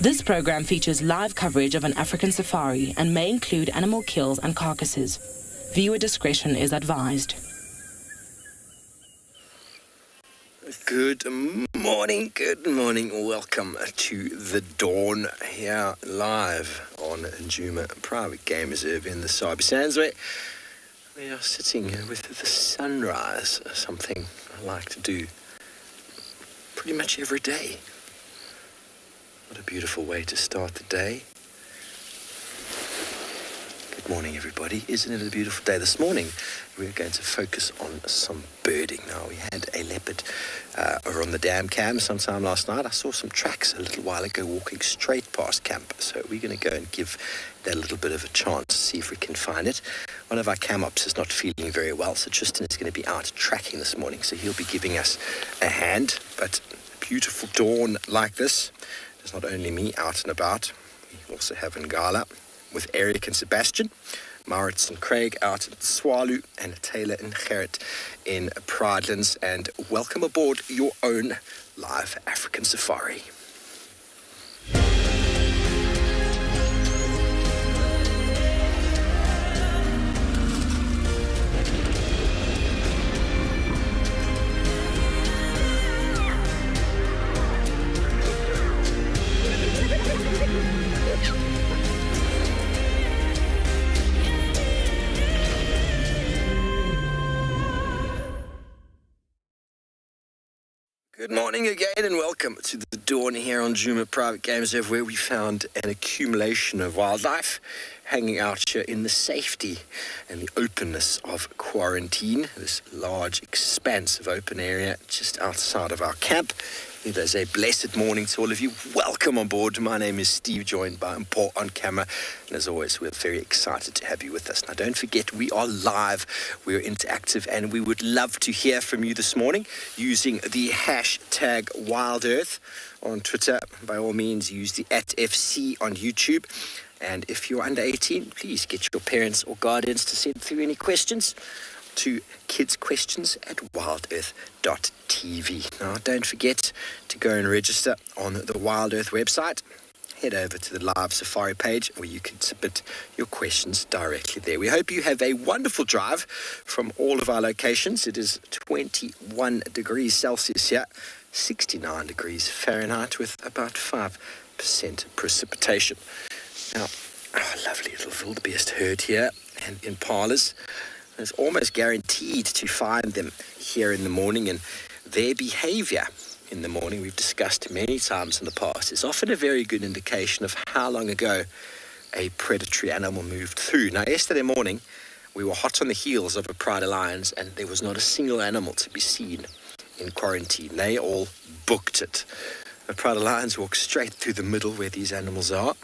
This program features live coverage of an African safari and may include animal kills and carcasses. Viewer discretion is advised. Good morning. Welcome to the dawn here live on Djuma Private Game Reserve in the Sabi Sands, where we are sitting with the sunrise, something I like to do pretty much every day. What a beautiful way to start the day. Good morning, everybody. Isn't it a beautiful day? This morning, we're going to focus on some birding. Now, we had a leopard on the dam cam sometime last night. I saw some tracks a little while ago walking straight past camp. So we're going to go and give that a little bit of a chance to see if we can find it. One of our cam ops is not feeling very well, so Tristan is going to be out tracking this morning. So he'll be giving us a hand. But a beautiful dawn like this, there's not only me out and about. We also have Ngala with Eric and Sebastian, Maurits and Craig out at Tswalu, and Taylor and Gerrit in Pridelands. And welcome aboard your own live African safari. Good morning again and welcome to the dawn here on Djuma Private Game Reserve, where we found an accumulation of wildlife hanging out here in the safety and the openness of quarantine. This large expanse of open area just outside of our camp. It is a blessed morning to all of you. Welcome on board. My name is Steve, joined by Paul on camera. And as always, we're very excited to have you with us. Now, don't forget, we are live, we're interactive, and we would love to hear from you this morning using the hashtag WildEarth on Twitter. By all means, use the @FC on YouTube. And if you're under 18, please get your parents or guardians to send through any questions to kidsquestions@wildearth.tv. Now, don't forget to go and register on the Wild Earth website. Head over to the live safari page where you can submit your questions directly there. We hope you have a wonderful drive from all of our locations. It is 21 degrees Celsius here, 69 degrees Fahrenheit with about 5% precipitation. Now, lovely little wildebeest herd here and impalas. It's almost guaranteed to find them here in the morning, and their behavior in the morning, we've discussed many times in the past, is often a very good indication of how long ago a predatory animal moved through. Now, yesterday morning, we were hot on the heels of a pride of lions, and there was not a single animal to be seen in quarantine. They all booked it. The pride of lions walked straight through the middle where these animals are.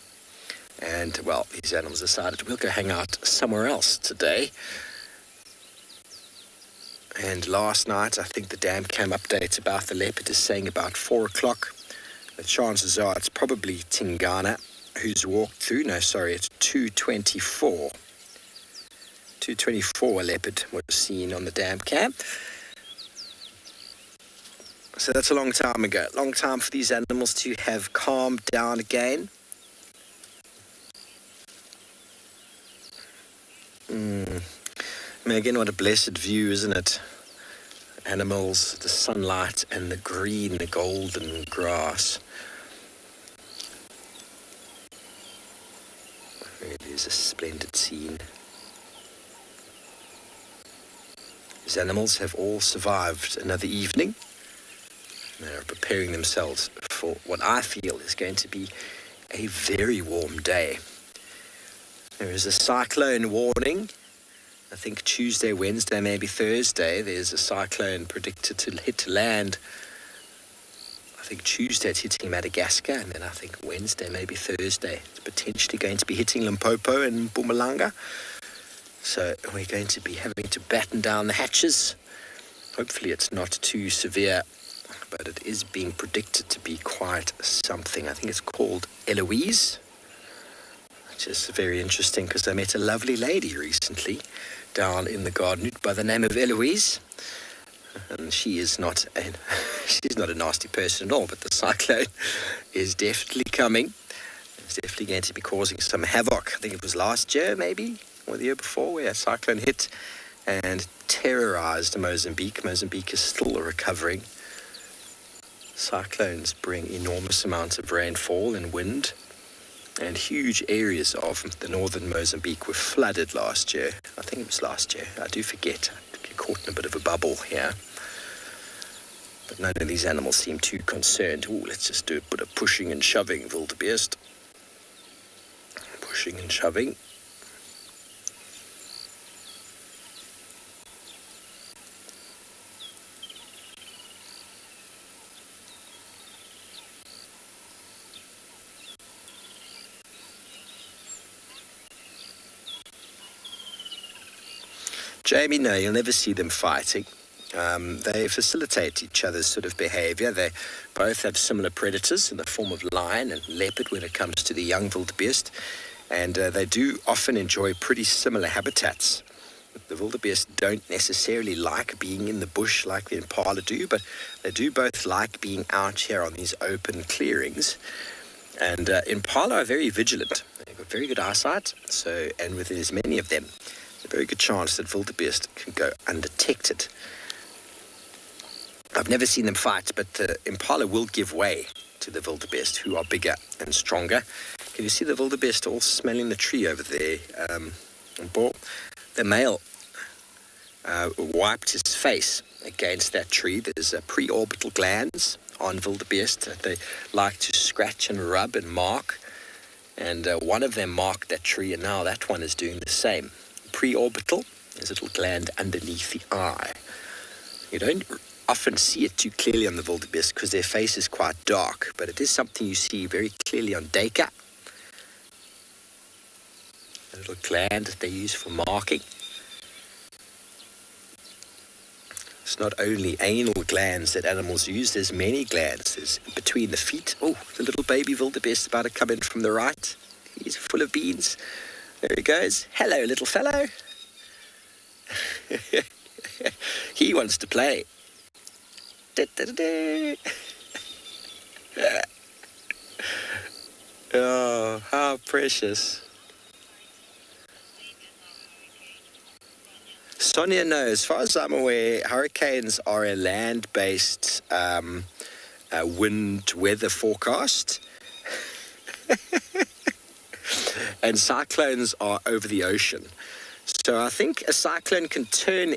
And, well, these animals decided we'll go hang out somewhere else today. And last night, I think the dam cam update about the leopard is saying about 4 o'clock. The chances are it's probably Tingana who's walked through. No, sorry, it's 2:24. 2:24 a leopard was seen on the dam cam. So that's a long time ago. Long time for these animals to have calmed down again. Megan, what a blessed view, isn't it? Animals, the sunlight, and the green, the golden grass. It really is a splendid scene. These animals have all survived another evening. They are preparing themselves for what I feel is going to be a very warm day. There is a cyclone warning. I think Tuesday, Wednesday, maybe Thursday, there's a cyclone predicted to hit land. I think Tuesday it's hitting Madagascar, and then I think Wednesday, maybe Thursday, it's potentially going to be hitting Limpopo and Mpumalanga. So we're going to be having to batten down the hatches. Hopefully it's not too severe, but it is being predicted to be quite something. I think it's called Eloise, which is very interesting because I met a lovely lady recently down in the garden by the name of Eloise. And she's not a nasty person at all, but the cyclone is definitely coming. It's definitely going to be causing some havoc. I think it was last year, maybe, or the year before, where a cyclone hit and terrorized Mozambique. Mozambique is still recovering. Cyclones bring enormous amounts of rainfall and wind, and huge areas of the northern Mozambique were flooded last year. I think it was last year. I do forget. I get caught in a bit of a bubble here. But none of these animals seem too concerned. Ooh, let's just do a bit of pushing and shoving, wildebeest. Pushing and shoving. Jamie, no, you'll never see them fighting. They facilitate each other's sort of behavior. They both have similar predators in the form of lion and leopard when it comes to the young wildebeest. And they do often enjoy pretty similar habitats. The wildebeest don't necessarily like being in the bush like the impala do, but they do both like being out here on these open clearings. And impala are very vigilant. They've got very good eyesight, and with as many of them, a very good chance that wildebeest can go undetected. I've never seen them fight, but the impala will give way to the wildebeest, who are bigger and stronger. Can you see the wildebeest all smelling the tree over there? The male wiped his face against that tree. There's preorbital glands on wildebeest that they like to scratch and rub and mark. And one of them marked that tree, and now that one is doing the same. Preorbital is a little gland underneath the eye. You don't often see it too clearly on the wildebeest because their face is quite dark, but it is something you see very clearly on Deka. A little gland that they use for marking. It's not only anal glands that animals use, there's many glands. There's between the feet. Oh, the little baby wildebeest about to come in from the right. He's full of beans. There he goes. Hello, little fellow. He wants to play. Oh, how precious. Sonia, no, as far as I'm aware, hurricanes are a land-based wind weather forecast. And cyclones are over the ocean. So I think a cyclone can turn,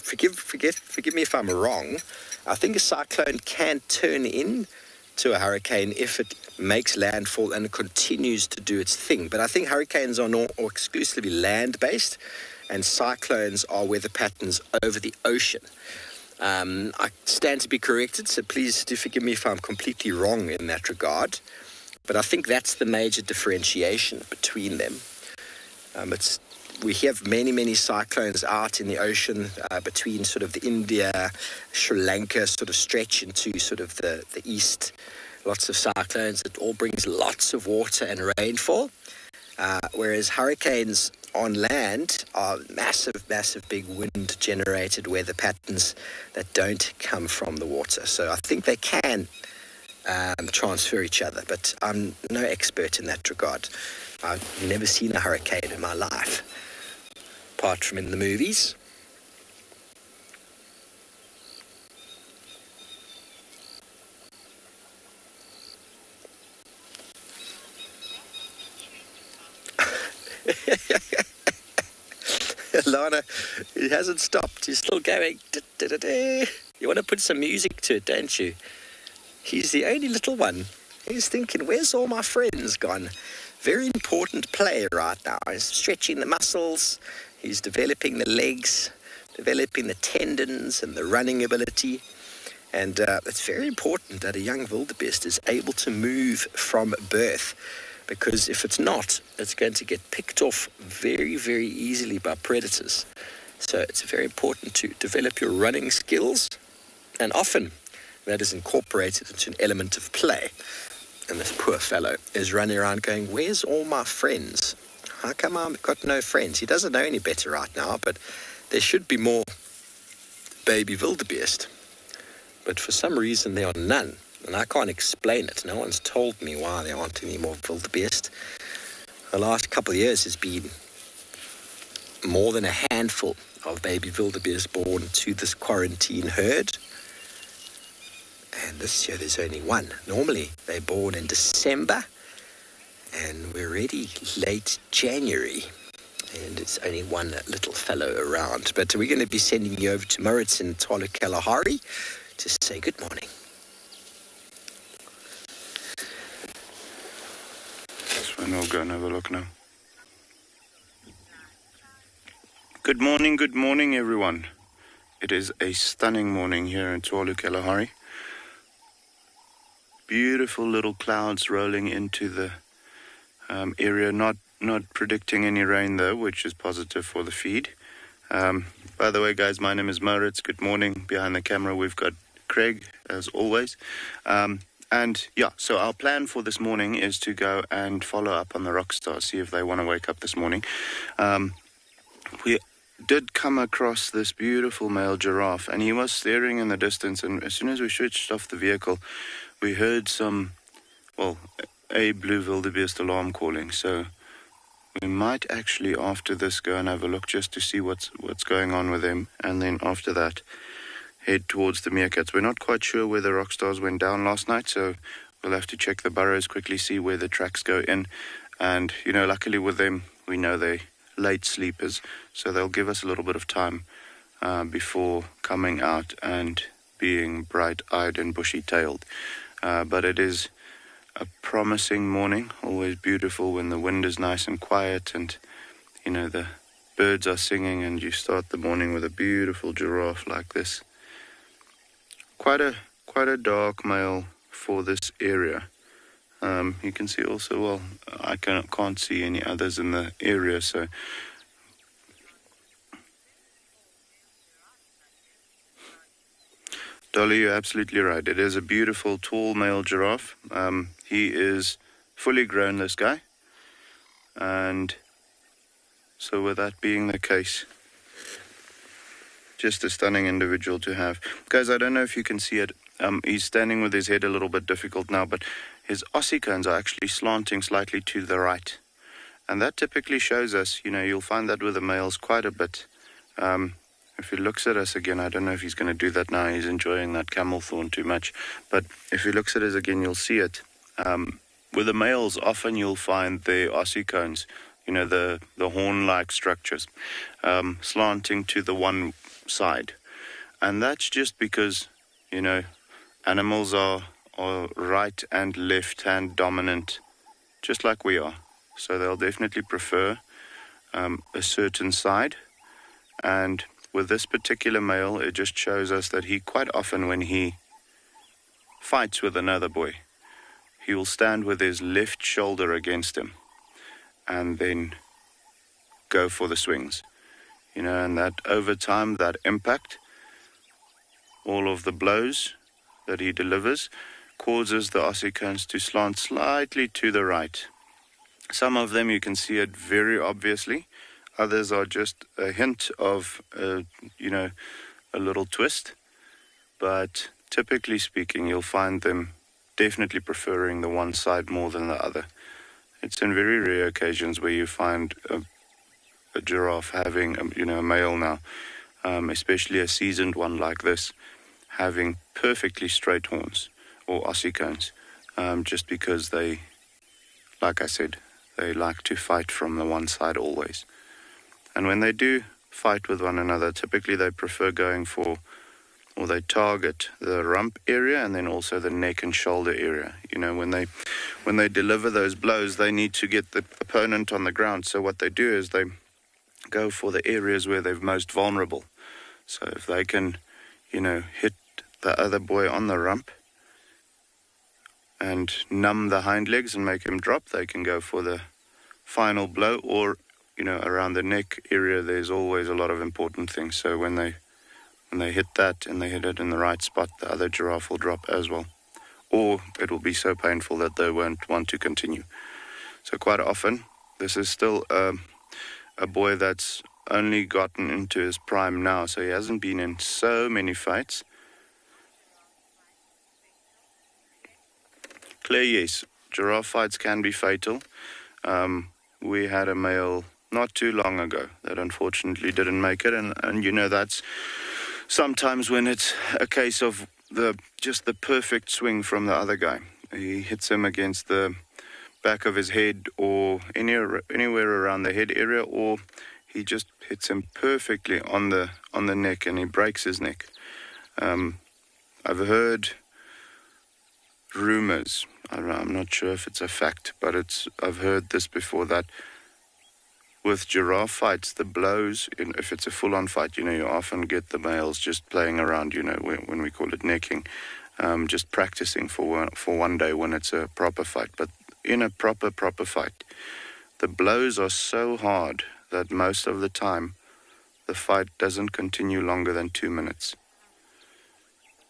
forgive me if I'm wrong, I think a cyclone can turn into a hurricane if it makes landfall and continues to do its thing. But I think hurricanes are not exclusively land-based, and cyclones are weather patterns over the ocean. I stand to be corrected, so please do forgive me if I'm completely wrong in that regard. But I think that's the major differentiation between them. We have many cyclones out in the ocean between sort of the India, Sri Lanka sort of stretch into sort of the east. Lots of cyclones. It all brings lots of water and rainfall. Whereas hurricanes on land are massive big wind-generated weather patterns that don't come from the water. So I think they can transfer each other, but I'm no expert in that regard. I've never seen a hurricane in my life, apart from in the movies. Lana, it hasn't stopped. He's still going. You want to put some music to it, don't you? He's the only little one. He's thinking, where's all my friends gone? Very important play right now. He's stretching the muscles. He's developing the legs, developing the tendons and the running ability. And it's very important that a young wildebeest is able to move from birth, because if it's not, it's going to get picked off very easily by predators. So it's very important to develop your running skills, and often that is incorporated into an element of play. And this poor fellow is running around going, where's all my friends? How come I've got no friends? He doesn't know any better right now, but there should be more baby wildebeest. But for some reason there are none. and I can't explain it. No one's told me why there aren't any more wildebeest. The last couple of years has been more than a handful of baby wildebeest born to this quarantine herd. And this year there's only one. Normally they're born in December, and we're already late January, and it's only one little fellow around. But we're going to be sending you over to Moritz in Tswalu Kalahari to say good morning. This one, I'll go and have a look now. Good morning everyone. It is a stunning morning here in Tswalu Kalahari. Beautiful little clouds rolling into the area, not predicting any rain though, which is positive for the feed. By the way guys, my name is Moritz. Good morning. Behind the camera we've got Craig as always. And yeah, so our plan for this morning is to go and follow up on the rock stars, see if they want to wake up this morning. We did come across this beautiful male giraffe, and he was staring in the distance, and as soon as we switched off the vehicle we heard a blue wildebeest alarm calling. So we might actually after this go and have a look just to see what's going on with him, and then after that head towards the meerkats. We're not quite sure where the rock stars went down last night, so we'll have to check the burrows quickly, see where the tracks go in. And luckily with them, we know they're late sleepers, so they'll give us a little bit of time before coming out and being bright-eyed and bushy-tailed. But it is a promising morning, always beautiful when the wind is nice and quiet, and the birds are singing, and you start the morning with a beautiful giraffe like this. Quite a dark male for this area. You can see also, I can't see any others in the area, so Dolly, you're absolutely right. It is a beautiful, tall male giraffe. He is fully grown, this guy. And so with that being the case, just a stunning individual to have. Guys, I don't know if you can see it. He's standing with his head a little bit difficult now, but his ossicones are actually slanting slightly to the right. And that typically shows us, you'll find that with the males quite a bit. If he looks at us again, I don't know if he's going to do that now. He's enjoying that camel thorn too much. But if he looks at us again, you'll see it. With the males, often you'll find their ossicones, the horn-like structures, slanting to the one side. And that's just because, animals are right and left-hand dominant, just like we are. So they'll definitely prefer a certain side. And with this particular male, it just shows us that he quite often, when he fights with another boy, he will stand with his left shoulder against him and then go for the swings. And that over time, that impact, all of the blows that he delivers, causes the ossicones to slant slightly to the right. Some of them you can see it very obviously. Others are just a hint of, a little twist. But typically speaking, you'll find them definitely preferring the one side more than the other. It's in very rare occasions where you find a giraffe having, a male now, especially a seasoned one like this, having perfectly straight horns or ossicones, just because they, like I said, they like to fight from the one side always. And when they do fight with one another, typically they prefer going for, or they target the rump area and then also the neck and shoulder area. When they deliver those blows, they need to get the opponent on the ground. So what they do is they go for the areas where they're most vulnerable. So if they can, hit the other boy on the rump and numb the hind legs and make him drop, they can go for the final blow. Or around the neck area, there's always a lot of important things. So when they hit that and they hit it in the right spot, the other giraffe will drop as well. Or it will be so painful that they won't want to continue. So quite often, this is still a boy that's only gotten into his prime now. So he hasn't been in so many fights. clear yes. Giraffe fights can be fatal. We had a male not too long ago that unfortunately didn't make it, and you know, that's sometimes when it's a case of just the perfect swing from the other guy. He hits him against the back of his head or anywhere around the head area, or he just hits him perfectly on the neck and he breaks his neck. I've heard rumors, I'm not sure if it's a fact, but I've heard this before, that with giraffe fights, the blows, if it's a full-on fight, you know, you often get the males just playing around, you know, when we call it necking, just practicing for one day when it's a proper fight. But in a proper fight, the blows are so hard that most of the time the fight doesn't continue longer than 2 minutes.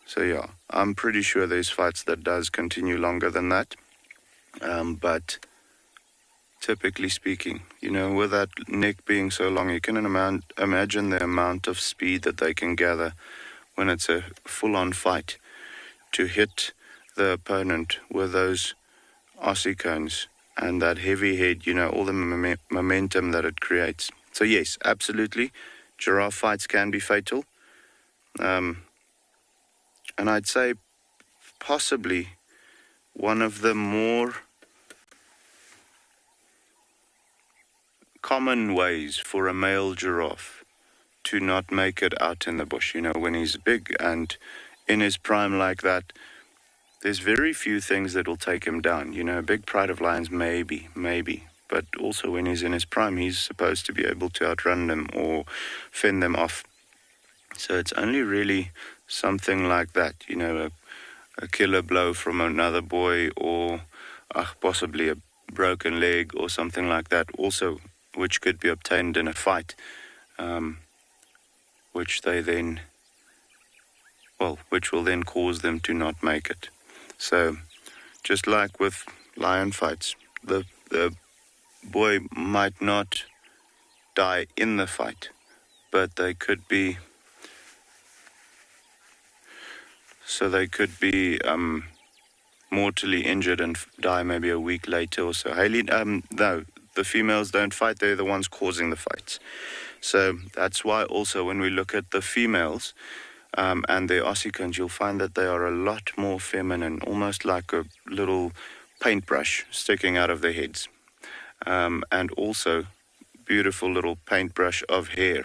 So yeah, I'm pretty sure there's fights that does continue longer than that. But typically speaking, you know, with that neck being so long, you can imagine the amount of speed that they can gather when it's a full-on fight to hit the opponent with those ossicones and that heavy head, you know, all the momentum that it creates. So yes, absolutely, giraffe fights can be fatal. And I'd say possibly one of the more common ways for a male giraffe to not make it out in the bush, you know, when he's big and in his prime like that, there's very few things that will take him down. You know, a big pride of lions, maybe, but also when he's in his prime, he's supposed to be able to outrun them or fend them off. So it's only really something like that, you know, a killer blow from another boy, or possibly a broken leg or something like that also, which could be obtained in a fight, which will then cause them to not make it. So just like with lion fights, the boy might not die in the fight, but they could be mortally injured and die maybe a week later or so. Hayley, no, the females don't fight, they're the ones causing the fights. So that's why also when we look at the females and their ossicones, you'll find that they are a lot more feminine, almost like a little paintbrush sticking out of their heads. And also beautiful little paintbrush of hair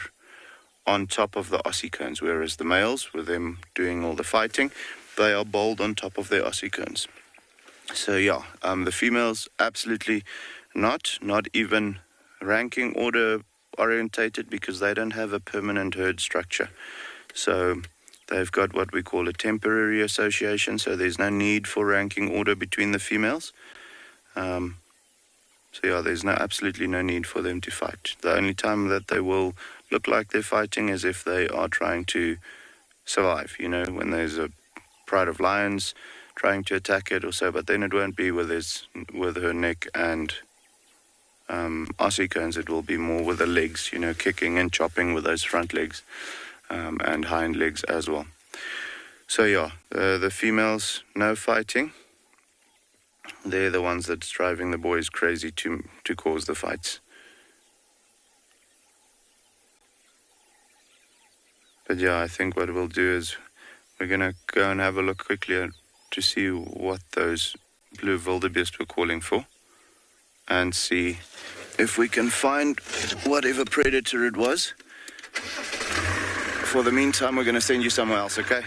on top of the ossicones, whereas the males, with them doing all the fighting, they are bald on top of their ossicones. So yeah, the females absolutely not even ranking order orientated, because they don't have a permanent herd structure. So they've got what we call a temporary association, so there's no need for ranking order between the females. So yeah, there's absolutely no need for them to fight. The only time that they will look like they're fighting is if they are trying to survive, you know, when there's a pride of lions trying to attack it or so, but then it won't be with her neck and ossicones. It will be more with the legs, you know, kicking and chopping with those front legs and hind legs as well. So yeah, the females, no fighting. They're the ones that's driving the boys crazy to cause the fights. But yeah, I think what we'll do is we're going to go and have a look quickly to see what those blue wildebeest were calling for, and see if we can find whatever predator it was. For the meantime, we're going to send you somewhere else, okay?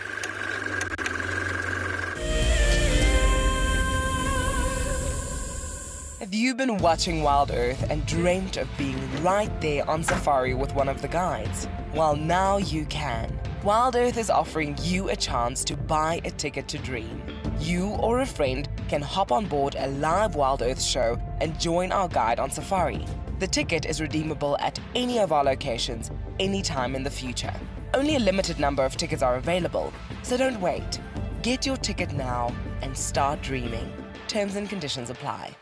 Have you been watching Wild Earth and dreamt of being right there on safari with one of the guides? Well, now you can. Wild Earth is offering you a chance to buy a ticket to dream. You or a friend can hop on board a live Wild Earth show and join our guide on safari. The ticket is redeemable at any of our locations, anytime in the future. Only a limited number of tickets are available, so don't wait. Get your ticket now and start dreaming. Terms and conditions apply.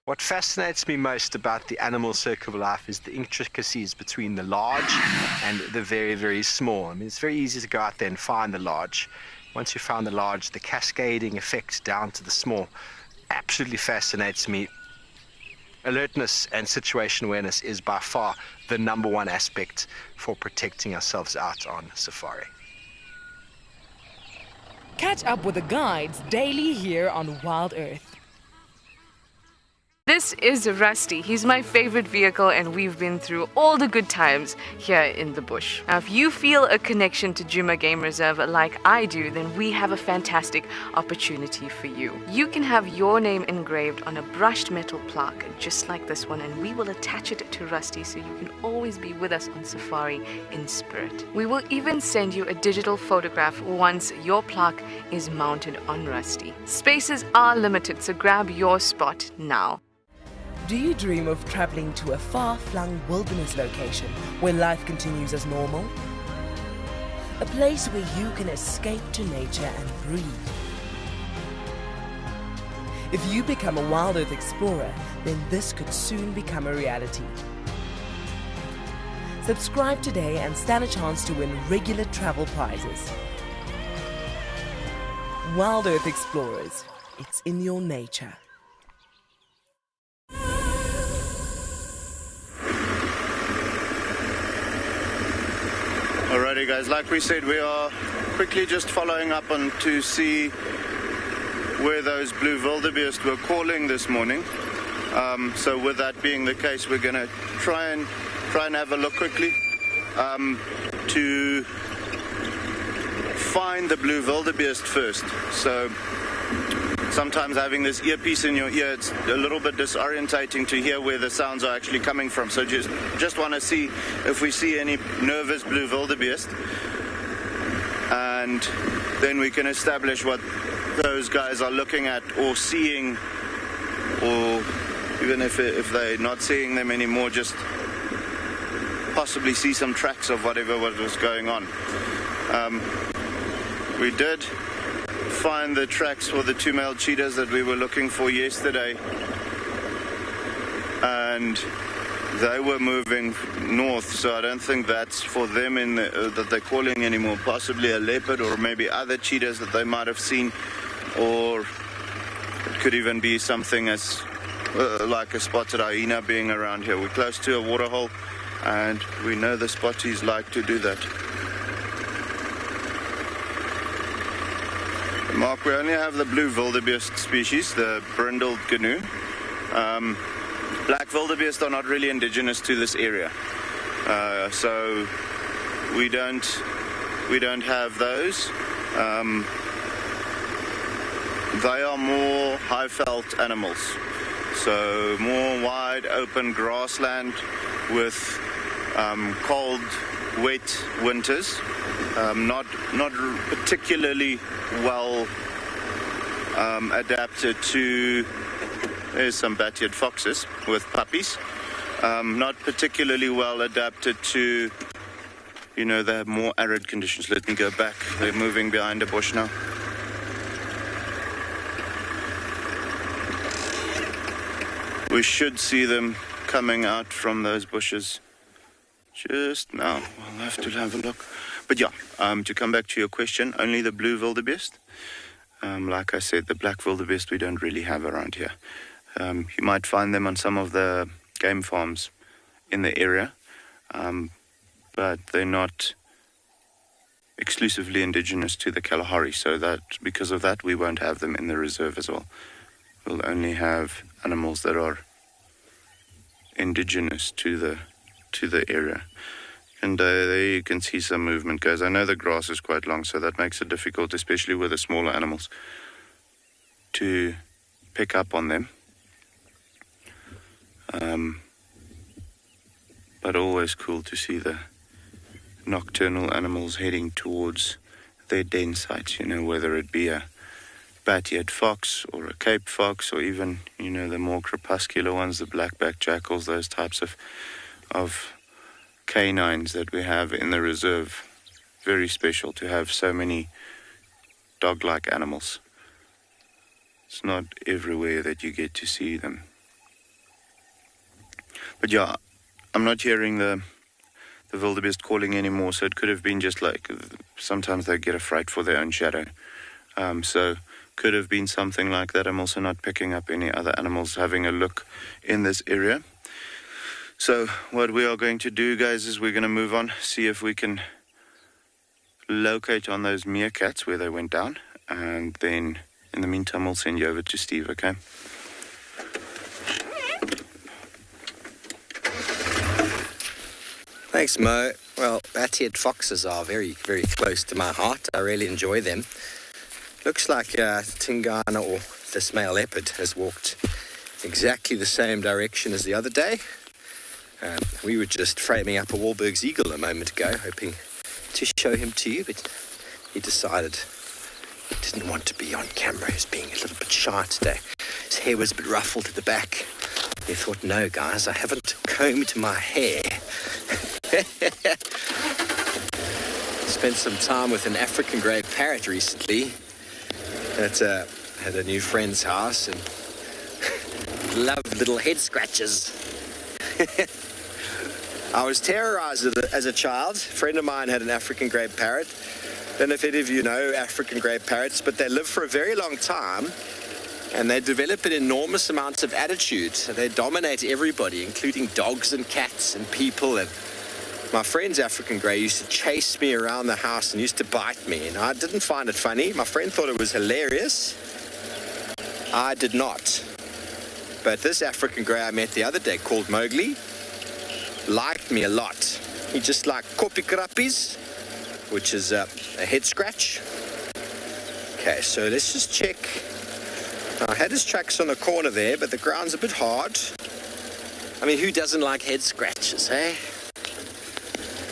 What fascinates me most about the animal circle of life is the intricacies between the large and the very, very small. I mean, it's very easy to go out there and find the large. Once you found the large, the cascading effect down to the small absolutely fascinates me. Alertness and situation awareness is by far the number one aspect for protecting ourselves out on safari. Catch up with the guides daily here on Wild Earth. This is Rusty. He's my favorite vehicle, and we've been through all the good times here in the bush. Now, if you feel a connection to Djuma Game Reserve like I do, then we have a fantastic opportunity for you. You can have your name engraved on a brushed metal plaque, just like this one, and we will attach it to Rusty so you can always be with us on safari in spirit. We will even send you a digital photograph once your plaque is mounted on Rusty. Spaces are limited, so grab your spot now. Do you dream of traveling to a far-flung wilderness location where life continues as normal? A place where you can escape to nature and breathe. If you become a Wild Earth explorer, then this could soon become a reality. Subscribe today and stand a chance to win regular travel prizes. Wild Earth Explorers, it's in your nature. Alrighty guys, like we said, we are quickly just following up on to see where those blue wildebeest were calling this morning. So with that being the case, we're going to try and have a look quickly to find the blue wildebeest first. So sometimes having this earpiece in your ear, it's a little bit disorientating to hear where the sounds are actually coming from. So just want to see if we see any nervous blue wildebeest, and then we can establish what those guys are looking at or seeing, or even if they're not seeing them anymore, just possibly see some tracks of whatever was going on. We did find the tracks for the two male cheetahs that we were looking for yesterday, and they were moving north, so I don't think that's for them that they're calling anymore. Possibly a leopard or maybe other cheetahs that they might have seen, or it could even be something as like a spotted hyena being around here. We're close to a waterhole, and we know the spotties like to do that. Mark, we only have the blue wildebeest species, the brindled canoe. Black wildebeest are not really indigenous to this area, so we don't have those. They are more high-felt animals, so more wide open grassland with cold, wet winters. Not particularly well adapted to. There's some bat-eared foxes with puppies. Not particularly well adapted to, the more arid conditions. Let me go back. They're moving behind a bush now. We should see them coming out from those bushes just now. We'll have to have a look. But yeah, to come back to your question, only the blue wildebeest. Like I said, the black wildebeest we don't really have around here. You might find them on some of the game farms in the area, but they're not exclusively indigenous to the Kalahari, so that because of that we won't have them in the reserve as well. We'll only have animals that are indigenous to the area. And there you can see some movement, guys. I know the grass is quite long, so that makes it difficult, especially with the smaller animals, to pick up on them. But always cool to see the nocturnal animals heading towards their den sites, whether it be a bat-eared fox or a Cape fox, or even, the more crepuscular ones, the black-backed jackals, those types of canines that we have in the reserve. Very special to have so many dog-like animals. It's not everywhere that you get to see them. But yeah, I'm not hearing the wildebeest calling anymore, so it could have been just like, sometimes they get a fright for their own shadow. So could have been something like that. I'm also not picking up any other animals having a look in this area. So what we are going to do, guys, is we're going to move on, see if we can locate on those meerkats where they went down, and then in the meantime we'll send you over to Steve, okay? Thanks, Mo. Well, bat-eared foxes are very, very close to my heart. I really enjoy them. Looks like Tingana, or this male leopard, has walked exactly the same direction as the other day. We were just framing up a Wahlberg's eagle a moment ago, hoping to show him to you, but he decided he didn't want to be on camera. He was being a little bit shy today. His hair was a bit ruffled at the back. He thought, no, guys, I haven't combed my hair. Spent some time with an African grey parrot recently at a new friend's house, and loved little head scratches. I was terrorized as a child. A friend of mine had an African grey parrot. Don't know if any of you know African grey parrots, but they live for a very long time, and they develop an enormous amount of attitude. They dominate everybody, including dogs and cats and people. And my friend's African grey used to chase me around the house and used to bite me, and I didn't find it funny. My friend thought it was hilarious. I did not. But this African grey I met the other day, called Mowgli, liked me a lot. He just liked kopikrappies, which is a head scratch. Okay, so let's just check. I had his tracks on the corner there, but the ground's a bit hard. I mean, who doesn't like head scratches, eh?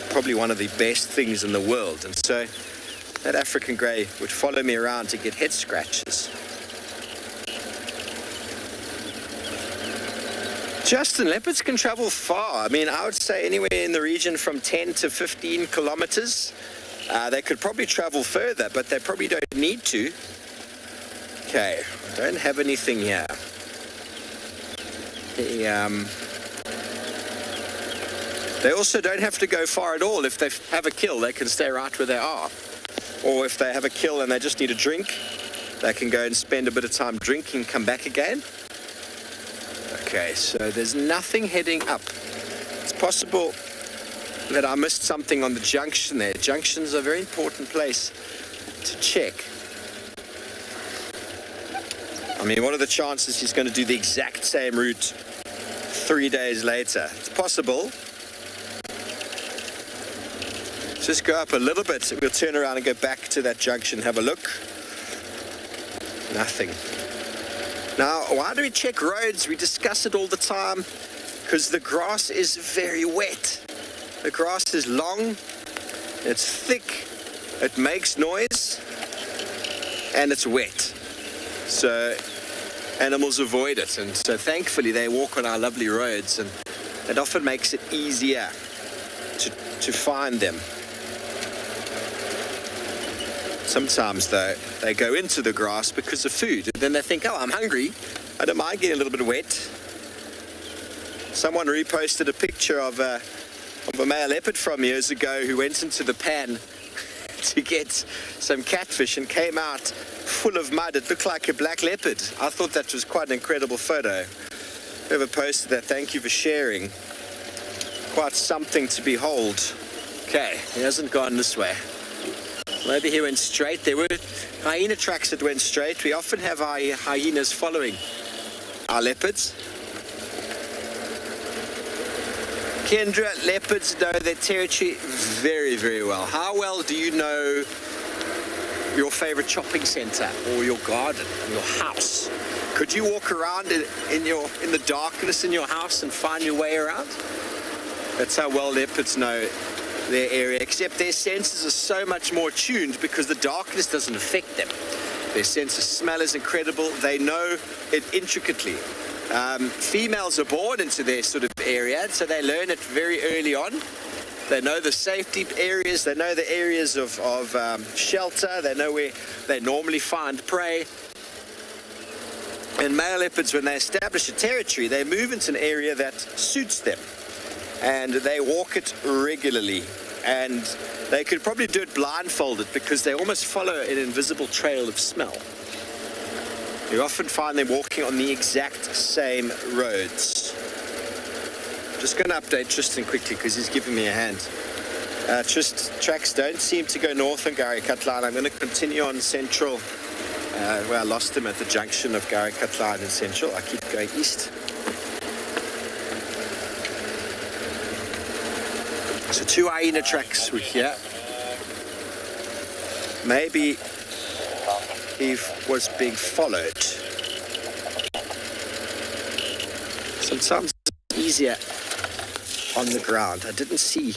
Probably one of the best things in the world. And so that African grey would follow me around to get head scratches. Justin, leopards can travel far. I mean, I would say anywhere in the region from 10 to 15 kilometers. They could probably travel further, but they probably don't need to. Okay, I don't have anything here. They also don't have to go far at all. If they have a kill, they can stay right where they are. Or if they have a kill and they just need a drink, they can go and spend a bit of time drinking, come back again. Okay, so there's nothing heading up. It's possible that I missed something on the junction there. Junctions are a very important place to check. I mean, what are the chances he's going to do the exact same route 3 days later? It's possible. Just go up a little bit. We'll turn around and go back to that junction, have a look. Nothing. Now, why do we check roads? We discuss it all the time because the grass is very wet. The grass is long, it's thick, it makes noise, and it's wet. So animals avoid it, and so thankfully they walk on our lovely roads, and it often makes it easier to find them. Sometimes, though, they go into the grass because of food. And then they think, oh, I'm hungry. I don't mind getting a little bit wet. Someone reposted a picture of a male leopard from years ago who went into the pan to get some catfish and came out full of mud. It looked like a black leopard. I thought that was quite an incredible photo. Whoever posted that, thank you for sharing. Quite something to behold. Okay, he hasn't gone this way. Maybe he went straight. There were hyena tracks that went straight. We often have hyenas following our leopards. Kendra, leopards know their territory very, very well. How well do you know your favorite shopping center or your garden, your house? Could you walk around in the darkness in your house and find your way around? That's how well leopards know their area, except their senses are so much more tuned because the darkness doesn't affect them. Their sense of smell is incredible. They know it intricately. Females are born into their sort of area, so they learn it very early on. They know the safety areas, they know the areas of shelter, they know where they normally find prey. And male leopards, when they establish a territory, they move into an area that suits them. And they walk it regularly, and they could probably do it blindfolded because they almost follow an invisible trail of smell. You often find them walking on the exact same roads. Just going to update Tristan quickly because he's giving me a hand. Tracks don't seem to go north on Gary Cutline. I'm going to continue on Central, where I lost him at the junction of Gary Cutline and Central. I keep going east. So 2 hyena tracks were here. Maybe he was being followed. Sometimes it's easier on the ground. I didn't see,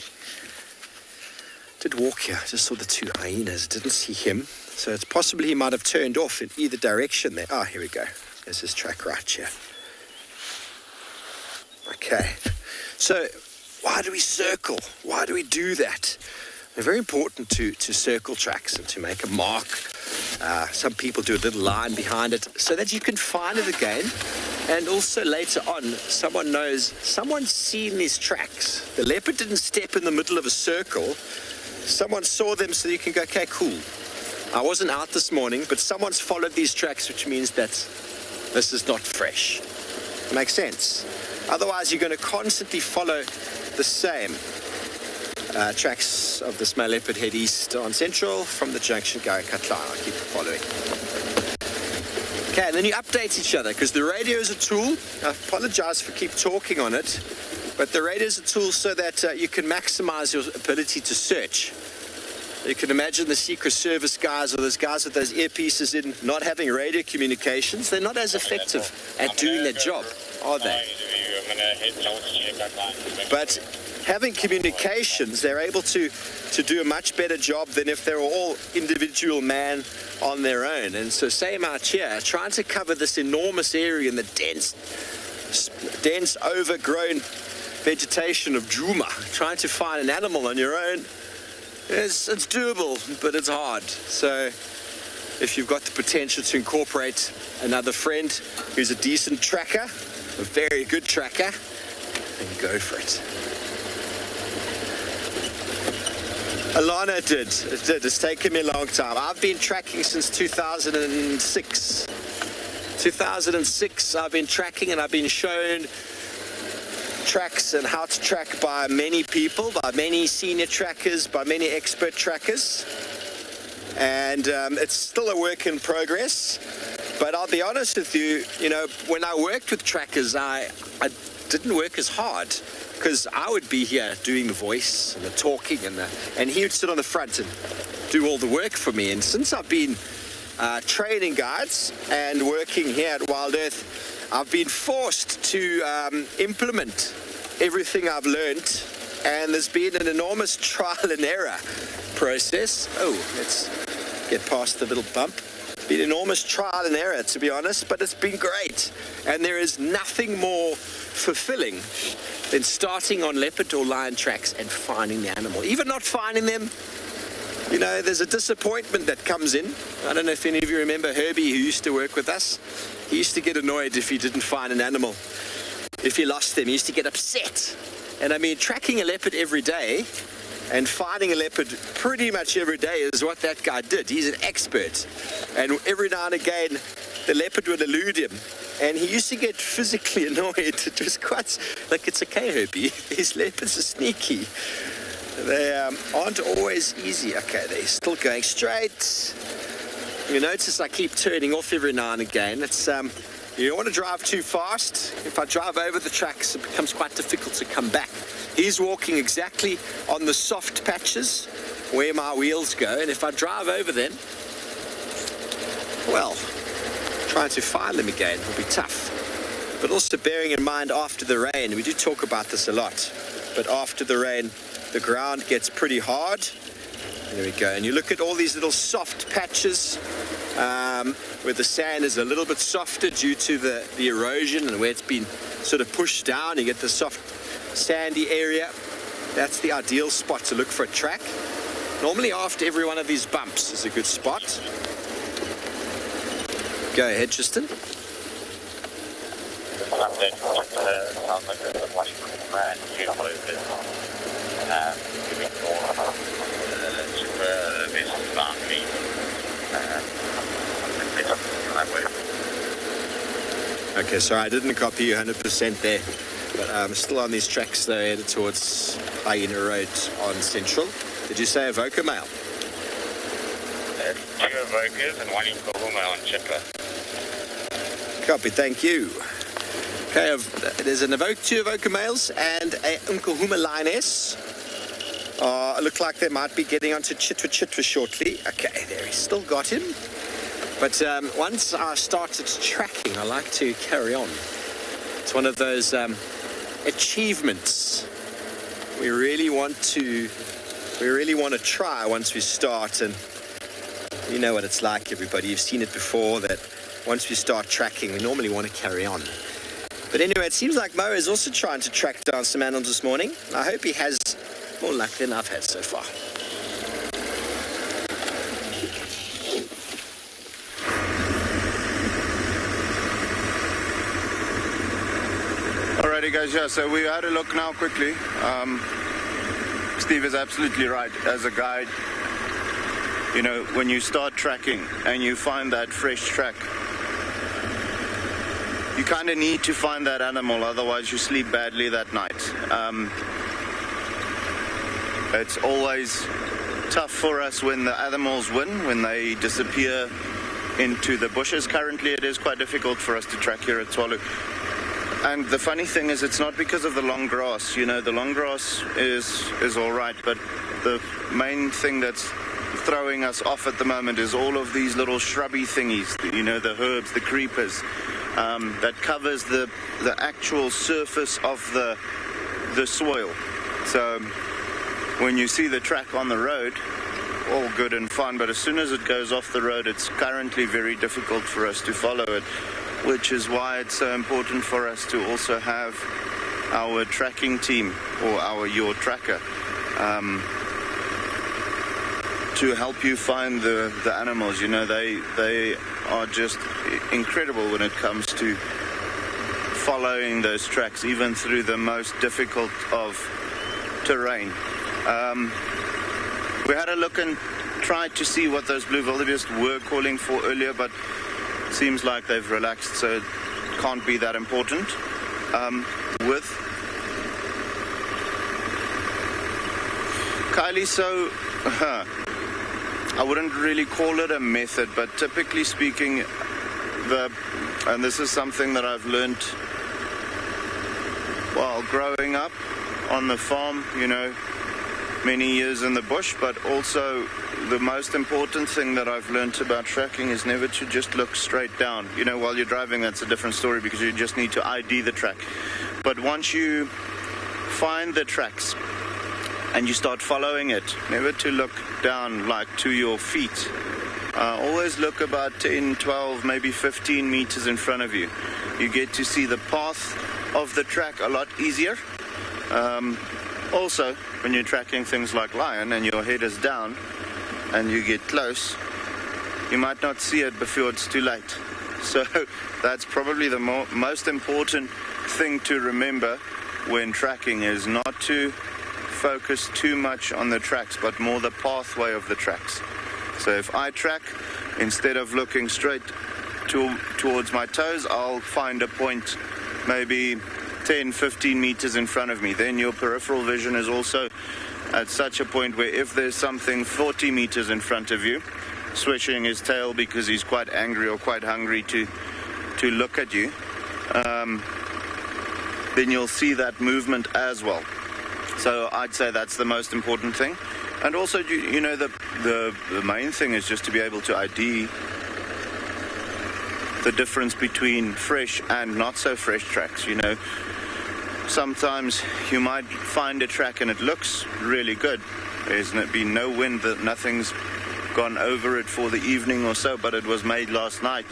did walk here, I just saw the 2 hyenas, didn't see him. So it's possibly he might have turned off in either direction there. Oh, here we go. There's his track right here. Okay, so why do we circle? Why do we do that? It's very important to circle tracks and to make a mark. Some people do a little line behind it so that you can find it again. And also later on, someone knows, someone's seen these tracks. The leopard didn't step in the middle of a circle. Someone saw them so you can go, okay, cool. I wasn't out this morning, but someone's followed these tracks, which means that this is not fresh. Makes sense. Otherwise, you're going to constantly follow the same tracks of this male leopard head east on Central from the junction Gary Cutline. I'll keep following. Okay, and then you update each other because the radio is a tool. I apologize for keep talking on it, but the radio is a tool so that you can maximize your ability to search. You can imagine the Secret Service guys or those guys with those earpieces in not having radio communications. They're not as effective at doing their job, are they? But having communications, they're able to do a much better job than if they were all individual man on their own. And so same out here, trying to cover this enormous area in the dense overgrown vegetation of Djuma, trying to find an animal on your own, it's doable, but it's hard. So if you've got the potential to incorporate another friend who's a decent tracker, a very good tracker, then go for it. Alana did. It's taken me a long time. I've been tracking since 2006. 2006, I've been tracking and I've been shown tracks and how to track by many people, by many senior trackers, by many expert trackers. And it's still a work in progress. But I'll be honest with you, when I worked with trackers, I didn't work as hard. Because I would be here doing the voice and the talking and he would sit on the front and do all the work for me. And since I've been training guides and working here at Wild Earth, I've been forced to implement everything I've learned. And there's been an enormous trial and error process. Oh, let's get past the little bump. Been enormous trial and error, to be honest, but it's been great. And there is nothing more fulfilling than starting on leopard or lion tracks and finding the animal. Even not finding them, there's a disappointment that comes in. I don't know if any of you remember Herbie, who used to work with us. He used to get annoyed if he didn't find an animal. If he lost them, he used to get upset. And I mean, tracking a leopard every day and finding a leopard pretty much every day is what that guy did. He's an expert. And every now and again, the leopard would elude him. And he used to get physically annoyed. It was quite like, it's okay, Herbie. These leopards are sneaky. They aren't always easy. Okay, they're still going straight. You notice I keep turning off every now and again. It's you don't want to drive too fast. If I drive over the tracks, it becomes quite difficult to come back. He's walking exactly on the soft patches where my wheels go. And if I drive over them, well, trying to find them again will be tough. But also bearing in mind after the rain, we do talk about this a lot, but after the rain, the ground gets pretty hard. There we go. And you look at all these little soft patches where the sand is a little bit softer due to the erosion and where it's been sort of pushed down. You get the soft sandy area. That's the ideal spot to look for a track. Normally after every one of these bumps is a good spot. Go ahead, Tristan. Okay, sorry, I didn't copy you 100% there. But I'm still on these tracks, though, headed towards Hyena Road on Central. Did you say Avoca Mail? 2 Avocas and 1 Kahuma on Chitwa. Copy, thank you. Okay, there's two Avoca Males and a Nkahuma Lioness. Look like they might be getting onto Chitwa shortly. Okay, there, he's still got him. But once I started tracking, I like to carry on. It's one of those achievements we really want to try once we start, and you know what it's like, everybody. You've seen it before, that once we start tracking, we normally want to carry on. But anyway, it seems like Mo is also trying to track down some animals this morning. I hope he has more luck than I've had so far. Alrighty guys, yeah, so we had a look now quickly. Steve is absolutely right. As a guide, you know, when you start tracking and you find that fresh track, you kind of need to find that animal, otherwise you sleep badly that night. It's always tough for us when the animals win, when they disappear into the bushes. Currently it is quite difficult for us to track here at Tswalu. And the funny thing is, it's not because of the long grass. You know, the long grass is all right, but the main thing that's throwing us off at the moment is all of these little shrubby thingies, you know, the herbs, the creepers, that covers the actual surface of the soil. So when you see the track on the road, all good and fun, but as soon as it goes off the road, it's currently very difficult for us to follow it, which is why it's so important for us to also have our tracking team, or your tracker, to help you find the animals. You know, they are just incredible when it comes to following those tracks, even through the most difficult of terrain. We had a look and tried to see what those blue wildebeest were calling for earlier, but seems like they've relaxed, so it can't be that important. With Kylie, so I wouldn't really call it a method, but typically speaking, and this is something that I've learned while growing up on the farm, you know, many years in the bush, but also the most important thing that I've learned about tracking is never to just look straight down. You know, while you're driving, that's a different story because you just need to ID the track. But once you find the tracks and you start following it, never to look down like to your feet. Always look about 10, 12, maybe 15 meters in front of you. You get to see the path of the track a lot easier. Also, when you're tracking things like lion and your head is down and you get close, you might not see it before it's too late. So that's probably the most important thing to remember when tracking, is not to focus too much on the tracks, but more the pathway of the tracks. So if I track, instead of looking straight towards my toes, I'll find a point maybe 10, 15 meters in front of me. Then your peripheral vision is also at such a point where if there's something 40 meters in front of you, swishing his tail because he's quite angry or quite hungry to look at you, then you'll see that movement as well. So I'd say that's the most important thing. And also, you know, the main thing is just to be able to ID the difference between fresh and not so fresh tracks. You know, sometimes you might find a track and it looks really good. There's been no wind, that nothing's gone over it for the evening or so, but it was made last night.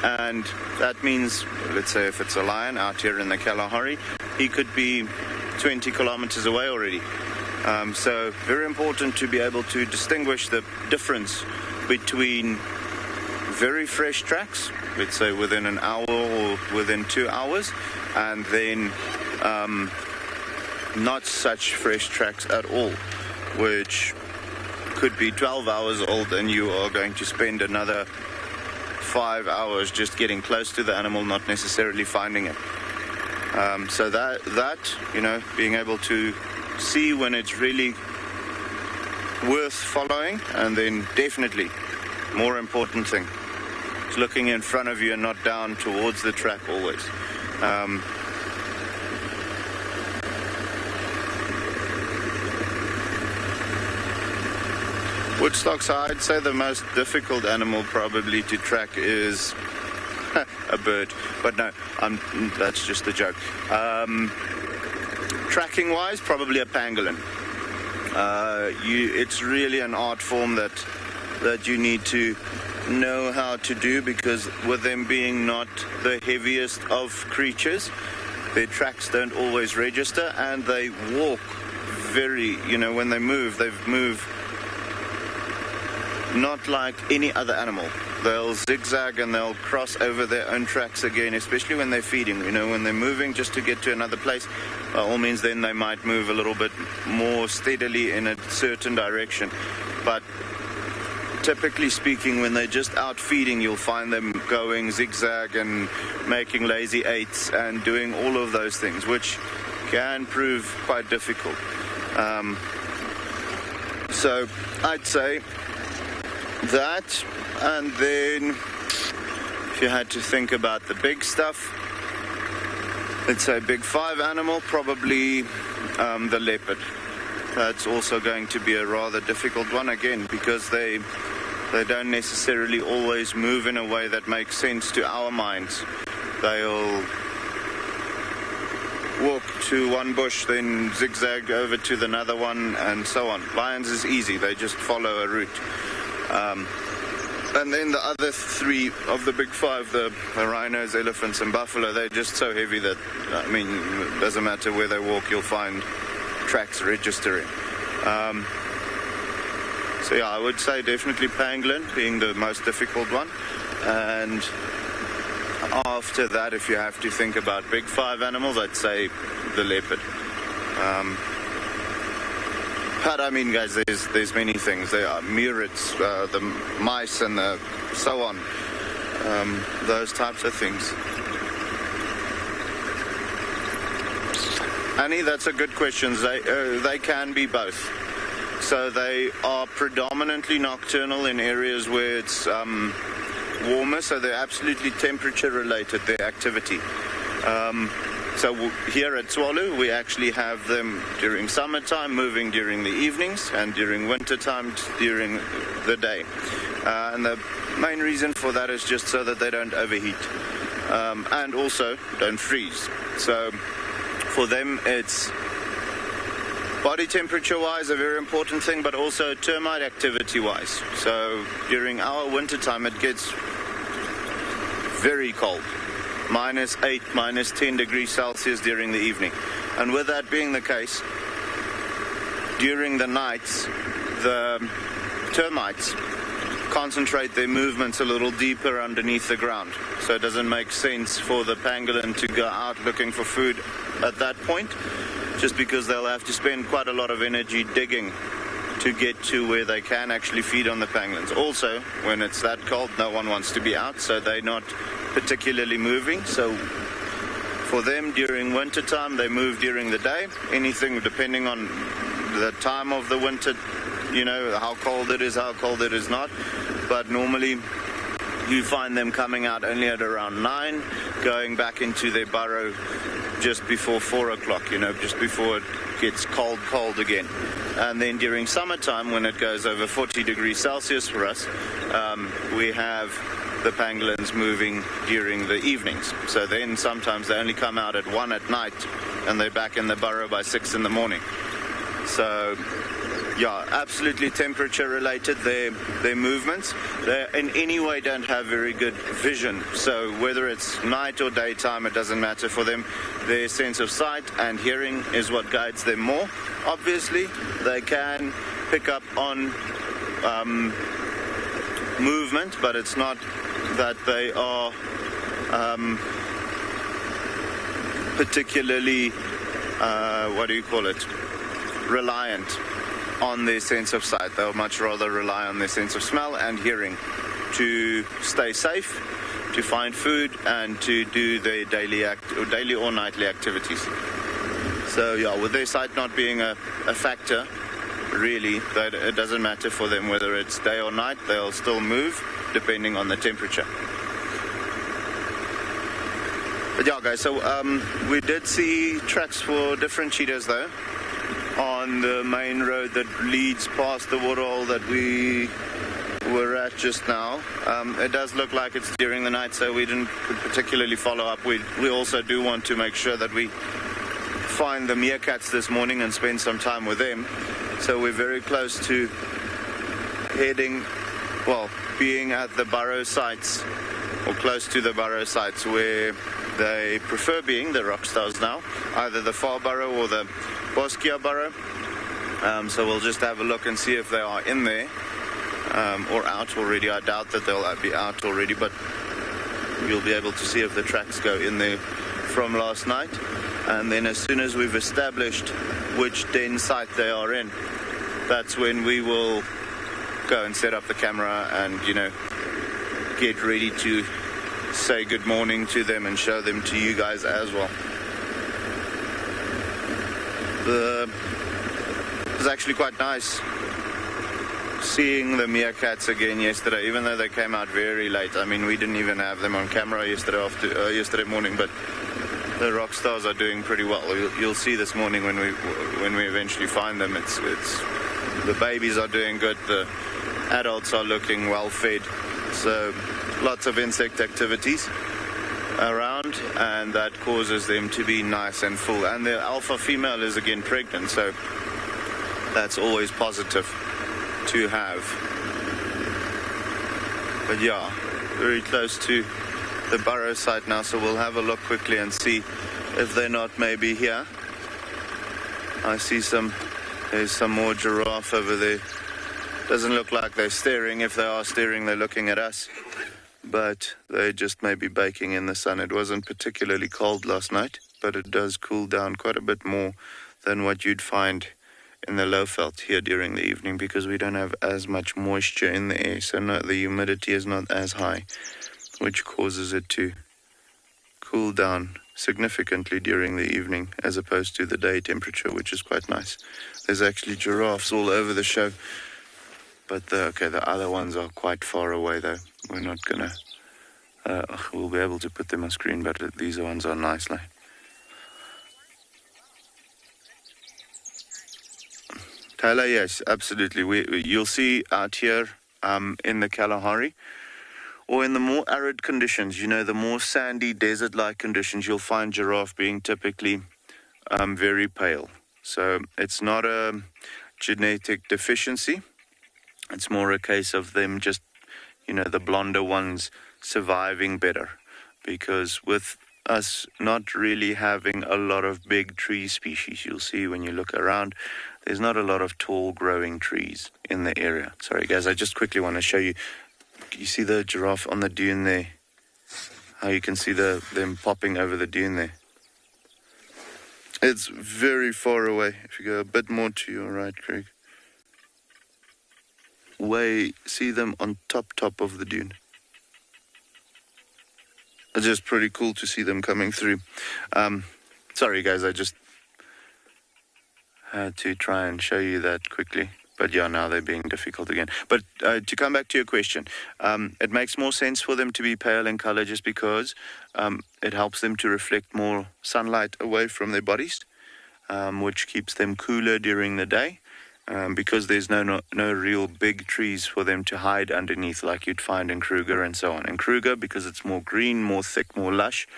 And that means, let's say if it's a lion out here in the Kalahari, he could be 20 kilometers away already. So very important to be able to distinguish the difference between very fresh tracks, let's say within an hour or within 2 hours, and then not such fresh tracks at all, which could be 12 hours old, and you are going to spend another 5 hours just getting close to the animal, not necessarily finding it. So that, you know, being able to see when it's really worth following, and then definitely, more important thing, is looking in front of you and not down towards the track always. Woodstock, so I'd say the most difficult animal probably to track is a bird, but no, that's just a joke. Tracking wise, probably a pangolin. It's really an art form that you need to know how to do, because with them being not the heaviest of creatures, their tracks don't always register, and they walk very, you know, when they move not like any other animal. They'll zigzag and they'll cross over their own tracks again, especially when they're feeding. You know, when they're moving just to get to another place, by all means, then they might move a little bit more steadily in a certain direction. But typically speaking, when they're just out feeding, you'll find them going zigzag and making lazy eights and doing all of those things, which can prove quite difficult. So I'd say that, and then if you had to think about the big stuff, let's say big 5 animal, probably the leopard. That's also going to be a rather difficult one, again, because they don't necessarily always move in a way that makes sense to our minds. They'll walk to one bush, then zigzag over to another one, and so on. Lions is easy, they just follow a route. And then the other 3 of the big 5, the rhinos, elephants, and buffalo, they're just so heavy that, I mean, it doesn't matter where they walk, you'll find tracks registering. So yeah, I would say definitely pangolin being the most difficult one. And after that, if you have to think about big 5 animals, I'd say the leopard. But I mean, guys, there's many things. There are murets, the mice, and so on. Those types of things. Annie, that's a good question. They can be both. So they are predominantly nocturnal in areas where it's warmer, so they're absolutely temperature related, their activity. So here at Tswalu, we actually have them during summertime moving during the evenings, and during wintertime during the day. And the main reason for that is just so that they don't overheat and also don't freeze. So for them, it's body temperature wise a very important thing, but also termite activity wise. So during our wintertime, it gets very cold. -8, -10 degrees Celsius during the evening. And with that being the case, during the nights, the termites concentrate their movements a little deeper underneath the ground. So it doesn't make sense for the pangolin to go out looking for food at that point, just because they'll have to spend quite a lot of energy digging to get to where they can actually feed on the pangolins. Also, when it's that cold, no one wants to be out, so they're not particularly moving. So for them during winter time, they move during the day. Anything depending on the time of the winter, you know, how cold it is, how cold it is not. But normally you find them coming out only at around 9, going back into their burrow just before 4 o'clock, you know, just before it gets cold again. And then during summertime, when it goes over 40 degrees Celsius for us, we have the pangolins moving during the evenings. So then sometimes they only come out at 1 at night, and they're back in the burrow by 6 in the morning. So yeah, absolutely temperature related, their movements. They in any way don't have very good vision. So whether it's night or daytime, it doesn't matter for them. Their sense of sight and hearing is what guides them more. Obviously, they can pick up on movement, but it's not that they are particularly, reliant on their sense of sight. They'll much rather rely on their sense of smell and hearing to stay safe, to find food, and to do their daily or nightly activities. So yeah, with their sight not being a factor, really, that it doesn't matter for them whether it's day or night. They'll still move depending on the temperature. But yeah, guys, so we did see tracks for different cheetahs though on the main road that leads past the waterhole that we were at just now. It does look like it's during the night, so we didn't particularly follow up. We also do want to make sure that we find the meerkats this morning and spend some time with them. So we're very close to being at the burrow sites, or close to the burrow sites where they prefer being, the rock stars now, either the far burrow or the Boskia burrow. So we'll just have a look and see if they are in there or out already. I doubt that they'll be out already, but you'll be able to see if the tracks go in there from last night. And then as soon as we've established which den site they are in, that's when we will go and set up the camera and, get ready to say good morning to them and show them to you guys as well. It was actually quite nice seeing the meerkats again yesterday, even though they came out very late. I mean, we didn't even have them on camera yesterday morning, but the rock stars are doing pretty well. You'll see this morning when we eventually find them. It's the babies are doing good. The adults are looking well fed. So lots of insect activities around, and that causes them to be nice and full. And the alpha female is again pregnant, so that's always positive to have. But yeah, very close to the burrow site now, so we'll have a look quickly and see if they're not maybe here. I see there's some more giraffe over there. Doesn't look like they're staring. If they are staring, they're looking at us. But they just may be baking in the sun. It wasn't particularly cold last night, but it does cool down quite a bit more than what you'd find in the Lowveld here during the evening, because we don't have as much moisture in the air, so the humidity is not as high, which causes it to cool down significantly during the evening as opposed to the day temperature, which is quite nice. There's actually giraffes all over the show, but the other ones are quite far away though. We're not gonna we'll be able to put them on screen, but these ones are nicely. Tyler, yes, absolutely. You'll see out here in the Kalahari, or in the more arid conditions, the more sandy desert-like conditions, you'll find giraffe being typically very pale. So it's not a genetic deficiency. It's more a case of them just, the blonder ones surviving better. Because with us not really having a lot of big tree species, you'll see when you look around, there's not a lot of tall growing trees in the area. Sorry guys, I just quickly want to show you. You see the giraffe on the dune there? How you can see them popping over the dune there. It's very far away. If you go a bit more to your right, Craig. See them on top of the dune. It's just pretty cool to see them coming through. Sorry guys, I just had to try and show you that quickly. But yeah, now they're being difficult again. But to come back to your question, it makes more sense for them to be pale in color just because it helps them to reflect more sunlight away from their bodies, which keeps them cooler during the day, because there's no real big trees for them to hide underneath like you'd find in Kruger and so on. In Kruger, because it's more green, more thick, more lush,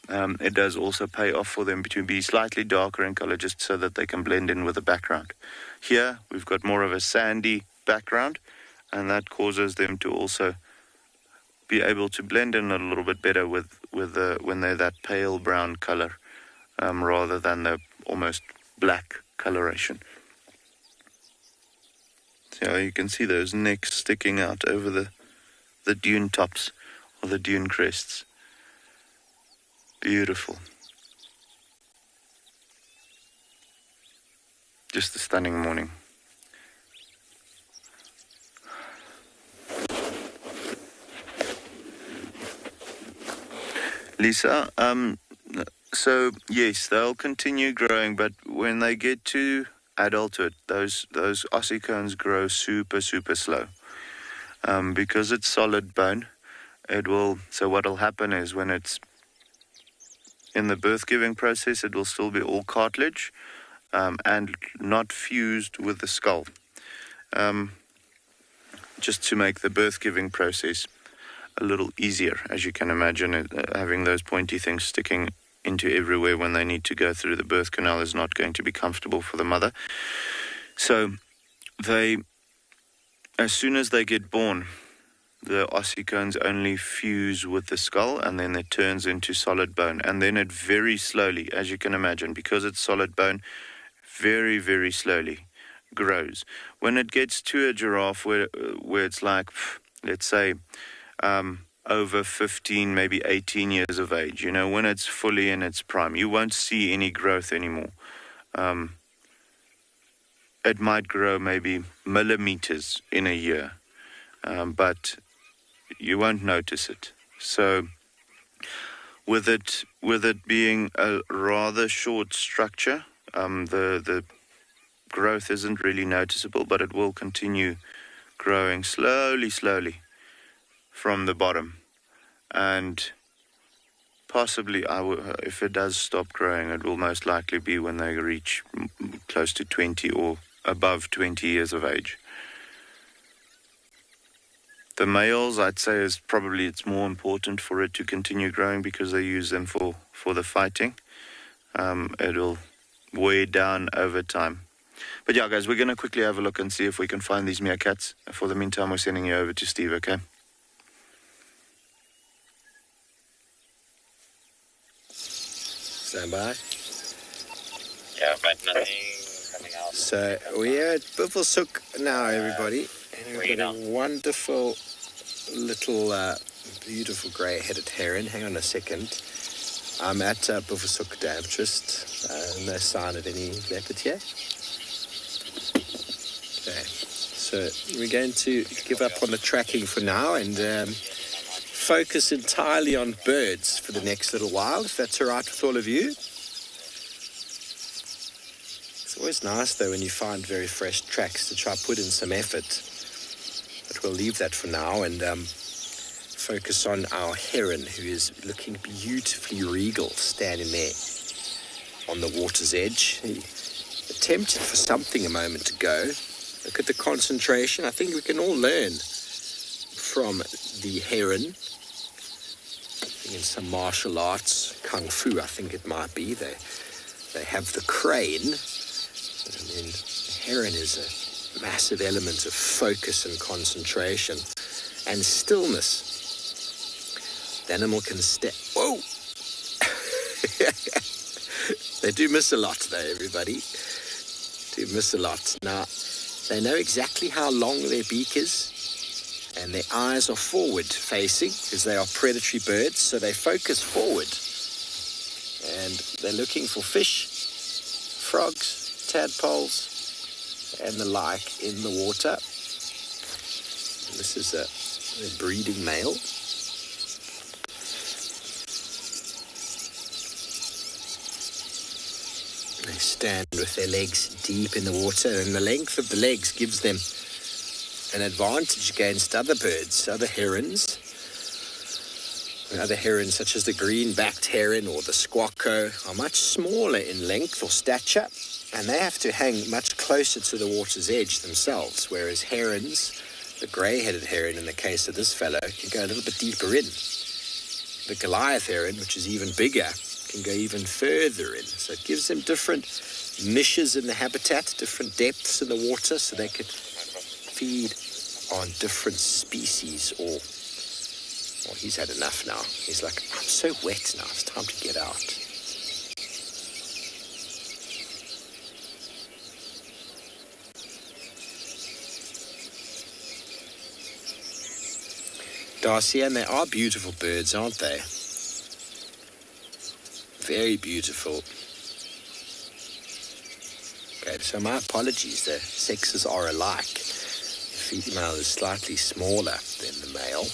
it does also pay off for them to be slightly darker in color just so that they can blend in with the background. Here, we've got more of a sandy background, and that causes them to also be able to blend in a little bit better with when they're that pale brown color, rather than the almost black coloration. So you can see those necks sticking out over the dune tops or the dune crests. Beautiful. Just a stunning morning. Lisa, so yes, they'll continue growing, but when they get to adulthood, those ossicones grow super, super slow. Because it's solid bone, so what'll happen is when it's in the birth-giving process, it will still be all cartilage, and not fused with the skull. Just to make the birth-giving process a little easier, as you can imagine, having those pointy things sticking into everywhere when they need to go through the birth canal is not going to be comfortable for the mother. So as soon as they get born, the ossicones only fuse with the skull, and then it turns into solid bone. And then it very slowly, as you can imagine, because it's solid bone, very, very slowly grows. When it gets to a giraffe where it's like, let's say, over 15, maybe 18 years of age, when it's fully in its prime, you won't see any growth anymore. It might grow maybe millimeters in a year, but you won't notice it. So with it being a rather short structure, the growth isn't really noticeable, but it will continue growing slowly from the bottom. And possibly, if it does stop growing, it will most likely be when they reach close to 20 or above 20 years of age. The males, I'd say, it's more important for it to continue growing because they use them for the fighting. It'll wear down over time. But yeah, guys, we're going to quickly have a look and see if we can find these meerkats. For the meantime, we're sending you over to Steve, okay? Stand by. Yeah, but nothing coming out. So we're at Buffelshoek now, everybody. And we've got a wonderful little beautiful grey-headed heron. Hang on a second. I'm at Buffelshoek Dam, just no sign of any leopard here. Okay, so we're going to give up on the tracking for now and focus entirely on birds for the next little while, if that's all right with all of you. It's always nice, though, when you find very fresh tracks to try put in some effort. But we'll leave that for now and focus on our heron, who is looking beautifully regal, standing there on the water's edge. He attempted for something a moment ago. Look at the concentration. I think we can all learn from the heron. In some martial arts, kung fu, I think it might be. They have the crane, and then the heron is a massive element of focus and concentration and stillness. The animal can step. Whoa! They do miss a lot, though, everybody. Do miss a lot. Now, they know exactly how long their beak is, and their eyes are forward facing because they are predatory birds, so they focus forward. And they're looking for fish, frogs, tadpoles, and the like in the water. And this is a breeding male. They stand with their legs deep in the water, and the length of the legs gives them an advantage against other birds, other herons such as the green-backed heron or the squawko are much smaller in length or stature, and they have to hang much closer to the water's edge themselves, whereas herons, the grey-headed heron in the case of this fellow, can go a little bit deeper in. The Goliath heron, which is even bigger, can go even further in. So it gives them different niches in the habitat, different depths in the water, so they could feed on different species. Or he's had enough now. He's like, I'm so wet now, it's time to get out. Darcy, and they are beautiful birds, aren't they? Very beautiful. Okay, so my apologies, the sexes are alike. The female is slightly smaller than the male.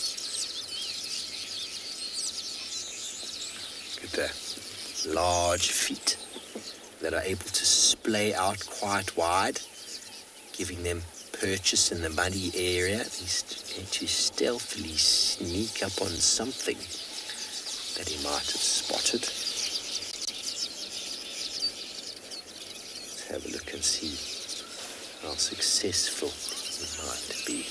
with the large feet that are able to splay out quite wide, giving them purchase in the muddy area. He's going to stealthily sneak up on something that he might have spotted. Let's have a look and see how successful he might be.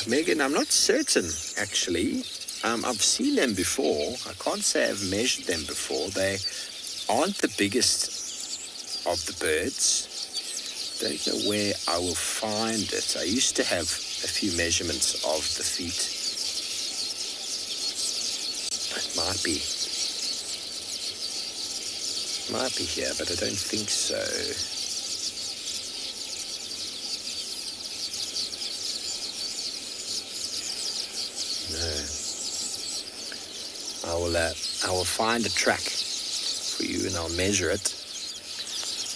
Megan, I'm not certain, actually. I've seen them before. I can't say I've measured them before. They aren't the biggest of the birds. Don't know where I will find it. I used to have a few measurements of the feet. It might be here, but I don't think so. No. I will find a track for you and I'll measure it.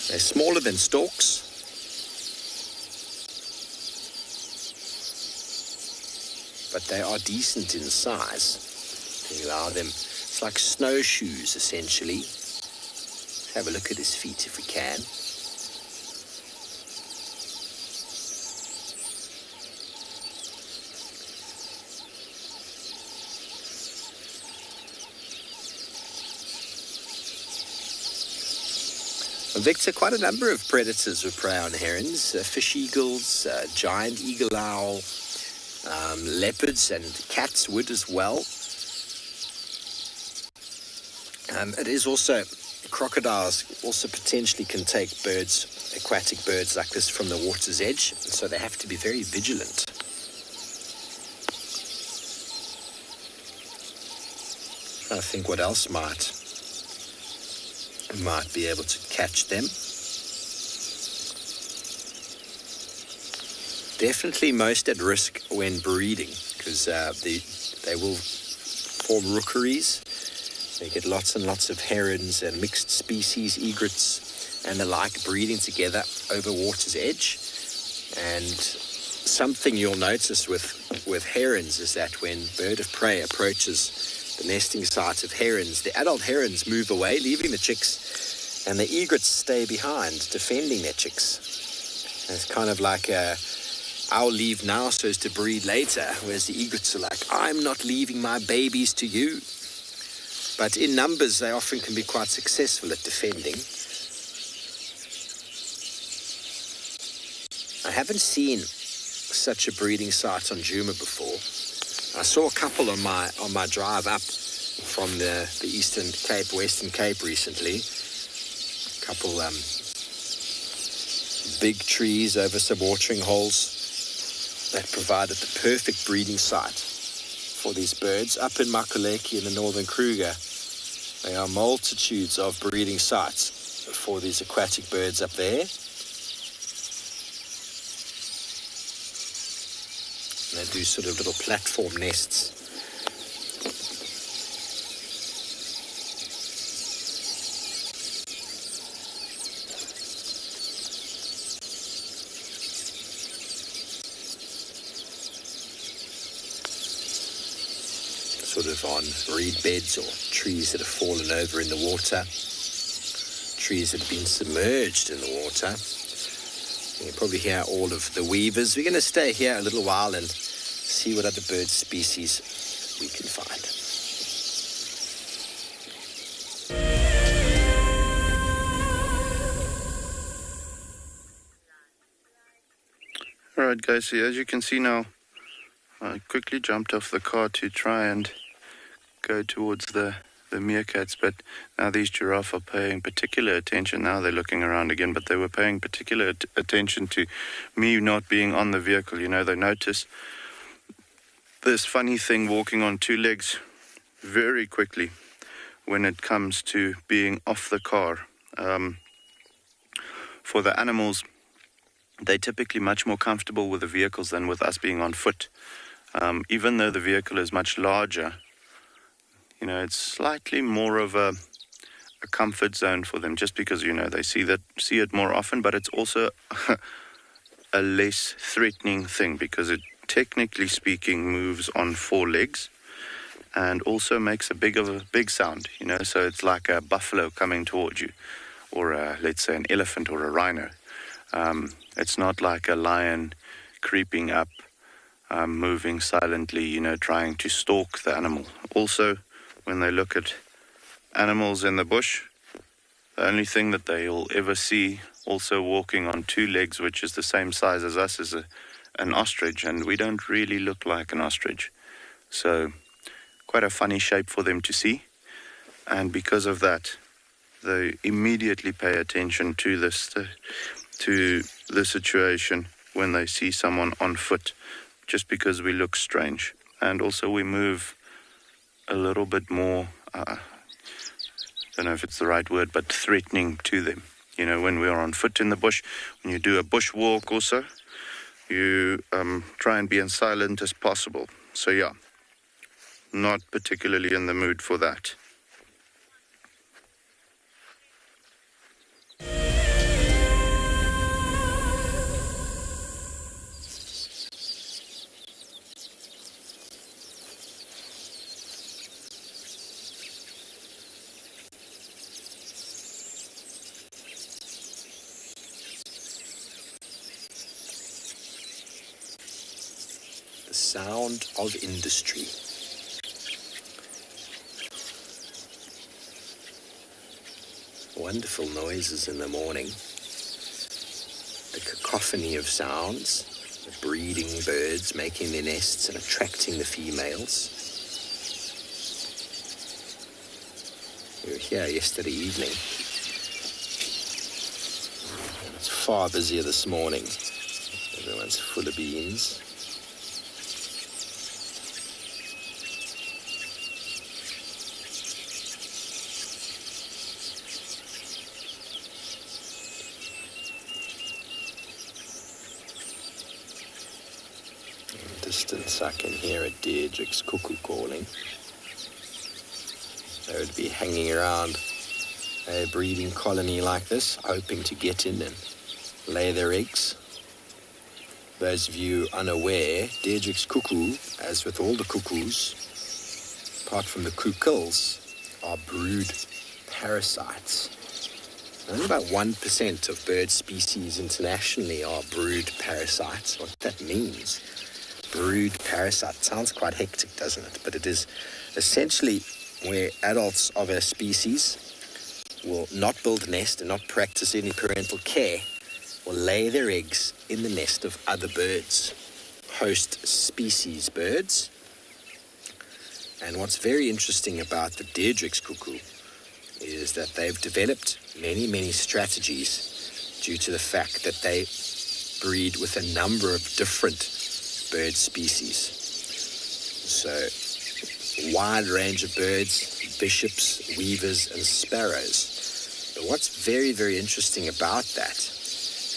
They're smaller than storks. But they are decent in size. You allow them, it's like snowshoes essentially. Let's have a look at his feet if we can. Victor, quite a number of predators would prey on herons. Fish eagles, giant eagle owl, leopards and cats would as well. It is also, crocodiles also potentially can take birds, aquatic birds like this from the water's edge, so they have to be very vigilant. I think what else might be able to catch them. Definitely most at risk when breeding, because they will form rookeries. They get lots and lots of herons and mixed species, egrets and the like breeding together over water's edge. And something you'll notice with herons is that when bird of prey approaches the nesting site of herons, the adult herons move away, leaving the chicks, and the egrets stay behind, defending their chicks. And it's kind of like I'll leave now so as to breed later, whereas the egrets are like, I'm not leaving my babies to you. But in numbers, they often can be quite successful at defending. I haven't seen such a breeding site on Djuma before. I saw a couple on my drive up from the Eastern Cape, Western Cape recently. A couple big trees over some watering holes that provided the perfect breeding site for these birds. Up in Makuleki in the Northern Kruger, there are multitudes of breeding sites for these aquatic birds up there. And they do sort of little platform nests. Sort of on reed beds or trees that have fallen over in the water, trees that have been submerged in the water. You can probably hear all of the weavers. We're going to stay here a little while and see what other bird species we can find. All right, guys, so as you can see now, I quickly jumped off the car to try and go towards the meerkats, but now these giraffe are paying particular attention. Now they're looking around again, but they were paying particular attention to me not being on the vehicle. You know, they notice this funny thing walking on two legs very quickly when it comes to being off the car. For the animals, they're typically much more comfortable with the vehicles than with us being on foot. Even though the vehicle is much larger, you know, it's slightly more of a comfort zone for them, just because, you know, they see it more often, but it's also a less threatening thing because it, technically speaking, moves on four legs, and also makes a big sound, so it's like a buffalo coming towards you, or let's say an elephant or a rhino. It's not like a lion creeping up, moving silently, trying to stalk the animal. Also, when they look at animals in the bush, the only thing that they'll ever see also walking on two legs, which is the same size as us, is an ostrich, and we don't really look like an ostrich. So quite a funny shape for them to see, and because of that, they immediately pay attention to to the situation when they see someone on foot, just because we look strange. And also we move a little bit more, I don't know if it's the right word, but threatening to them. When we are on foot in the bush, when you do a bush walk also, you try and be as silent as possible. So yeah, not particularly in the mood for that. Sound of industry. Wonderful noises in the morning. The cacophony of sounds, the breeding birds making their nests and attracting the females. We were here yesterday evening. It's far busier this morning. Everyone's full of beans. Distance, I can hear a Deirdre's cuckoo calling. They would be hanging around a breeding colony like this, hoping to get in and lay their eggs. Those of you unaware, Deirdre's cuckoo, as with all the cuckoos, apart from the kukils, are brood parasites. Only about 1% of bird species internationally are brood parasites. What that means, brood parasite, sounds quite hectic, doesn't it? But it is essentially where adults of a species will not build a nest and not practice any parental care, will lay their eggs in the nest of other birds, host species birds. And what's very interesting about the Deirdre's cuckoo is that they've developed many strategies due to the fact that they breed with a number of different bird species. So, a wide range of birds, bishops, weavers, and sparrows. But what's very interesting about that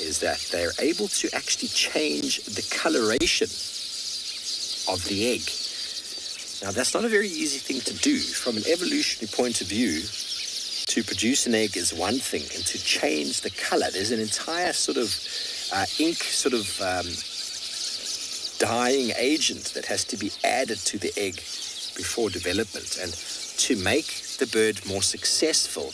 is that they're able to actually change the coloration of the egg. Now, that's not a very easy thing to do. From an evolutionary point of view, to produce an egg is one thing, and to change the color, there's an entire sort of ink dyeing agent that has to be added to the egg before development. And to make the bird more successful,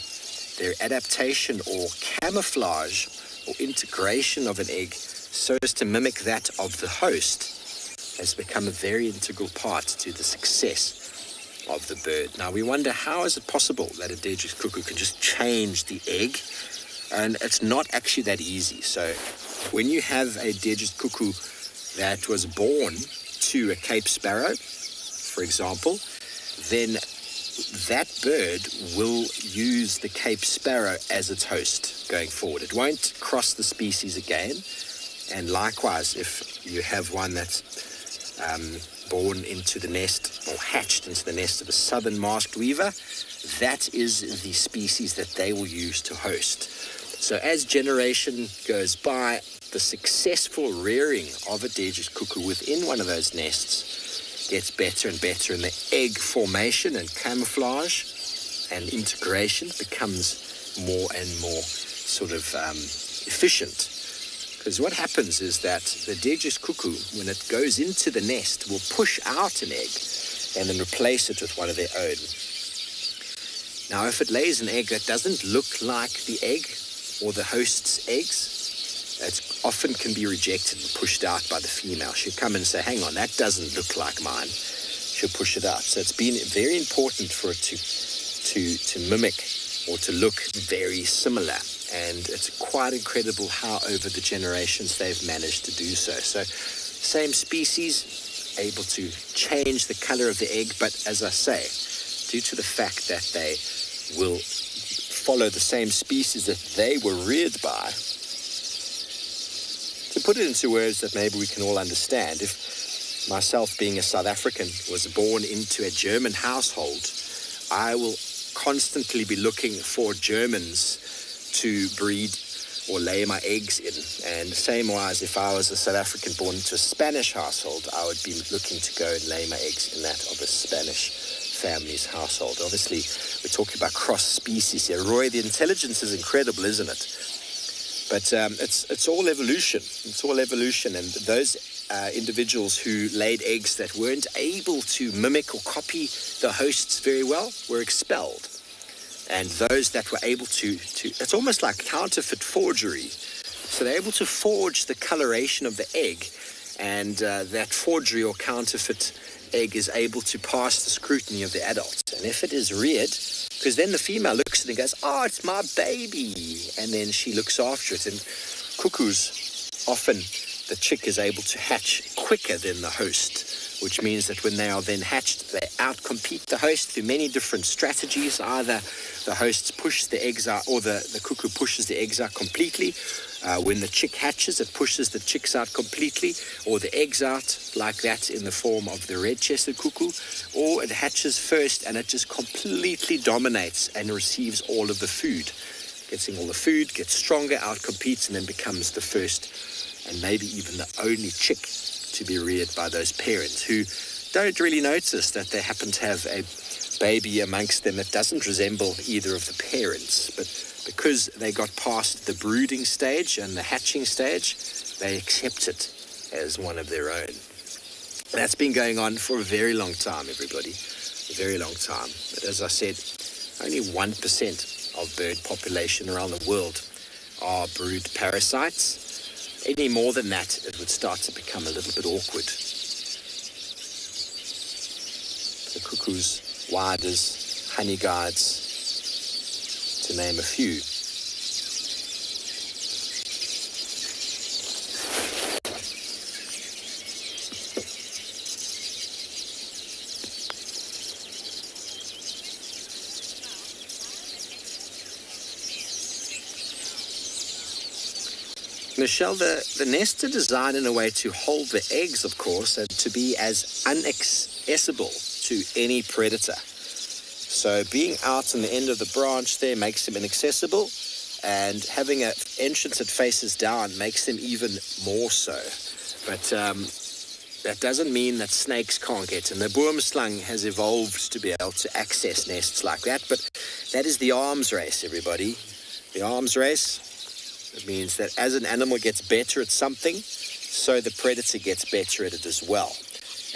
their adaptation or camouflage or integration of an egg so as to mimic that of the host has become a very integral part to the success of the bird. Now we wonder, how is it possible that a Deirdre's cuckoo can just change the egg? And it's not actually that easy. So when you have a Deirdre's cuckoo that was born to a Cape sparrow, for example, then that bird will use the Cape sparrow as its host going forward. It won't cross the species again. And likewise, if you have one that's born into the nest or hatched into the nest of a southern masked weaver, that is the species that they will use to host. So as generation goes by, the successful rearing of a Deirdre's cuckoo within one of those nests gets better and better, and the egg formation and camouflage and integration becomes more and more sort of efficient. Because what happens is that the Deirdre's cuckoo, when it goes into the nest, will push out an egg, and then replace it with one of their own. Now, if it lays an egg that doesn't look like the egg or the host's eggs, it often can be rejected and pushed out by the female. She'll come and say, hang on, that doesn't look like mine. She'll push it out. So it's been very important for it to mimic or to look very similar. And it's quite incredible how over the generations they've managed to do so. So same species, able to change the color of the egg, but as I say, due to the fact that they will follow the same species that they were reared by, to put it into words that maybe we can all understand, if myself being a South African was born into a German household, I will constantly be looking for Germans to breed or lay my eggs in. And same-wise, if I was a South African born into a Spanish household, I would be looking to go and lay my eggs in that of a Spanish family's household. Obviously, we're talking about cross-species here. Roy, the intelligence is incredible, isn't it? But it's all evolution. It's all evolution. And those individuals who laid eggs that weren't able to mimic or copy the hosts very well were expelled. And those that were able to it's almost like counterfeit forgery. So they're able to forge the coloration of the egg, and that forgery or counterfeit egg is able to pass the scrutiny of the adults. And if it is reared, because then the female looks at it and goes, oh, it's my baby. And then she looks after it. And cuckoos, often the chick is able to hatch quicker than the host, which means that when they are then hatched, they outcompete the host through many different strategies. Either the hosts push the eggs out, or the cuckoo pushes the eggs out completely. When the chick hatches, it pushes the chicks out completely, or the eggs out like that in the form of the red-chested cuckoo, or it hatches first and it just completely dominates and receives all of the food. Gets in all the food, gets stronger, outcompetes, and then becomes the first and maybe even the only chick to be reared by those parents who don't really notice that they happen to have a baby amongst them that doesn't resemble either of the parents, but because they got past the brooding stage and the hatching stage, they accept it as one of their own. That's been going on for a very long time, everybody, a very long time. But as I said, only 1% of bird population around the world are brood parasites. Any more than that, it would start to become a little bit awkward. The cuckoos, widers, honey guides, to name a few. Michelle, the nests are designed in a way to hold the eggs, of course, and to be as inaccessible to any predator. So being out on the end of the branch there makes them inaccessible, and having an entrance that faces down makes them even more so. But that doesn't mean that snakes can't get in. The boomslang has evolved to be able to access nests like that, but that is the arms race, everybody. The arms race. It means that as an animal gets better at something, so the predator gets better at it as well.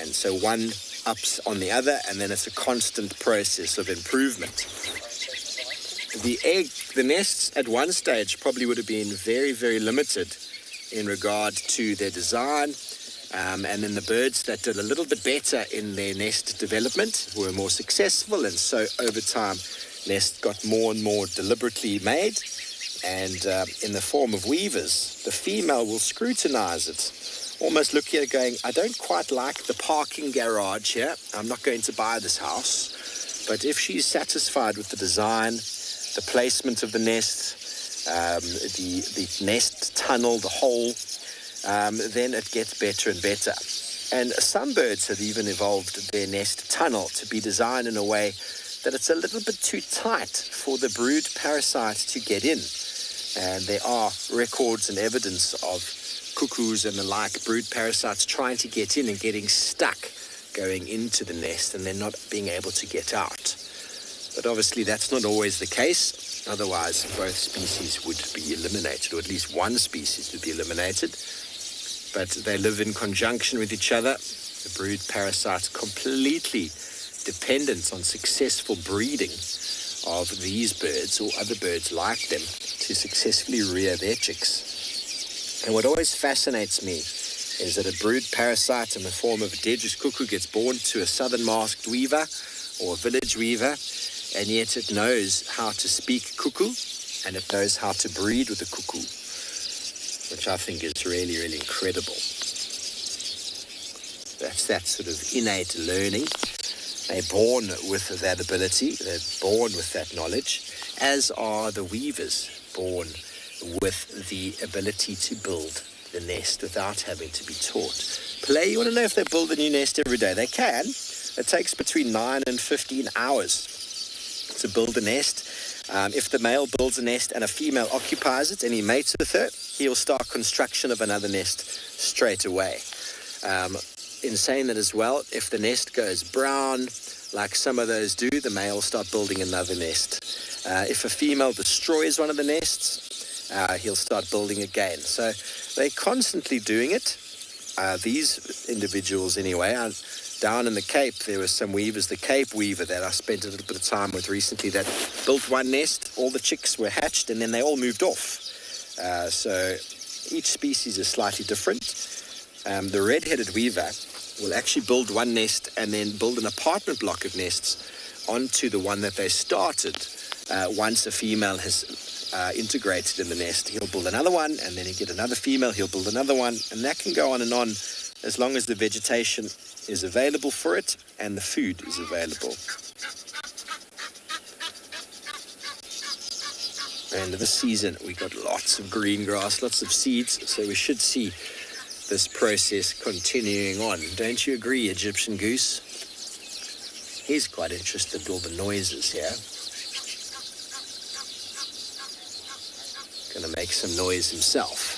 And so one ups on the other, and then it's a constant process of improvement. The nests at one stage probably would have been very, very limited in regard to their design. And then the birds that did a little bit better in their nest development were more successful. And so over time, nests got more and more deliberately made. And in the form of weavers, the female will scrutinize it, almost look at it going, I don't quite like the parking garage here. I'm not going to buy this house. But if she's satisfied with the design, the placement of the nest, the nest tunnel, the hole, then it gets better and better. And some birds have even evolved their nest tunnel to be designed in a way that it's a little bit too tight for the brood parasite to get in. And there are records and evidence of cuckoos and the like brood parasites trying to get in and getting stuck going into the nest and then not being able to get out. But obviously that's not always the case. Otherwise, both species would be eliminated, or at least one species would be eliminated. But they live in conjunction with each other, The brood parasite's completely dependent on successful breeding of these birds or other birds like them to successfully rear their chicks. And what always fascinates me is that a brood parasite in the form of a Dedry's cuckoo gets born to a southern masked weaver or a village weaver, and yet it knows how to speak cuckoo and it knows how to breed with the cuckoo, which I think is really, really incredible. That's that sort of innate learning. They're born with that ability, they're born with that knowledge, as are the weavers born with the ability to build the nest without having to be taught. Play, you want to know if they build a new nest every day? They can. It takes between 9 and 15 hours to build a nest. If the male builds a nest and a female occupies it and he mates with her, he'll start construction of another nest straight away. In saying that as well, if the nest goes brown, like some of those do, the male will start building another nest. If a female destroys one of the nests, he'll start building again. So they're constantly doing it. These individuals anyway, down in the Cape, there were some weavers, the Cape weaver that I spent a little bit of time with recently, that built one nest, all the chicks were hatched, and then they all moved off. So each species is slightly different. The red-headed weaver will actually build one nest and then build an apartment block of nests onto the one that they started. Once a female has integrated in the nest, he'll build another one, and then he'll get another female, he'll build another one, and that can go on and on as long as the vegetation is available for it and the food is available. And this season we got lots of green grass, lots of seeds, so we should see this process continuing on. Don't you agree, Egyptian goose? He's quite interested in all the noises here. Gonna make some noise himself.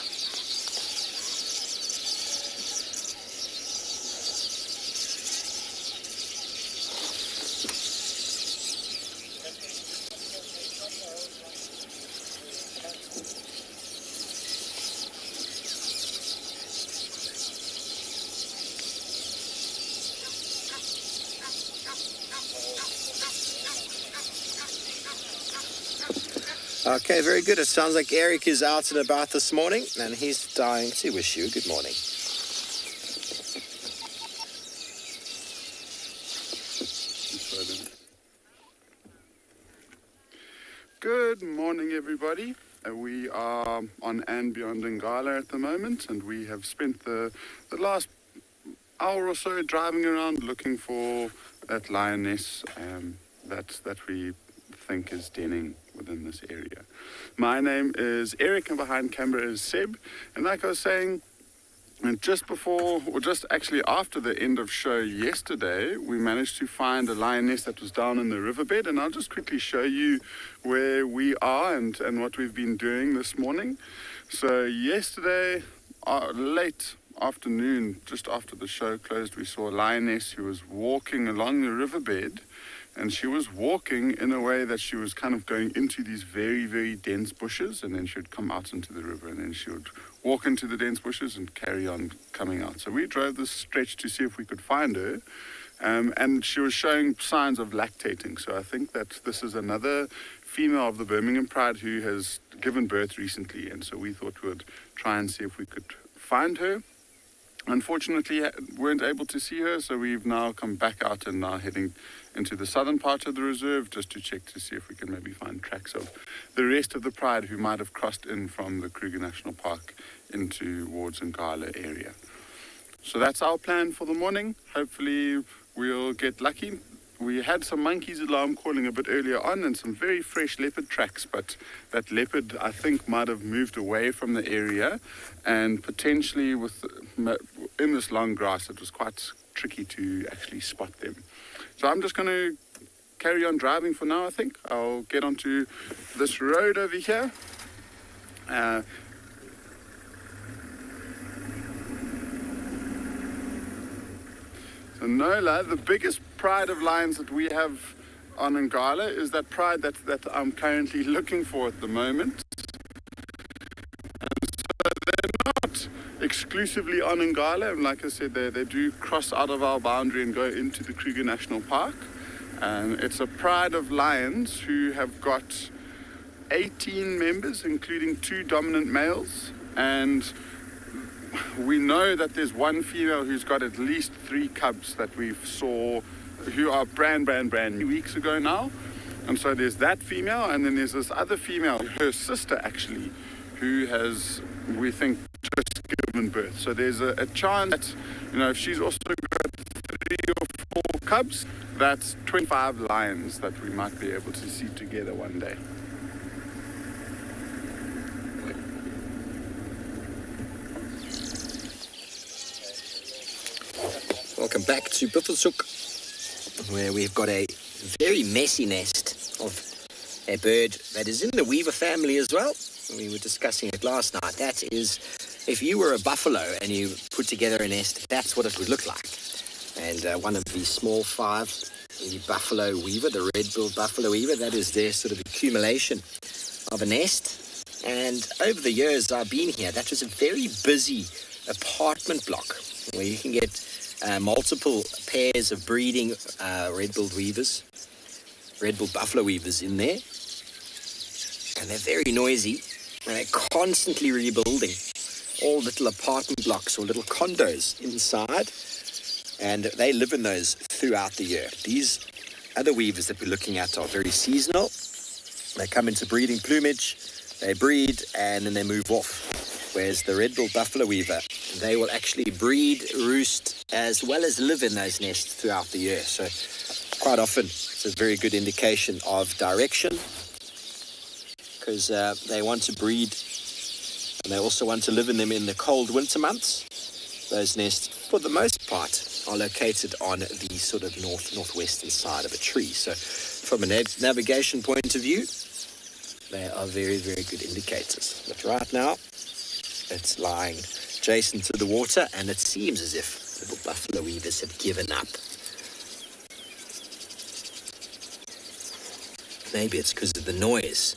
Okay, very good. It sounds like Eric is out and about this morning, and he's dying to wish you good morning. Good morning, everybody. We are on and beyond Ngala at the moment, and we have spent the last hour or so driving around looking for that lioness that we think is denning within this area. My name is Eric, and behind camera is Seb. And like I was saying, and just before, or just actually after the end of show yesterday, we managed to find a lioness that was down in the riverbed, and I'll just quickly show you where we are and what we've been doing this morning. So yesterday, late afternoon, just after the show closed, we saw a lioness who was walking along the riverbed, and she was walking in a way that she was kind of going into these very, very dense bushes, and then she would come out into the river, and then she would walk into the dense bushes and carry on coming out. So we drove this stretch to see if we could find her, and she was showing signs of lactating. So I think that this is another female of the Birmingham Pride who has given birth recently, and so we thought we would try and see if we could find her. Unfortunately, weren't able to see her, so we've now come back out and now heading into the southern part of the reserve just to check to see if we can maybe find tracks of the rest of the pride who might have crossed in from the Kruger National Park into towards Ngala area. So that's our plan for the morning. Hopefully we'll get lucky. We had some monkeys alarm calling a bit earlier on and some very fresh leopard tracks, but that leopard, I think, might have moved away from the area, and potentially in this long grass, it was quite tricky to actually spot them. So I'm just going to carry on driving for now, I think. I'll get onto this road over here. So Nola, the biggest pride of lions that we have on Ngala is that pride that I'm currently looking for at the moment. And so they're not exclusively on Ngala, and like I said, they do cross out of our boundary and go into the Kruger National Park. And it's a pride of lions who have got 18 members, including 2 dominant males, and we know that there's one female who's got at least 3 cubs that we saw, who are brand new weeks ago now. And so there's that female, and then there's this other female, her sister actually, who has, we think, just given birth. So there's a chance that, if she's also got 3 or 4 cubs, that's 25 lions that we might be able to see together one day. Welcome back to Buffelshoek, where we've got a very messy nest of a bird that is in the weaver family as well. We were discussing it last night. That is, if you were a buffalo and you put together a nest, that's what it would look like. And one of the small 5, the buffalo weaver, the red-billed buffalo weaver, that is their sort of accumulation of a nest. And over the years I've been here, that was a very busy apartment block where you can get multiple pairs of breeding red-billed buffalo weavers in there. And they're very noisy, and they're constantly rebuilding all little apartment blocks or little condos inside, and they live in those throughout the year. These other weavers that we're looking at are very seasonal. They come into breeding plumage, they breed, and then they move off. Whereas the red-billed buffalo weaver, they will actually breed, roost, as well as live in those nests throughout the year. So quite often it's a very good indication of direction, because they want to breed and they also want to live in them in the cold winter months. Those nests, for the most part, are located on the sort of northwestern side of a tree. So from a navigation point of view, they are very, very good indicators. But right now, it's lying adjacent to the water, and it seems as if the buffalo weavers have given up. Maybe it's because of the noise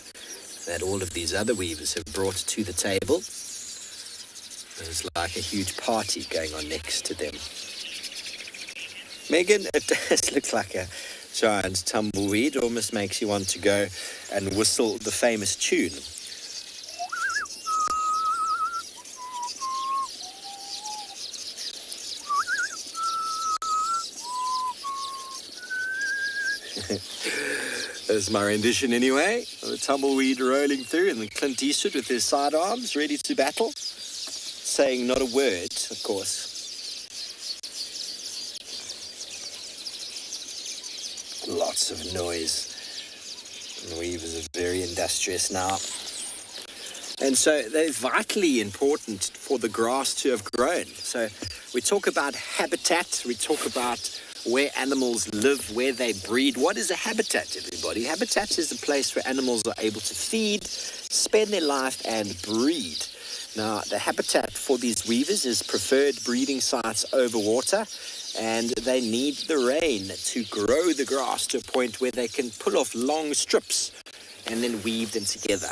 that all of these other weavers have brought to the table. There's like a huge party going on next to them. Megan, it does look like a giant tumbleweed. Almost makes you want to go and whistle the famous tune. There's my rendition anyway, of the tumbleweed rolling through, and then Clint Eastwood with his sidearms ready to battle, saying not a word, of course. Lots of noise. And the weavers are very industrious now. And so they're vitally important for the grass to have grown. So we talk about habitat, we talk about where animals live, where they breed. What is a habitat, everybody? Habitat is a place where animals are able to feed, spend their life, and breed. Now, the habitat for these weavers is preferred breeding sites over water, and they need the rain to grow the grass to a point where they can pull off long strips and then weave them together.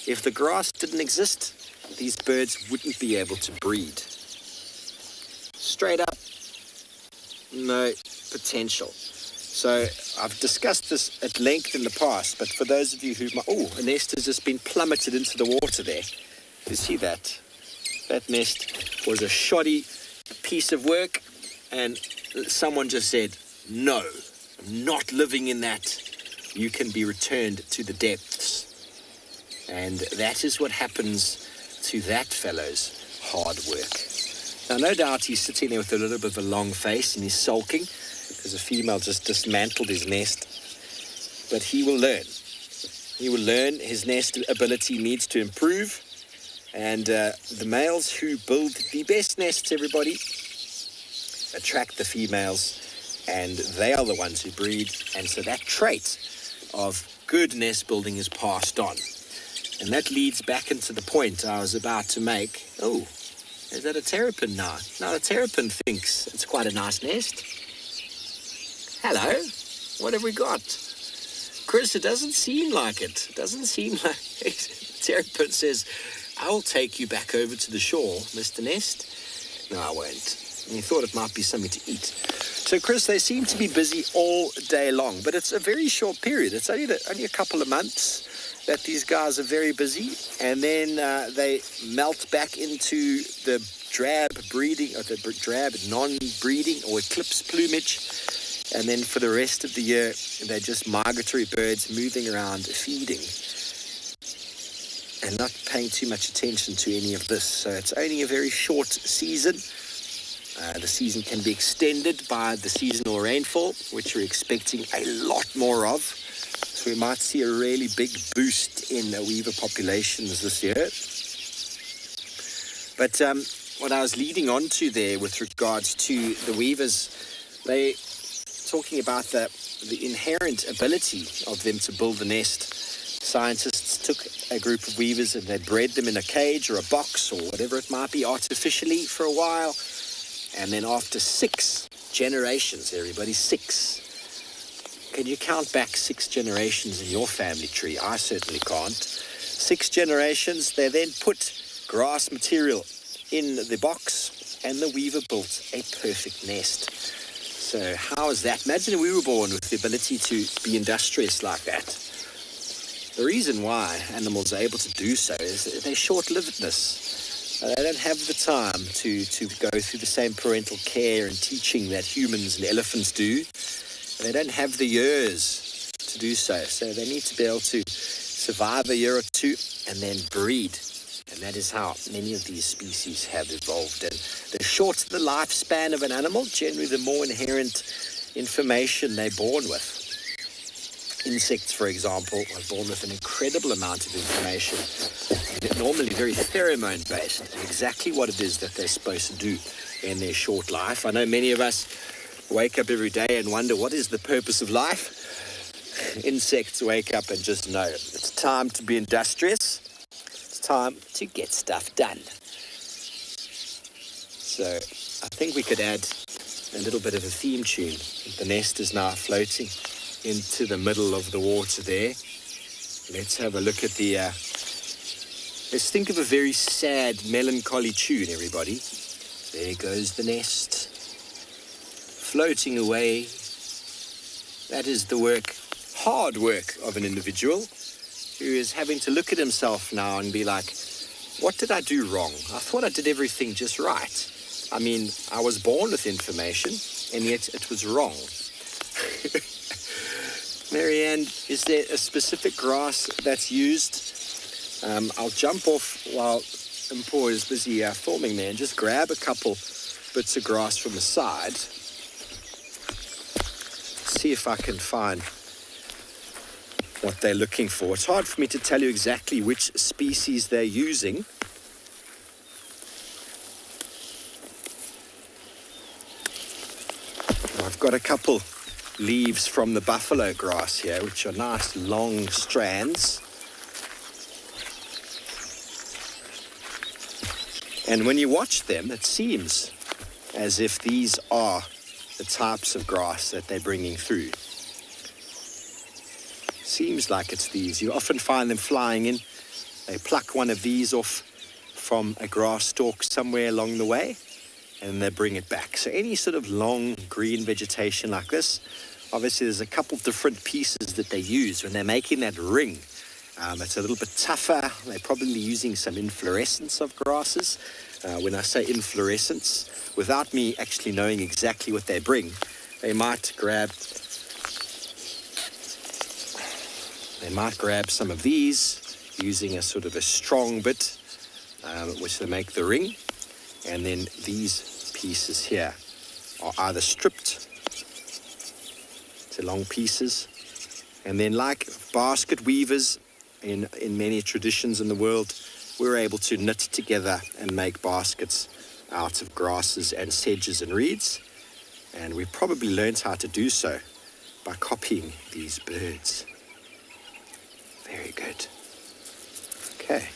If the grass didn't exist, these birds wouldn't be able to breed. Straight up, no potential. So I've discussed this at length in the past, but for those of you who might... Oh, a nest has just been plummeted into the water there. You see that? That nest was a shoddy piece of work, and someone just said, no, I'm not living in that. You can be returned to the depths. And that is what happens to that fellow's hard work. Now, no doubt he's sitting there with a little bit of a long face and he's sulking because a female just dismantled his nest. But he will learn. He will learn. His nest ability needs to improve. And the males who build the best nests, everybody, attract the females, and they are the ones who breed. And so that trait of good nest building is passed on. And that leads back into the point I was about to make. Oh, is that a terrapin now? Now the terrapin thinks it's quite a nice nest. Hello, what have we got? Chris, it doesn't seem like it. It doesn't seem like it. The terrapin says, I will take you back over to the shore, Mr. Nest. No, I won't. And he thought it might be something to eat. So, Chris, they seem to be busy all day long, but it's a very short period. It's only a couple of months that these guys are very busy, and then they melt back into the drab breeding, or the drab non-breeding or eclipse plumage, and then for the rest of the year, they're just migratory birds moving around, feeding, and not paying too much attention to any of this. So it's only a very short season. The season can be extended by the seasonal rainfall, which we're expecting a lot more of. So we might see a really big boost in weaver populations this year. But what I was leading on to there with regards to the weavers, they talking about the inherent ability of them to build a nest. Scientists took a group of weavers and they bred them in a cage or a box or whatever it might be artificially for a while. And then after 6 generations, everybody, 6. Can you count back 6 generations in your family tree? I certainly can't. 6 generations, they then put grass material in the box and the weaver built a perfect nest. So how is that? Imagine we were born with the ability to be industrious like that. The reason why animals are able to do so is their short-livedness. They don't have the time to go through the same parental care and teaching that humans and elephants do. They don't have the years to do so. So they need to be able to survive a year or two and then breed. And that is how many of these species have evolved. And the shorter the lifespan of an animal, generally the more inherent information they're born with. Insects, for example, are born with an incredible amount of information. They're normally very pheromone-based, exactly what it is that they're supposed to do in their short life. I know many of us wake up every day and wonder, what is the purpose of life? Insects wake up and just know it's time to be industrious. It's time to get stuff done. So I think we could add a little bit of a theme tune. The nest is now floating into the middle of the water there. Let's have a look at the... let's think of a very sad, melancholy tune, everybody. There goes the nest, floating away. That is the work, hard work of an individual who is having to look at himself now and be like, what did I do wrong? I thought I did everything just right. I mean, I was born with information, and yet it was wrong. Marianne, is there a specific grass that's used? I'll jump off while Mpo is busy filming there and just grab a couple bits of grass from the side. See if I can find what they're looking for. It's hard for me to tell you exactly which species they're using. I've got a couple leaves from the buffalo grass here, which are nice long strands. And when you watch them, it seems as if these are the types of grass that they're bringing through. Seems like it's these. You often find them flying in. They pluck one of these off from a grass stalk somewhere along the way, and they bring it back. So any sort of long green vegetation like this, obviously there's a couple different pieces that they use when they're making that ring. It's a little bit tougher. They're probably using some inflorescence of grasses. When I say inflorescence, without me actually knowing exactly what they bring, they might grab some of these using a sort of a strong bit, which they make the ring. And then these pieces here are either stripped to long pieces. And then like basket weavers in many traditions in the world, we're able to knit together and make baskets out of grasses and sedges and reeds. And we probably learned how to do so by copying these birds. Very good. Okay.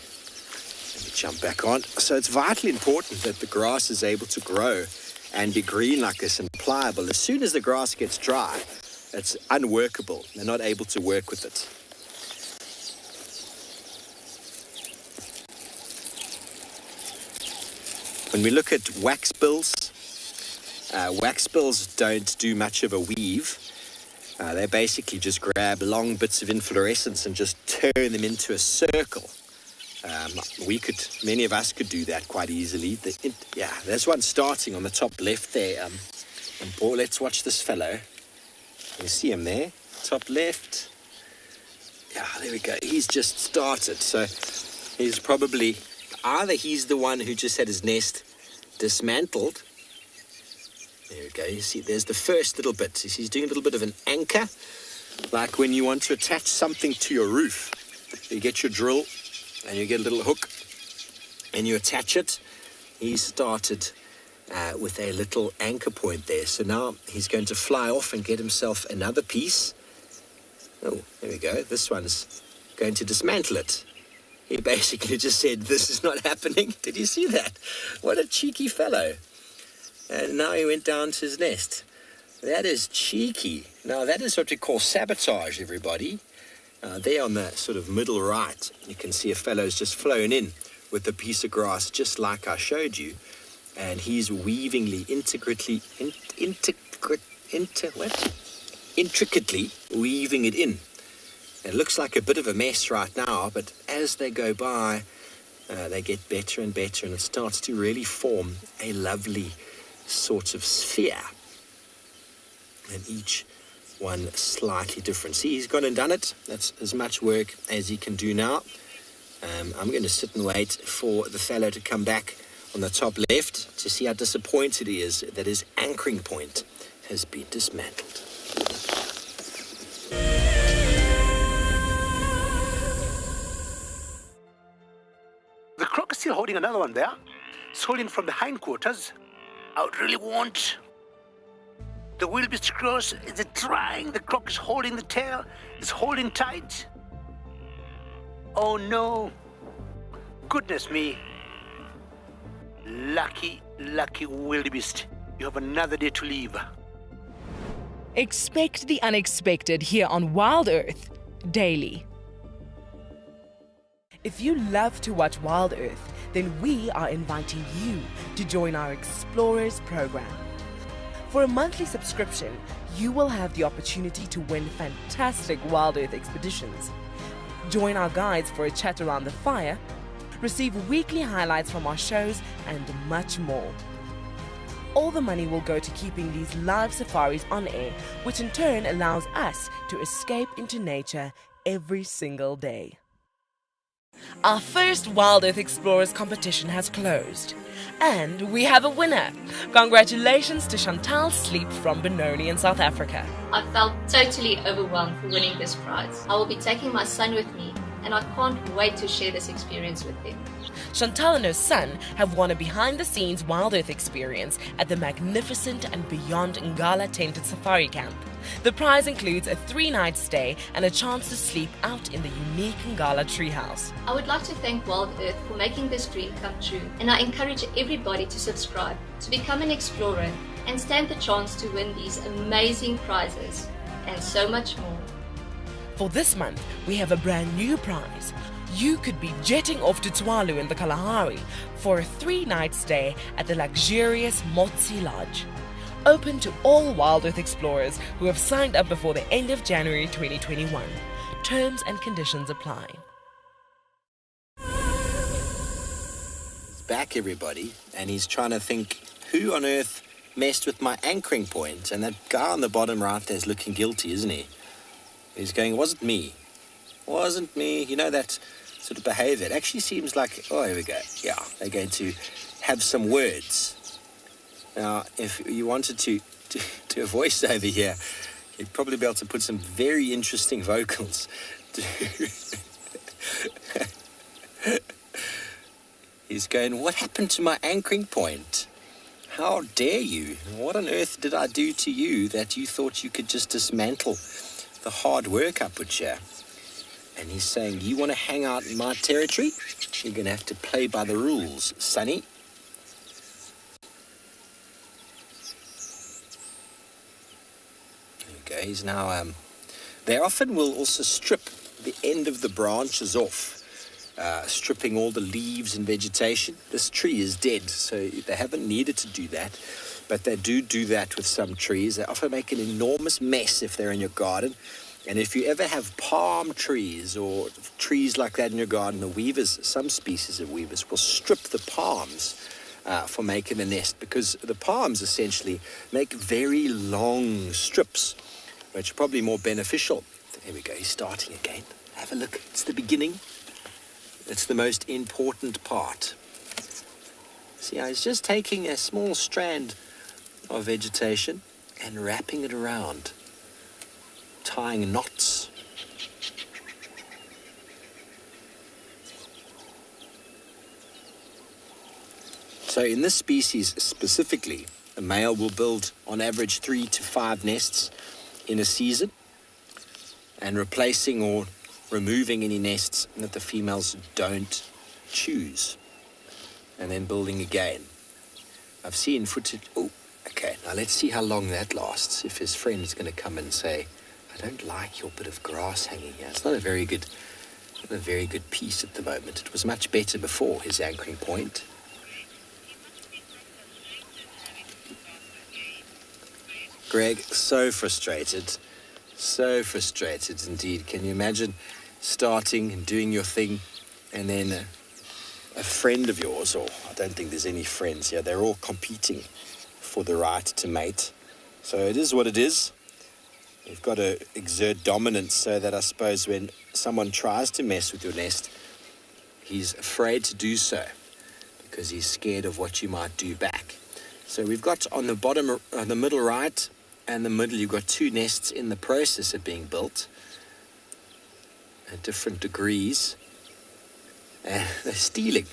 Let me jump back on. So it's vitally important that the grass is able to grow and be green like this and pliable. As soon as the grass gets dry, it's unworkable. They're not able to work with it. When we look at waxbills don't do much of a weave. They basically just grab long bits of inflorescence and just turn them into a circle. Many of us could do that quite easily. There's one starting on the top left there. Let's watch this fellow. You see him there, top left. Yeah, there we go. He's just started. So he's probably, either he's the one who just had his nest dismantled. There we go. You see, there's the first little bit. You see, he's doing a little bit of an anchor, like when you want to attach something to your roof. You get your drill and you get a little hook and you attach it. He started with a little anchor point there. So now he's going to fly off and get himself another piece. Oh, there we go. This one's going to dismantle it. He basically just said, this is not happening. Did you see that? What a cheeky fellow. And now he went down to his nest. That is cheeky. Now, that is what we call sabotage, everybody. There on the sort of middle right, you can see a fellow's just flown in with a piece of grass, just like I showed you. And he's intricately weaving it in. It looks like a bit of a mess right now, but as they go by, they get better and better, and it starts to really form a lovely sort of sphere. And each one slightly different. See, he's gone and done it. That's as much work as he can do now. I'm going to sit and wait for the fellow to come back on the top left to see how disappointed he is that his anchoring point has been dismantled. The croc is still holding another one there. It's holding from the hindquarters. I would really want. The wildebeest cross is trying. The croc is holding the tail. It's holding tight. Oh no. Goodness me. Lucky wildebeest. You have another day to leave. Expect the unexpected here on Wild Earth daily. If you love to watch Wild Earth, then we are inviting you to join our Explorers program. For a monthly subscription, you will have the opportunity to win fantastic Wild Earth expeditions. Join our guides for a chat around the fire, receive weekly highlights from our shows, and much more. All the money will go to keeping these live safaris on air, which in turn allows us to escape into nature every single day. Our first Wild Earth Explorers competition has closed, and we have a winner. Congratulations to Chantal Sleep from Benoni in South Africa. I felt totally overwhelmed for winning this prize. I will be taking my son with me, and I can't wait to share this experience with him. Chantal and her son have won a behind-the-scenes Wild Earth experience at the magnificent and beyond Ngala tented safari camp. The prize includes a 3-night stay and a chance to sleep out in the unique Ngala treehouse. I would like to thank Wild Earth for making this dream come true, and I encourage everybody to subscribe, to become an explorer, and stand the chance to win these amazing prizes, and so much more. For this month, we have a brand new prize. You could be jetting off to Tswalu in the Kalahari for a 3-night stay at the luxurious Motsi Lodge. Open to all Wild Earth explorers who have signed up before the end of January 2021. Terms and conditions apply. He's back, everybody, and he's trying to think, who on earth messed with my anchoring point? And that guy on the bottom right there is looking guilty, isn't he? He's going, wasn't me. Wasn't me. You know, that sort of behavior. It actually seems like, oh, here we go. Yeah, they're going to have some words. Now, if you wanted to a voiceover here, you'd probably be able to put some very interesting vocals. He's going, what happened to my anchoring point? How dare you? What on earth did I do to you that you thought you could just dismantle the hard work I put here? And he's saying, you want to hang out in my territory? You're going to have to play by the rules, sonny. There we go. He's now, they often will also strip the end of the branches off stripping all the leaves and vegetation. This tree is dead, so they haven't needed to do that. But they do that with some trees. They often make an enormous mess if they're in your garden. And if you ever have palm trees or trees like that in your garden, the weavers, some species of weavers, will strip the palms for making a nest, because the palms essentially make very long strips, which are probably more beneficial. There we go, he's starting again. Have a look, it's the beginning. It's the most important part. See, I was just taking a small strand of vegetation and wrapping it around, tying knots. So in this species specifically, a male will build on average 3 to 5 nests in a season, and replacing or removing any nests that the females don't choose, and then building again. I've seen footage. Oh, okay, now let's see how long that lasts. If his friend is going to come and say, I don't like your bit of grass hanging here. It's not a very good piece at the moment. It was much better before, his anchoring point. Greg, so frustrated indeed. Can you imagine starting and doing your thing, and then a friend of yours, or I don't think there's any friends here, they're all competing for the right to mate. So it is what it is. You've got to exert dominance so that I suppose when someone tries to mess with your nest, he's afraid to do so because he's scared of what you might do back. So we've got on the bottom, the middle right and the middle, you've got 2 nests in the process of being built at different degrees. They're stealing.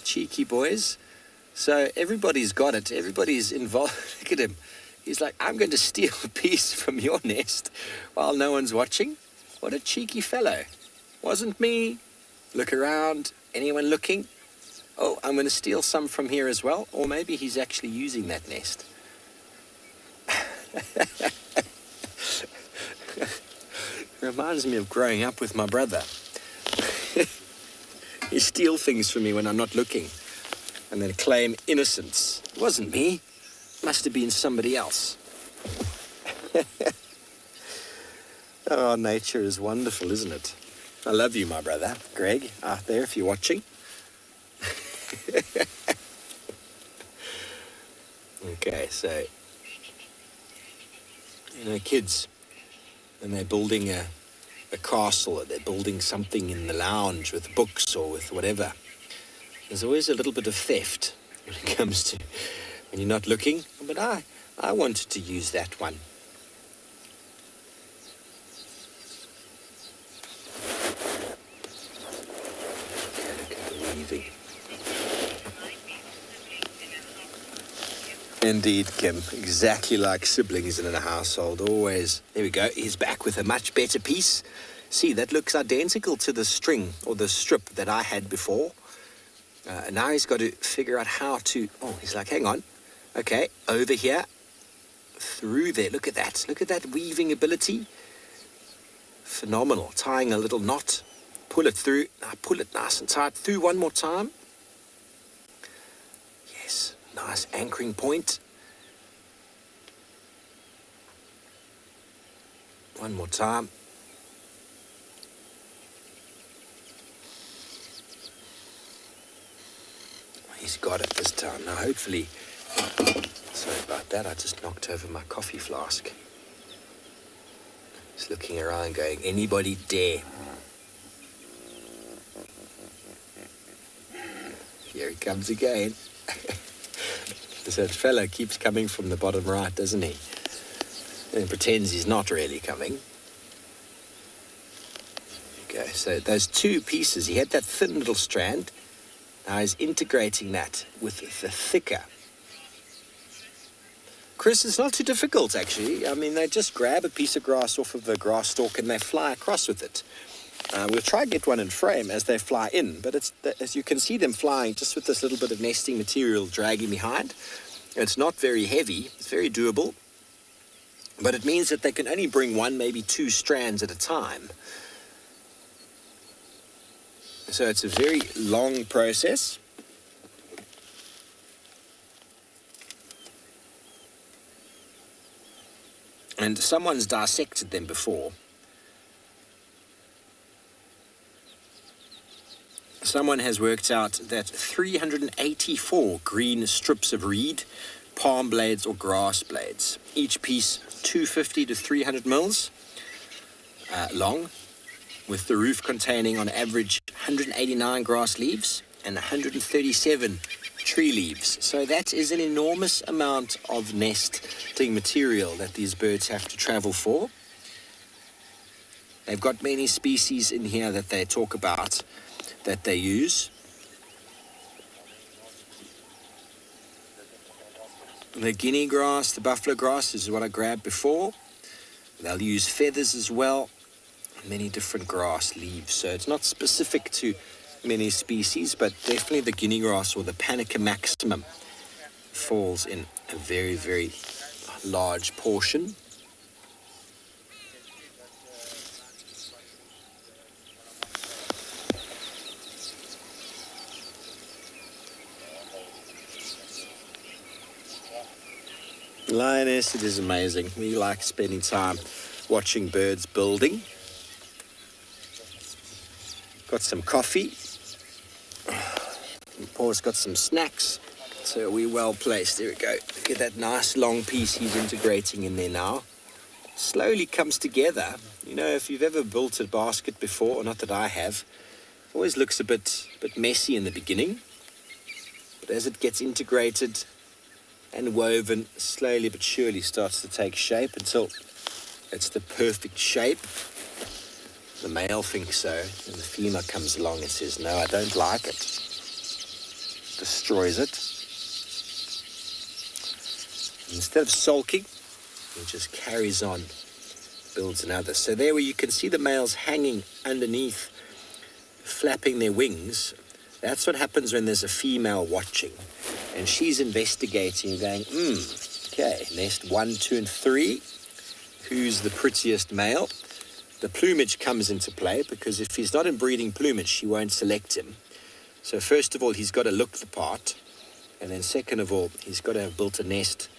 Cheeky boys. So everybody's got it. Everybody's involved. Look at him. He's like, I'm going to steal a piece from your nest while no one's watching. What a cheeky fellow. Wasn't me. Look around. Anyone looking? Oh, I'm going to steal some from here as well. Or maybe he's actually using that nest. Reminds me of growing up with my brother. He steal things from me when I'm not looking, and then claim innocence. It wasn't me. Must have been somebody else. Oh, nature is wonderful, isn't it? I love you, my brother. Greg, out there, if you're watching. Okay, so, kids, and they're building a castle, or they're building something in the lounge with books or with whatever. There's always a little bit of theft when it comes to when you're not looking. But I wanted to use that one. Look at the weaving. Indeed, Kim. Exactly like siblings in a household. Always. There we go. He's back with a much better piece. See, that looks identical to the string or the strip that I had before. Now he's got to figure out how to... Oh, he's like, hang on. Okay, over here. Through there. Look at that. Look at that weaving ability. Phenomenal. Tying a little knot. Pull it through. Now pull it nice and tight. Through one more time. Yes. Nice anchoring point. One more time. He's got it this time. Now hopefully... Sorry about that. I just knocked over my coffee flask. He's looking around going, anybody dare? Here he comes again. That fellow keeps coming from the bottom right, doesn't he? And pretends he's not really coming. Okay, so those 2 pieces, he had that thin little strand. Now he's integrating that with the thicker. Chris, it's not too difficult, actually. I mean, they just grab a piece of grass off of the grass stalk and they fly across with it. We'll try and get one in frame as they fly in, but as you can see them flying just with this little bit of nesting material dragging behind. It's not very heavy. It's very doable. But it means that they can only bring 1, maybe 2 strands at a time. So it's a very long process. And someone's dissected them before. Someone has worked out that 384 green strips of reed, palm blades or grass blades, each piece 250 to 300 mils long, with the roof containing on average 189 grass leaves and 137 tree leaves. So that is an enormous amount of nesting material that these birds have to travel for. They've got many species in here that they talk about, that they use. The guinea grass, the buffalo grass is what I grabbed before. They'll use feathers as well, many different grass leaves. So it's not specific to many species, but definitely the guinea grass or the Panica maximum falls in a very, very large portion. Lioness, it is amazing. We like spending time watching birds building. Got some coffee. Paul's got some snacks. So we're well placed. There we go. Look at that nice long piece he's integrating in there now. Slowly comes together. You know, if you've ever built a basket before, or not that I have, it always looks a bit messy in the beginning. But as it gets integrated and woven, slowly but surely starts to take shape until it's the perfect shape. The male thinks so, and the female comes along and says, no, I don't like it. Destroys it. Instead of sulking, he just carries on, builds another. So there where you can see the males hanging underneath, flapping their wings, that's what happens when there's a female watching. And she's investigating, going, okay, nest 1, 2, and 3. Who's the prettiest male? The plumage comes into play, because if he's not in breeding plumage, she won't select him. So first of all, he's got to look the part. And then second of all, he's got to have built a nest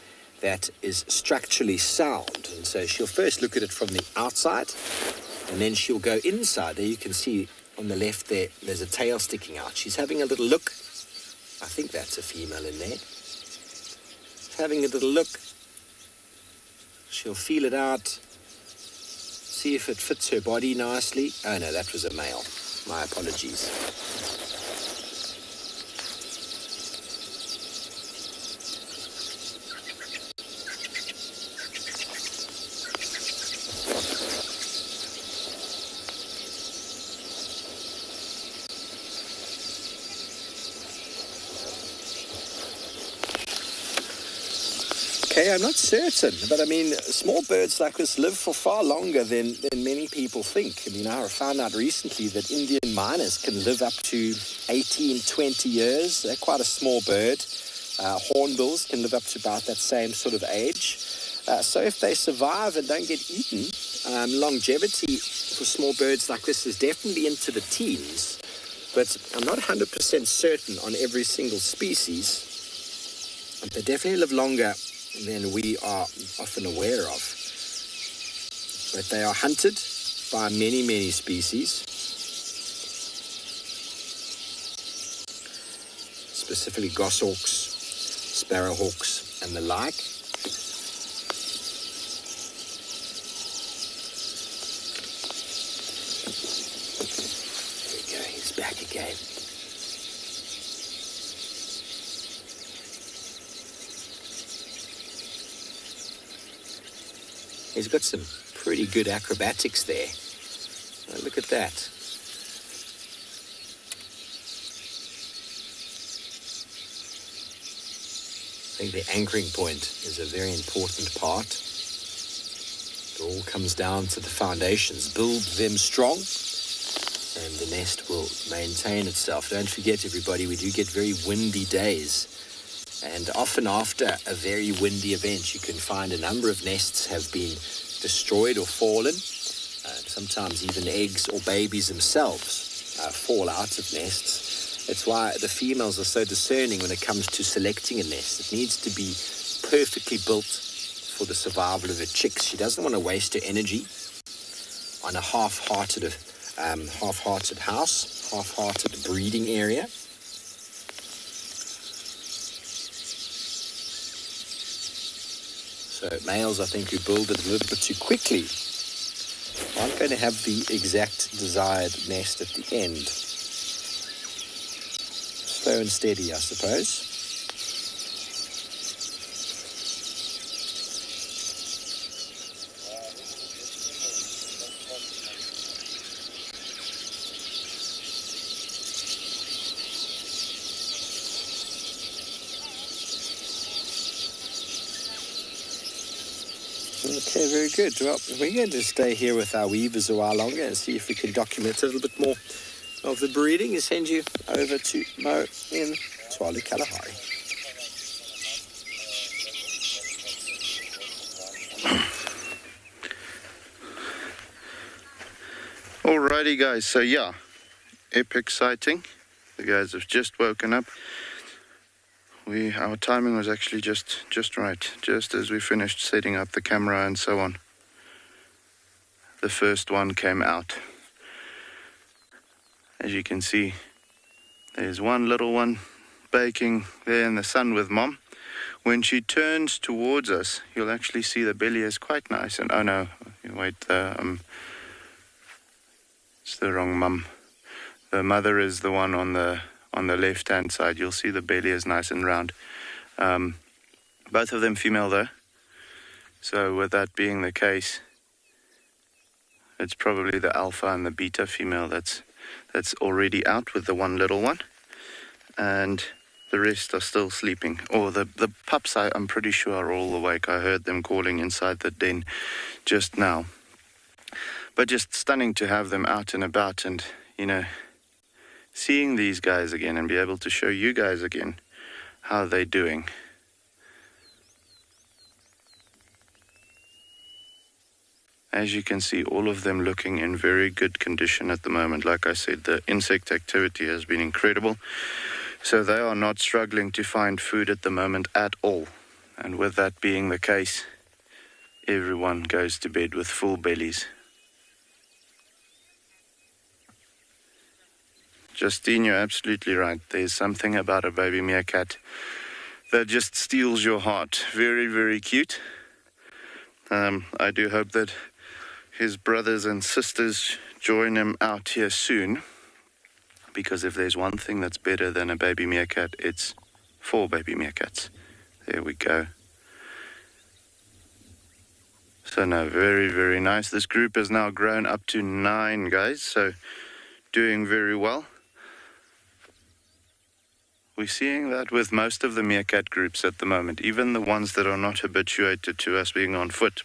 that is structurally sound. And so she'll first look at it from the outside, and then she'll go inside. There you can see on the left there, there's a tail sticking out. She's having a little look. I think that's a female in there. She's having a little look. She'll feel it out. See if it fits her body nicely. Oh no, that was a male. My apologies. Okay, I'm not certain, but I mean, small birds like this live for far longer than many people think. I mean, I found out recently that Indian miners can live up to 18, 20 years. They're quite a small bird. Hornbills can live up to about that same sort of age. So if they survive and don't get eaten, longevity for small birds like this is definitely into the teens. But I'm not 100% certain on every single species. But they definitely live longer than we are often aware of. But they are hunted by many, many species, specifically goshawks, sparrowhawks, and the like. There we go, he's back again. He's got some pretty good acrobatics there. Oh, look at that. I think the anchoring point is a very important part. It all comes down to the foundations. Build them strong, and the nest will maintain itself. Don't forget, everybody, we do get very windy days. And often after a very windy event, you can find a number of nests have been destroyed or fallen, sometimes even eggs or babies themselves. fall out of nests. It's why the females are so discerning when it comes to selecting a nest. It needs to be perfectly built for the survival of her chicks. She doesn't want to waste her energy on a half-hearted house, half-hearted breeding area. So males, I think, who build it a little bit too quickly aren't going to have the exact desired nest at the end. Slow and steady, I suppose. Okay, very good. Well, we're going to stay here with our weavers a while longer and see if we can document a little bit more of the breeding and send you over to Mo in Tswalu Kalahari. Alrighty guys, so yeah, epic sighting. The guys have just woken up. Our timing was actually just right, just as we finished setting up the camera and so on. The first one came out. As you can see, there's one little one baking there in the sun with mom. When she turns towards us, you'll actually see the belly is quite nice. And oh no, wait, it's the wrong mum. The mother is the one on the left-hand side. You'll see the belly is nice and round. Both of them female though. So with that being the case, it's probably the alpha and the beta female that's already out with the one little one. And the rest are still sleeping. Or the pups, I'm pretty sure, are all awake. I heard them calling inside the den just now. But just stunning to have them out and about and, you know, seeing these guys again and be able to show you guys again how they're doing. As you can see, all of them looking in very good condition at the moment. Like I said, the insect activity has been incredible. So they are not struggling to find food at the moment at all. And with that being the case, everyone goes to bed with full bellies. Justine, you're absolutely right. There's something about a baby meerkat that just steals your heart. Very, very cute. I do hope that his brothers and sisters join him out here soon. Because if there's one thing that's better than a baby meerkat, it's 4 baby meerkats. There we go. So no, very, very nice. This group has now grown up to 9 guys, so doing very well. We're seeing that with most of the meerkat groups at the moment, even the ones that are not habituated to us being on foot.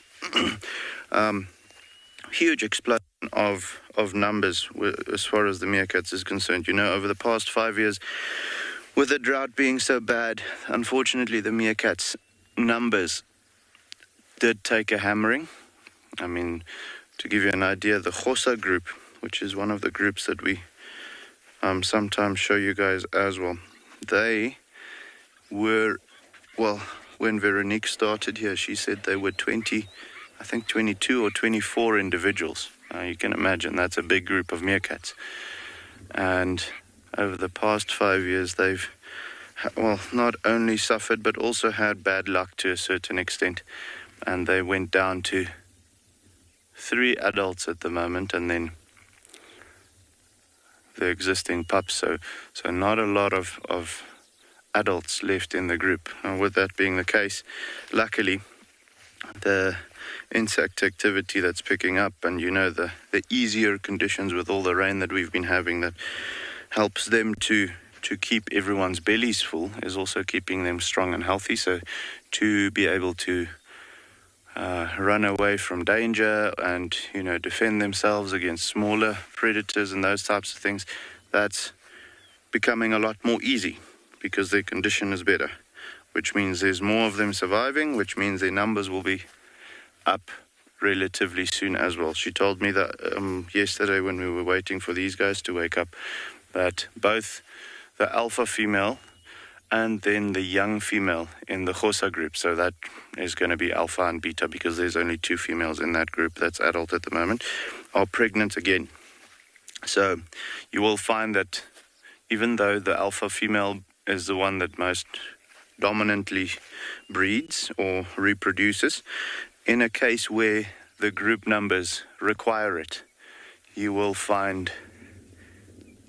Huge explosion of numbers as far as the meerkats is concerned. You know, over the past 5 years, with the drought being so bad, unfortunately the meerkats numbers did take a hammering. I mean, to give you an idea, the Xhosa group, which is one of the groups that we sometimes show you guys as well, they were, well, when Veronique started here, she said they were 22 or 24 individuals. You can imagine that's a big group of meerkats. And over the past 5 years, they've, well, not only suffered, but also had bad luck to a certain extent. And they went down to 3 adults at the moment, and then the existing pups, so not a lot of adults left in the group. And with that being the case, luckily the insect activity that's picking up, and you know, the easier conditions with all the rain that we've been having, that helps them to keep everyone's bellies full, is also keeping them strong and healthy. So to be able to run away from danger and, you know, defend themselves against smaller predators and those types of things, that's becoming a lot more easy because their condition is better, which means there's more of them surviving, which means their numbers will be up relatively soon as well. She told me that yesterday when we were waiting for these guys to wake up, that both the alpha female and then the young female in the Xhosa group, so that is going to be alpha and beta because there's only 2 females in that group that's adult at the moment, are pregnant again. So you will find that even though the alpha female is the one that most dominantly breeds or reproduces, in a case where the group numbers require it, you will find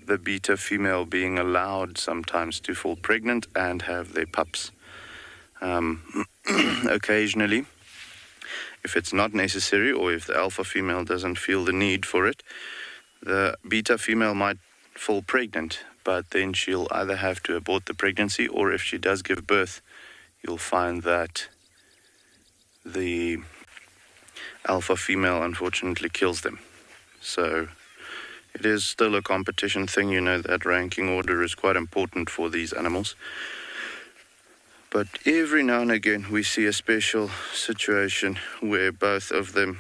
the beta female being allowed sometimes to fall pregnant and have their pups. Occasionally, if it's not necessary or if the alpha female doesn't feel the need for it, the beta female might fall pregnant, but then she'll either have to abort the pregnancy, or if she does give birth, you'll find that the alpha female unfortunately kills them. So it is still a competition thing. You know that ranking order is quite important for these animals. But every now and again we see a special situation where both of them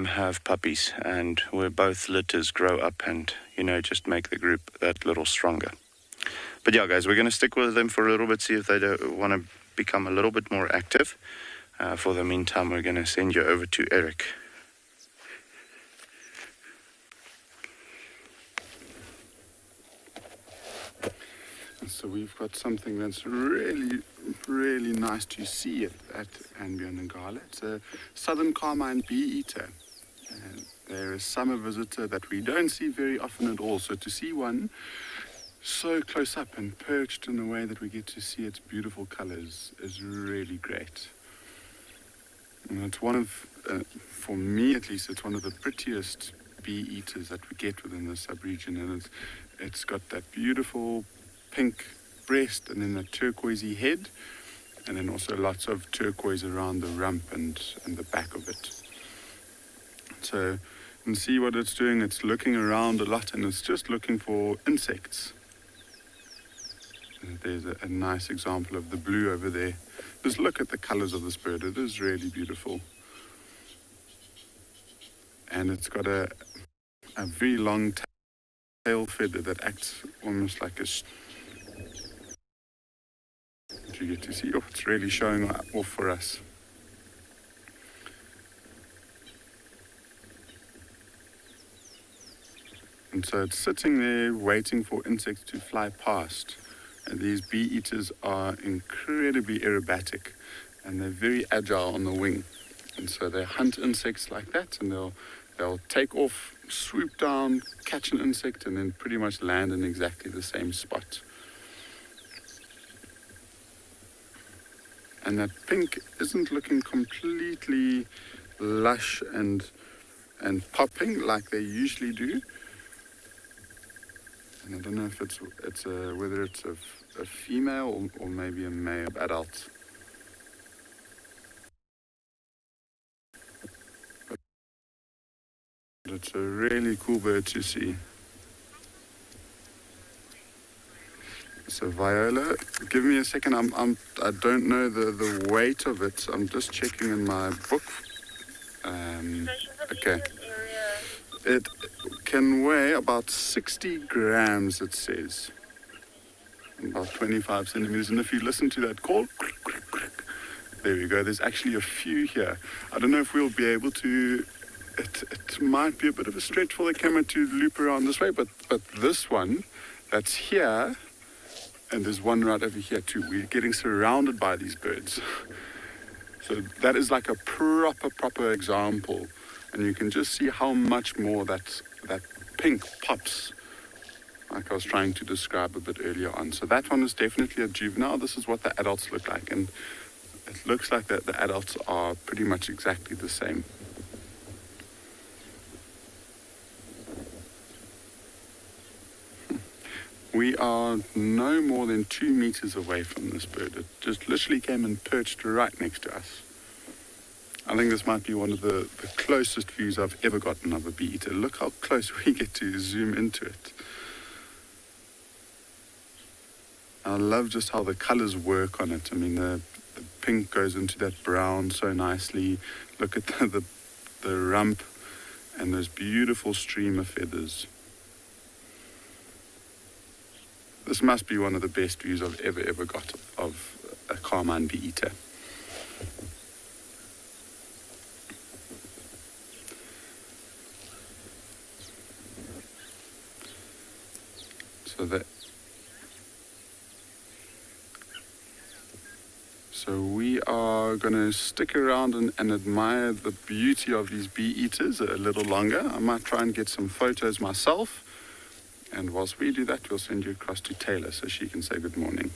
have puppies, and where both litters grow up and, you know, just make the group that little stronger. But yeah, guys, we're going to stick with them for a little bit, see if they want to become a little bit more active. For the meantime, we're going to send you over to Eric. So we've got something that's really, really nice to see at Anbjörnengala. It's a southern carmine bee-eater. They're a summer visitor that we don't see very often at all. So to see one so close up and perched in a way that we get to see its beautiful colors is really great. And it's one of, for me at least, it's one of the prettiest bee-eaters that we get within the sub-region. And it's got that beautiful pink breast and then the turquoisey head, and then also lots of turquoise around the rump and the back of it. So you can see what it's doing. It's looking around a lot and it's just looking for insects. There's a nice example of the blue over there. Just look at the colors of this bird. It is really beautiful. And it's got a very long tail feather that acts almost like a... You get to see, oh, it's really showing off for us. And so it's sitting there waiting for insects to fly past. And these bee eaters are incredibly aerobatic, and they're very agile on the wing. And so they hunt insects like that, and they'll take off, swoop down, catch an insect, and then pretty much land in exactly the same spot. And that pink isn't looking completely lush and popping like they usually do. And I don't know if whether it's a female or maybe a male adult. But it's a really cool bird to see. So Viola, give me a second. I don't know the weight of it. I'm just checking in my book. Okay. It can weigh about 60 grams, it says. About 25 centimeters. And if you listen to that call, there we go. There's actually a few here. I don't know if we'll be able to... It might be a bit of a stretch for the camera to loop around this way, but this one that's here... And there's one right over here too. We're getting surrounded by these birds. So that is like a proper example. And you can just see how much more that pink pops, like I was trying to describe a bit earlier on. So that one is definitely a juvenile. This is what the adults look like. And it looks like that the adults are pretty much exactly the same. We are no more than 2 meters away from this bird. It just literally came and perched right next to us. I think this might be one of the closest views I've ever gotten of a bee eater. Look how close we get to zoom into it. I love just how the colors work on it. I mean, the pink goes into that brown so nicely. Look at the rump and those beautiful streamer feathers. This must be one of the best views I've ever got of a carmine bee eater. So we are going to stick around and admire the beauty of these bee eaters a little longer. I might try and get some photos myself. And whilst we do that, we'll send you across to Taylor so she can say good morning.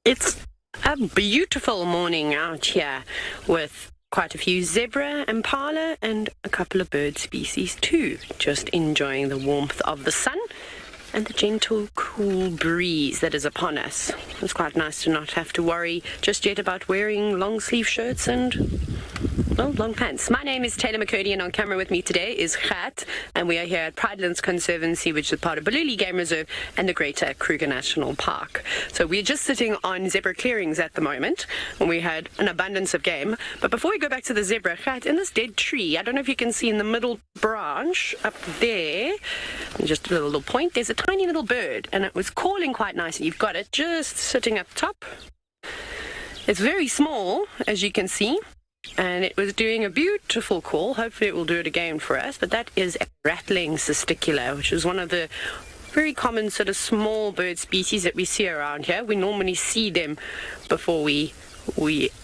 It's a beautiful morning out here with quite a few zebra, impala, and a couple of bird species too. Just enjoying the warmth of the sun and the gentle, cool breeze that is upon us. It's quite nice to not have to worry just yet about wearing long sleeve shirts and, well, long pants. My name is Taylor McCurdy, and on camera with me today is Gert, and we are here at Pridelands Conservancy, which is part of Baluli Game Reserve and the Greater Kruger National Park. So we're just sitting on zebra clearings at the moment, and we had an abundance of game. But before we go back to the zebra, Gert, in this dead tree, I don't know if you can see in the middle branch up there, just a little point, there's a tiny little bird, and it was calling quite nicely. You've got it just sitting up top. It's very small, as you can see, and it was doing a beautiful call. Hopefully it will do it again for us, but that is a rattling cesticula, which is one of the very common sort of small bird species that we see around here. We normally see them before we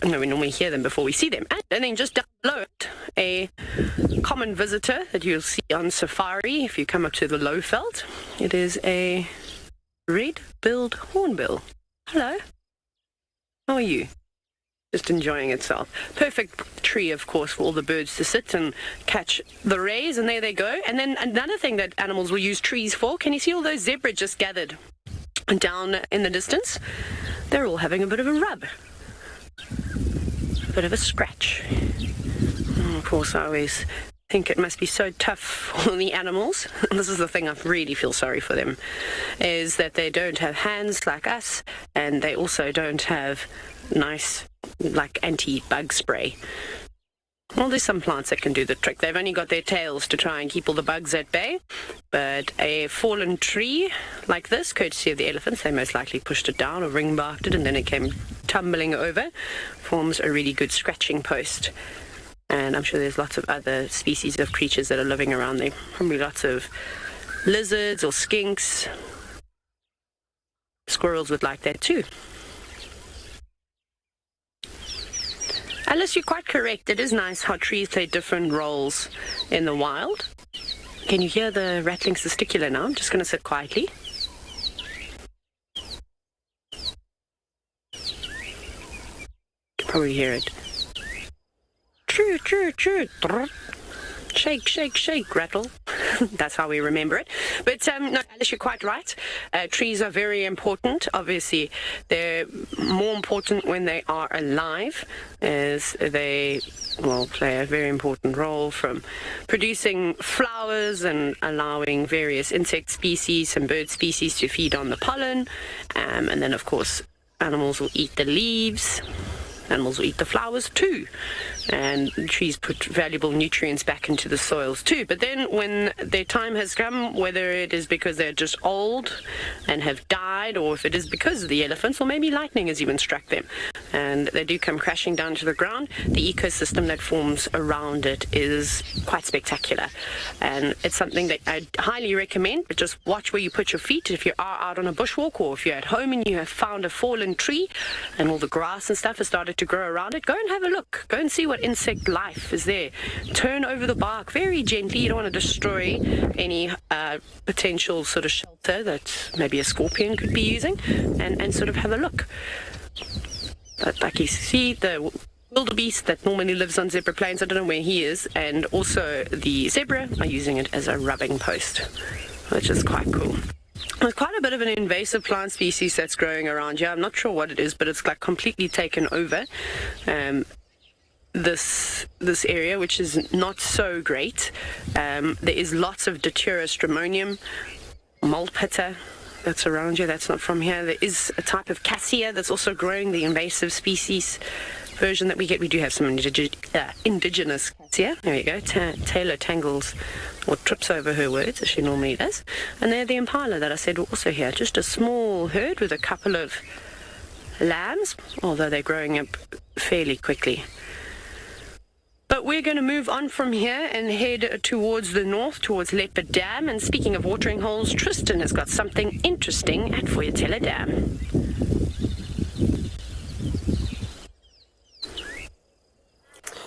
normally hear them before we see them. And then just down below it, a common visitor that you'll see on safari if you come up to the Lowveld. It is a red-billed hornbill. Hello. How are you? Just enjoying itself. Perfect tree, of course, for all the birds to sit and catch the rays, and there they go. And then another thing that animals will use trees for, can you see all those zebra just gathered down in the distance? They're all having a bit of a rub. Bit of a scratch. And of course, I always think it must be so tough for the animals. This is the thing I really feel sorry for them, is that they don't have hands like us, and they also don't have nice, like, anti-bug spray. Well, there's some plants that can do the trick. They've only got their tails to try and keep all the bugs at bay. But a fallen tree like this, courtesy of the elephants, they most likely pushed it down or ring-barked it, and then it came tumbling over, forms a really good scratching post. And I'm sure there's lots of other species of creatures that are living around there. Probably lots of lizards or skinks. Squirrels would like that too. Alice, you're quite correct. It is nice how trees play different roles in the wild. Can you hear the rattling cesticula now? I'm just going to sit quietly. You can probably hear it. True, true, true. Shake, shake, shake, rattle. That's how we remember it. But no, Alice, you're quite right. Trees are very important. Obviously, they're more important when they are alive, as they will play a very important role from producing flowers and allowing various insect species and bird species to feed on the pollen. And then, of course, animals will eat the leaves. Animals will eat the flowers too, and trees put valuable nutrients back into the soils too. But then when their time has come, whether it is because they're just old and have died, or if it is because of the elephants, or maybe lightning has even struck them, and they do come crashing down to the ground, the ecosystem that forms around it is quite spectacular. And it's something that I highly recommend, but just watch where you put your feet. If you are out on a bushwalk, or if you're at home and you have found a fallen tree and all the grass and stuff has started to grow around it, go and have a look. Go and see what insect life is there. Turn over the bark very gently. You don't want to destroy any potential sort of shelter that maybe a scorpion could be using, and sort of have a look. But like you see, the wildebeest that normally lives on zebra plains, I don't know where he is, and also the zebra are using it as a rubbing post, which is quite cool. There's quite a bit of an invasive plant species that's growing around here. I'm not sure what it is, but it's like completely taken over. this area, which is not so great. There is lots of Datura stramonium, mulpitta, that's around here, that's not from here. There is a type of cassia that's also growing, the invasive species version that we get. We do have some indigenous cassia. There we go. Taylor tangles or trips over her words, as she normally does. And they're the impala that I said were also here. Just a small herd with a couple of lambs, although they're growing up fairly quickly. But we're going to move on from here and head towards the north, towards Leopard Dam. And speaking of watering holes, Tristan has got something interesting at Voyatella Dam.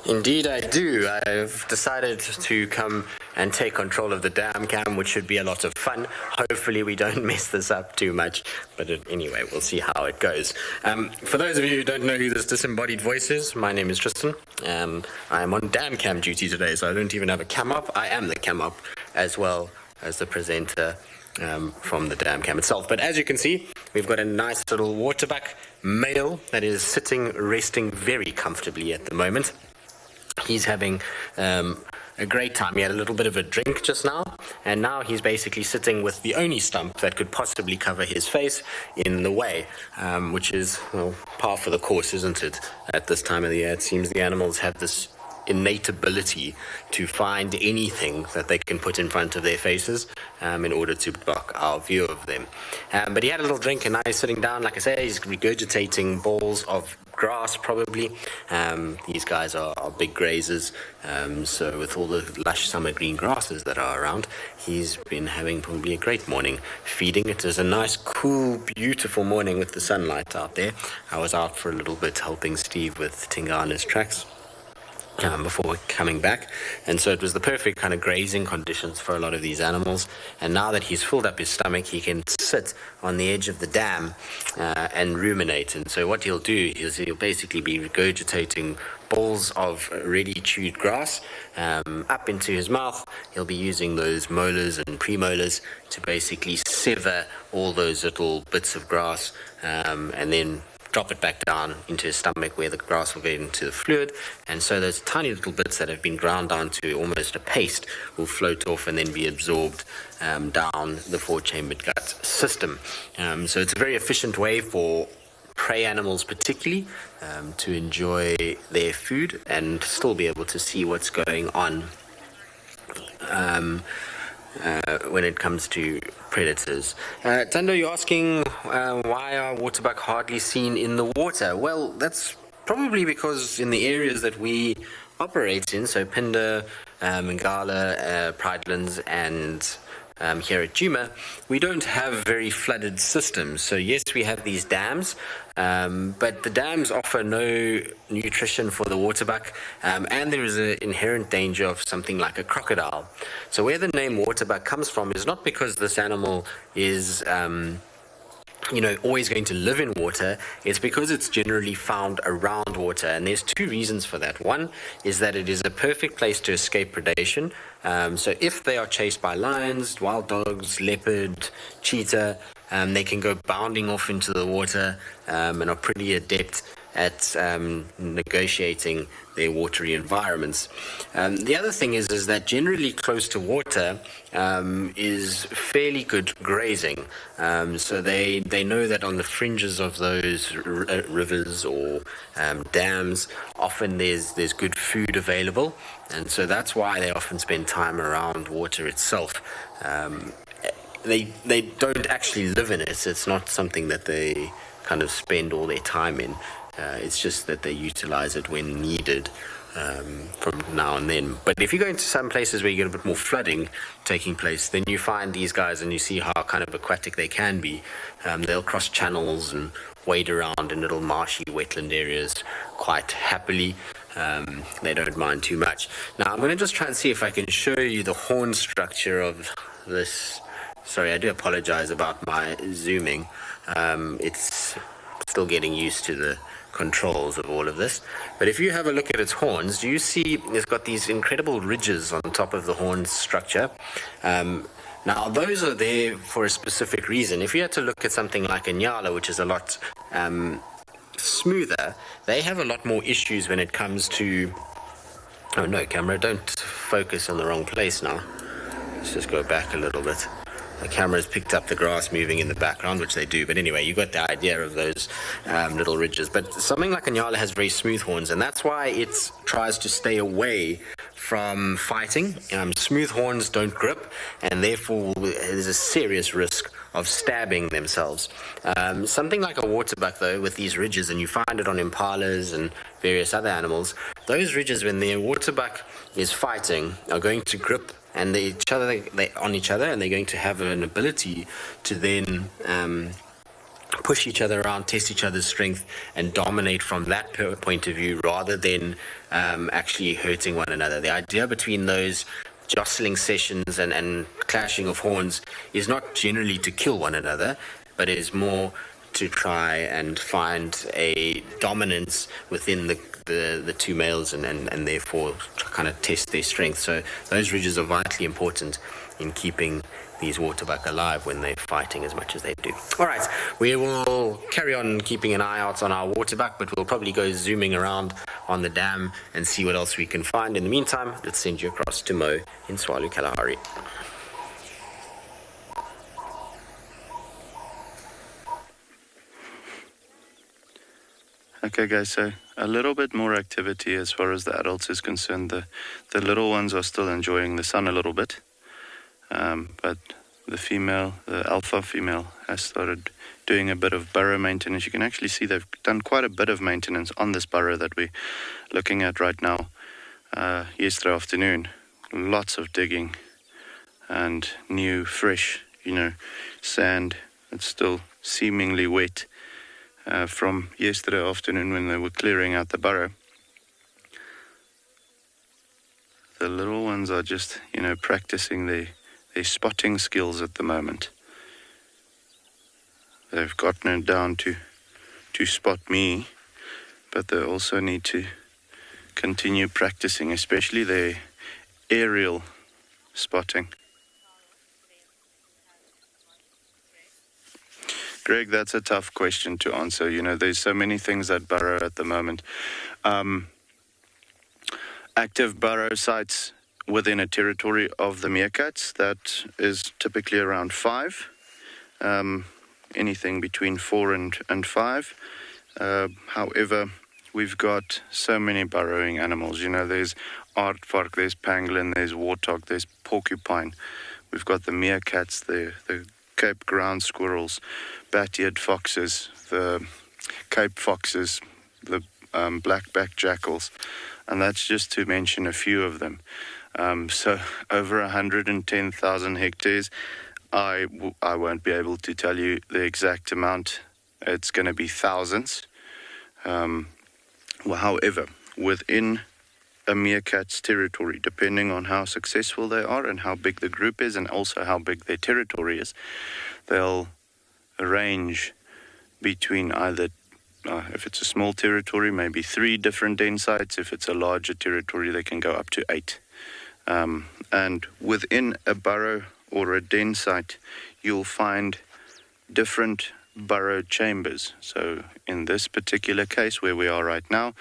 Indeed I do. I've decided to come and take control of the dam cam, which should be a lot of fun. Hopefully we don't mess this up too much, but anyway, we'll see how it goes. For those of you who don't know who this disembodied voice is, my name is Tristan. I am on dam cam duty today, so I don't even have a cam up. I am the cam up as well as the presenter from the dam cam itself. But as you can see, we've got a nice little waterbuck male that is sitting, resting very comfortably at the moment. He's having a great time. He had a little bit of a drink just now, and now he's basically sitting with the only stump that could possibly cover his face in the way, which is, well, par for the course, isn't it? At this time of the year, it seems the animals have this innate ability to find anything that they can put in front of their faces in order to block our view of them. But he had a little drink, and now he's sitting down. Like I say, he's regurgitating balls of grass, probably. These guys are big grazers, so with all the lush summer green grasses that are around, he's been having probably a great morning feeding. It is a nice, cool, beautiful morning with the sunlight out there. I was out for a little bit helping Steve with Tingana's tracks before coming back, and so it was the perfect kind of grazing conditions for a lot of these animals. And now that he's filled up his stomach, he can sit on the edge of the dam and ruminate. And so what he'll do is he'll basically be regurgitating balls of ready chewed grass up into his mouth. He'll be using those molars and premolars to basically sever all those little bits of grass and then drop it back down into his stomach where the grass will get into the fluid, and so those tiny little bits that have been ground down to almost a paste will float off and then be absorbed down the four-chambered gut system. So it's a very efficient way for prey animals particularly to enjoy their food and still be able to see what's going on when it comes to predators. Tando, you're asking why are waterbuck hardly seen in the water? Well, that's probably because in the areas that we operate in, so Phinda, Mangala, Pridelands, and here at Djuma, we don't have very flooded systems. So yes, we have these dams, but the dams offer no nutrition for the waterbuck, and there is an inherent danger of something like a crocodile. So where the name waterbuck comes from is not because this animal is always going to live in water. It's because it's generally found around water, and there's two reasons for that. One is that it is a perfect place to escape predation. So if they are chased by lions, wild dogs, leopard, cheetah, they can go bounding off into the water and are pretty adept at negotiating their watery environments. The other thing is that generally close to water is fairly good grazing. So they know that on the fringes of those rivers or dams, often there's good food available, and so that's why they often spend time around water itself. They don't actually live in it. It's not something that they kind of spend all their time in. It's just that they utilize it when needed from now and then. But if you go into some places where you get a bit more flooding taking place, then you find these guys and you see how kind of aquatic they can be. They'll cross channels and wade around in little marshy wetland areas quite happily. They don't mind too much. Now I'm going to just try and see if I can show you the horn structure of this. Sorry, I do apologize about my zooming. It's still getting used to the controls of all of this. But if you have a look at its horns, do you see it's got these incredible ridges on top of the horn structure? Now, those are there for a specific reason. If you had to look at something like a nyala, which is a lot smoother, they have a lot more issues when it comes to... Oh no, camera, don't focus on the wrong place now. Let's just go back a little bit. The camera's picked up the grass moving in the background, which they do. But anyway, you got the idea of those little ridges. But something like a Nyala has very smooth horns, and that's why it tries to stay away from fighting. Smooth horns don't grip, and therefore there's a serious risk of stabbing themselves. Something like a waterbuck, though, with these ridges, and you find it on impalas and various other animals, those ridges, when the waterbuck is fighting, are going to grip and they on each other, and they're going to have an ability to then push each other around, test each other's strength, and dominate from that point of view, rather than actually hurting one another. The idea between those jostling sessions and clashing of horns is not generally to kill one another, but is more to try and find a dominance within the two males, and therefore kind of test their strength. So those ridges are vitally important in keeping these waterbuck alive when they're fighting as much as they do. All right, we will carry on keeping an eye out on our waterbuck, but we'll probably go zooming around on the dam and see what else we can find. In the meantime, let's send you across to Mo in Tswalu Kalahari. Okay guys, so a little bit more activity as far as the adults is concerned. The little ones are still enjoying the sun a little bit, but the alpha female has started doing a bit of burrow maintenance. You can actually see they've done quite a bit of maintenance on this burrow that we're looking at right now. Yesterday afternoon, lots of digging and new, fresh, sand. It's still seemingly wet. From yesterday afternoon when they were clearing out the burrow. The little ones are just, practicing their spotting skills at the moment. They've gotten it down to spot me, but they also need to continue practicing, especially their aerial spotting. Greg, that's a tough question to answer. There's so many things that burrow at the moment. Active burrow sites within a territory of the meerkats, that is typically around 5. Anything between 4 and 5. However, we've got so many burrowing animals. There's aardvark, there's pangolin, there's warthog, there's porcupine. We've got the meerkats, the Cape ground squirrels, bat-eared foxes, the Cape foxes, the black-backed jackals, and that's just to mention a few of them. So over 110,000 hectares. I won't be able to tell you the exact amount. It's going to be thousands. However, within a meerkat's territory, depending on how successful they are and how big the group is and also how big their territory is, they'll range between either, if it's a small territory, maybe 3 different den sites. If it's a larger territory, they can go up to 8. And within a burrow or a den site, you'll find different burrow chambers. So in this particular case where we are right now,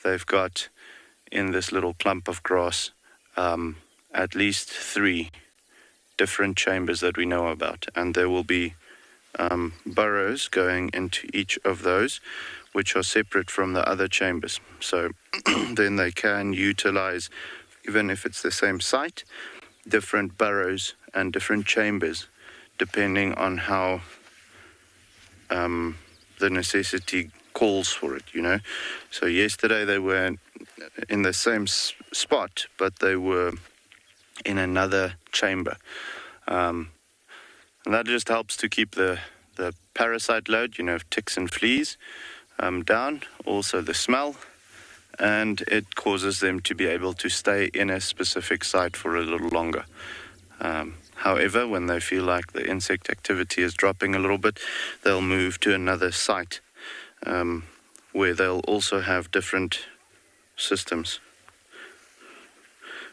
they've got in this little clump of grass at least 3 different chambers that we know about, and there will be burrows going into each of those, which are separate from the other chambers. So then they can utilize, even if it's the same site, different burrows and different chambers, depending on how the necessity calls for it, So yesterday they were in the same spot, but they were in another chamber. And that just helps to keep the parasite load, ticks and fleas, down, also the smell, and it causes them to be able to stay in a specific site for a little longer. However, when they feel like the insect activity is dropping a little bit, they'll move to another site where they'll also have different systems.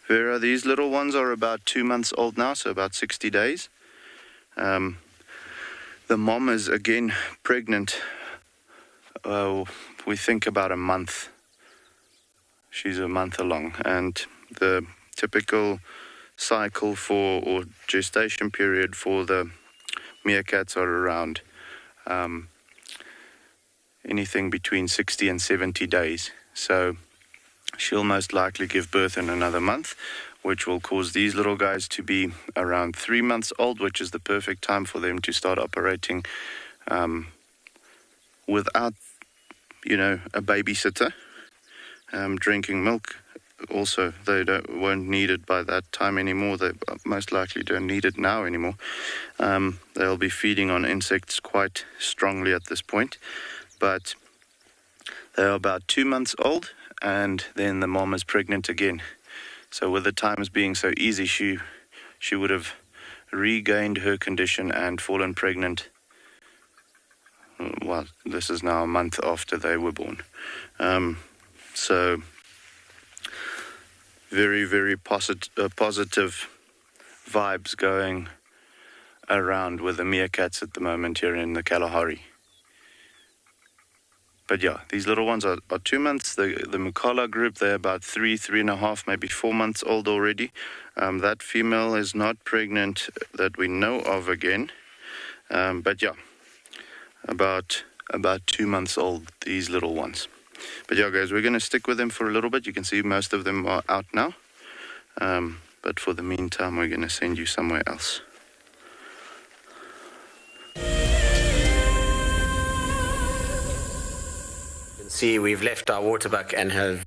Vera, these little ones are about 2 months old now, so about 60 days. The mom is again pregnant we think about a month. She's a month along, and the typical cycle or gestation period for the meerkats are around anything between 60 and 70 days. So she'll most likely give birth in another month, which will cause these little guys to be around 3 months old, which is the perfect time for them to start operating without, a babysitter. Drinking milk, also, they won't need it by that time anymore. They most likely don't need it now anymore. They'll be feeding on insects quite strongly at this point. But they're about 2 months old, and then the mom is pregnant again. So with the times being so easy, she would have regained her condition and fallen pregnant. Well, this is now a month after they were born. So very, very positive vibes going around with the meerkats at the moment here in the Kalahari. But yeah, these little ones are 2 months. The Mukala group, they're about 3.5, maybe 4 months old already. That female is not pregnant that we know of again. But yeah, about 2 months old, these little ones. But yeah, guys, we're going to stick with them for a little bit. You can see most of them are out now. But for the meantime, we're going to send you somewhere else. See, we've left our waterbuck and have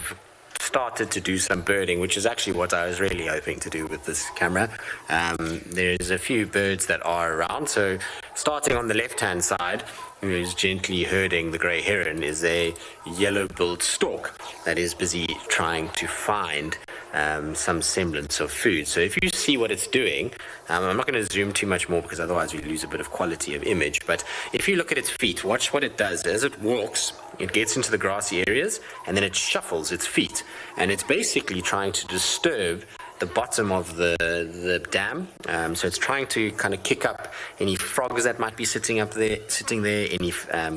started to do some birding, which is actually what I was really hoping to do with this camera. There's a few birds that are around. So starting on the left-hand side, who's gently herding the grey heron, is a yellow-billed stork that is busy trying to find some semblance of food. So if you see what it's doing, I'm not going to zoom too much more because otherwise we lose a bit of quality of image, but if you look at its feet, watch what it does. As it walks, it gets into the grassy areas and then it shuffles its feet, and it's basically trying to disturb the bottom of the dam. So it's trying to kind of kick up any frogs that might be sitting there, any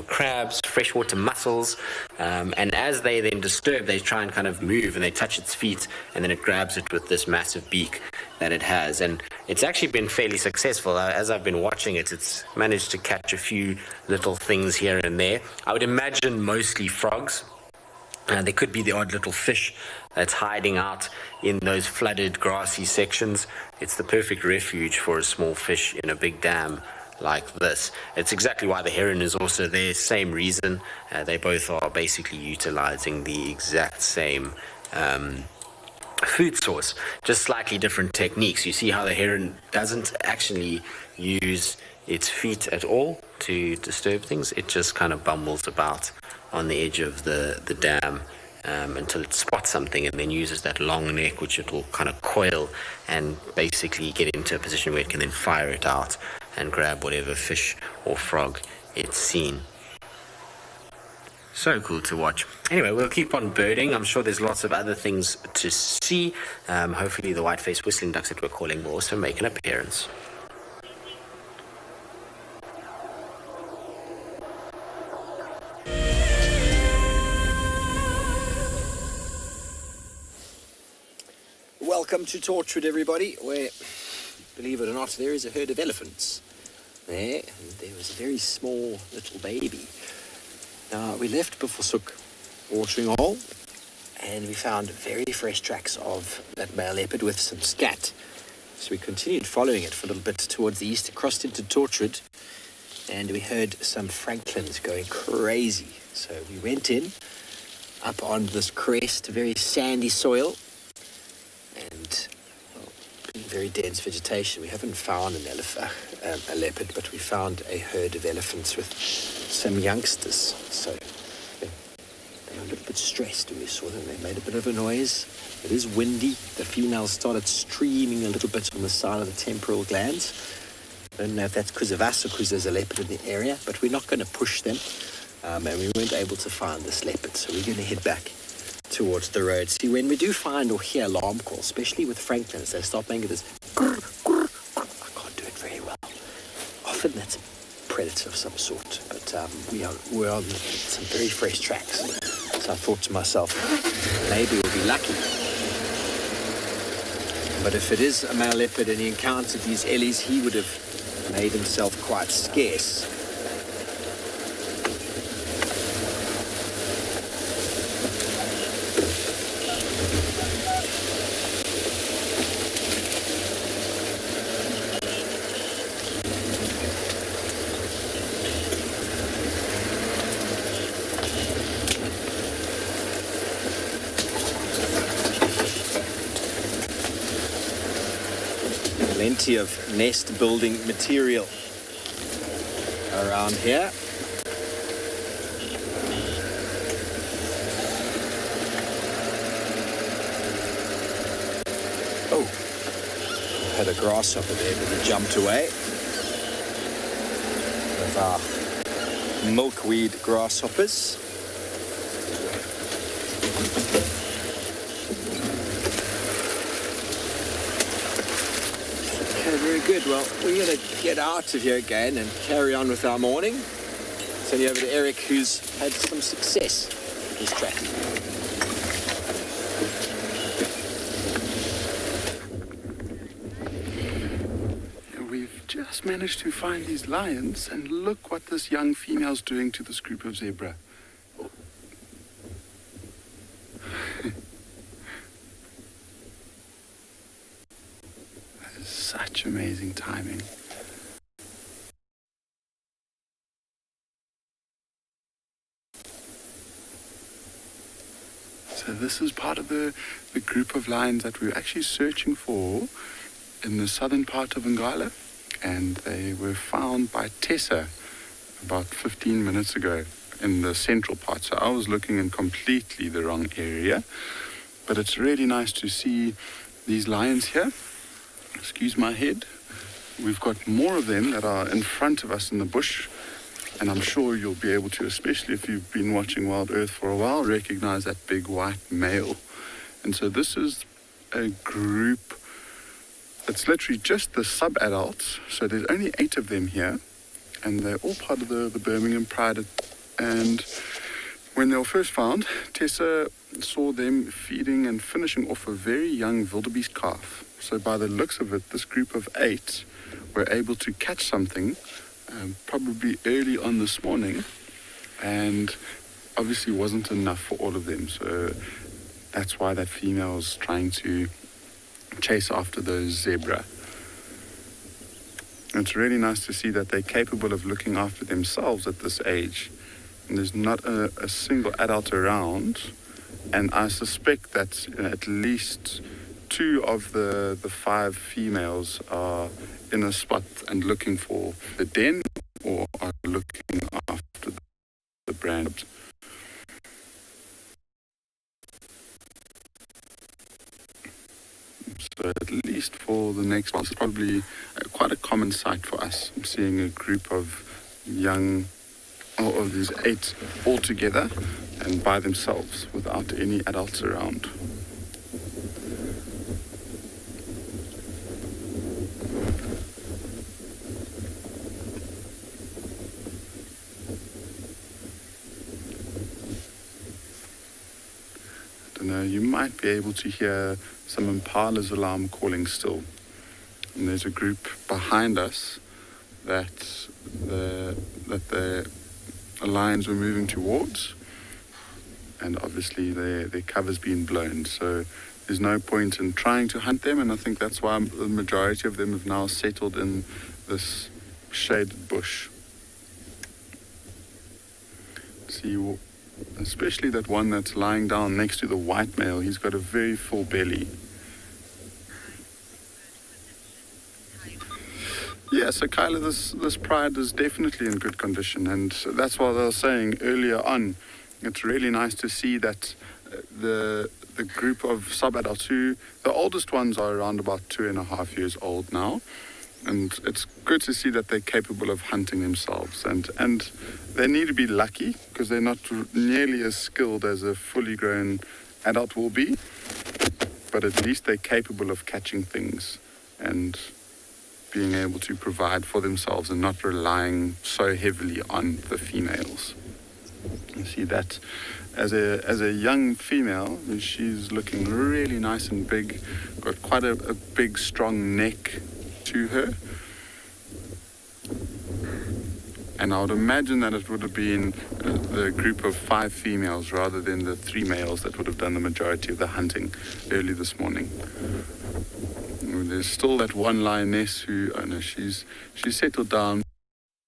crabs, freshwater mussels, and as they then disturb, they try and kind of move and they touch its feet, and then it grabs it with this massive beak that it has. And it's actually been fairly successful. As I've been watching it, it's managed to catch a few little things here and there. I would imagine mostly frogs. There could be the odd little fish that's hiding out in those flooded grassy sections. It's the perfect refuge for a small fish in a big dam like this. It's exactly why the heron is also there, same reason. They both are basically utilizing the exact same food source, just slightly different techniques. You see how the heron doesn't actually use its feet at all to disturb things. It just kind of bumbles about on the edge of the dam until it spots something, and then uses that long neck, which it will kind of coil and basically get into a position where it can then fire it out and grab whatever fish or frog it's seen. So cool to watch. Anyway, we'll keep on birding. I'm sure there's lots of other things to see. Hopefully the white-faced whistling ducks that we're calling will also make an appearance. Welcome to Torchwood, everybody, where, believe it or not, there is a herd of elephants there, and there was a very small little baby. Now, we left Buffelshoek watering hole, and we found very fresh tracks of that male leopard with some scat. So we continued following it for a little bit towards the east, crossed into Torchwood, and we heard some francolins going crazy. So we went in, up on this crest, very sandy soil, and very dense vegetation. We haven't found a leopard, but we found a herd of elephants with some youngsters. So they were a little bit stressed when we saw them. They made a bit of a noise. It is windy. The females started streaming a little bit on the side of the temporal glands. I don't know if that's because of us or because there's a leopard in the area, but we're not going to push them. And we weren't able to find this leopard, so we're going to head back towards the road. See, when we do find or hear alarm calls, especially with francolins, they start making this grr, grr, grr. I can't do it very well. Often that's a predator bite of some sort. But we're on some very fresh tracks. So I thought to myself, maybe we'll be lucky. But if it is a male leopard and he encountered these ellies, he would have made himself quite scarce. Plenty of nest building material around here. Oh, had a grasshopper there, but he jumped away. With our milkweed grasshoppers. Very good. Well, we're going to get out of here again and carry on with our morning. Send you over to Eric, who's had some success with his track. We've just managed to find these lions, and look what this young female's doing to this group of zebra. Such amazing timing. So this is part of the group of lions that we're actually searching for in the southern part of Ngala, and they were found by Tessa about 15 minutes ago in the central part. So I was looking in completely the wrong area, but it's really nice to see these lions here. Excuse my head. We've got more of them that are in front of us in the bush, and I'm sure you'll be able to, especially if you've been watching Wild Earth for a while, recognize that big white male. And so this is a group, it's literally just the sub-adults, so there's only 8 of them here, and they're all part of the Birmingham Pride. And when they were first found, Tessa saw them feeding and finishing off a very young wildebeest calf. So by the looks of it, this group of 8 were able to catch something probably early on this morning, and obviously wasn't enough for all of them. So that's why that female is trying to chase after those zebra. And it's really nice to see that they're capable of looking after themselves at this age. And there's not a single adult around, and I suspect that at least 2 of the 5 females are in a spot and looking for the den, or are looking after the brand. So at least for the next one, it's probably quite a common sight for us, seeing a group of young, or of these 8 all together and by themselves without any adults around. You might be able to hear some impala's alarm calling still. And there's a group behind us that the lions were moving towards, and obviously their cover's been blown, so there's no point in trying to hunt them, and I think that's why the majority of them have now settled in this shaded bush. See, especially that one that's lying down next to the white male, he's got a very full belly. Yeah, so Kyla, this pride is definitely in good condition, and that's what I was saying earlier on. It's really nice to see that the group of sub-adults, who the oldest ones are around about 2.5 years old now, and it's good to see that they're capable of hunting themselves, and they need to be lucky because they're not nearly as skilled as a fully grown adult will be, but at least they're capable of catching things, and being able to provide for themselves and not relying so heavily on the females. You see that as a young female, she's looking really nice and big, got quite a big, strong neck to her. And I would imagine that it would have been the group of 5 females rather than the 3 males that would have done the majority of the hunting early this morning. There's still that one lioness who, oh no, she's settled down,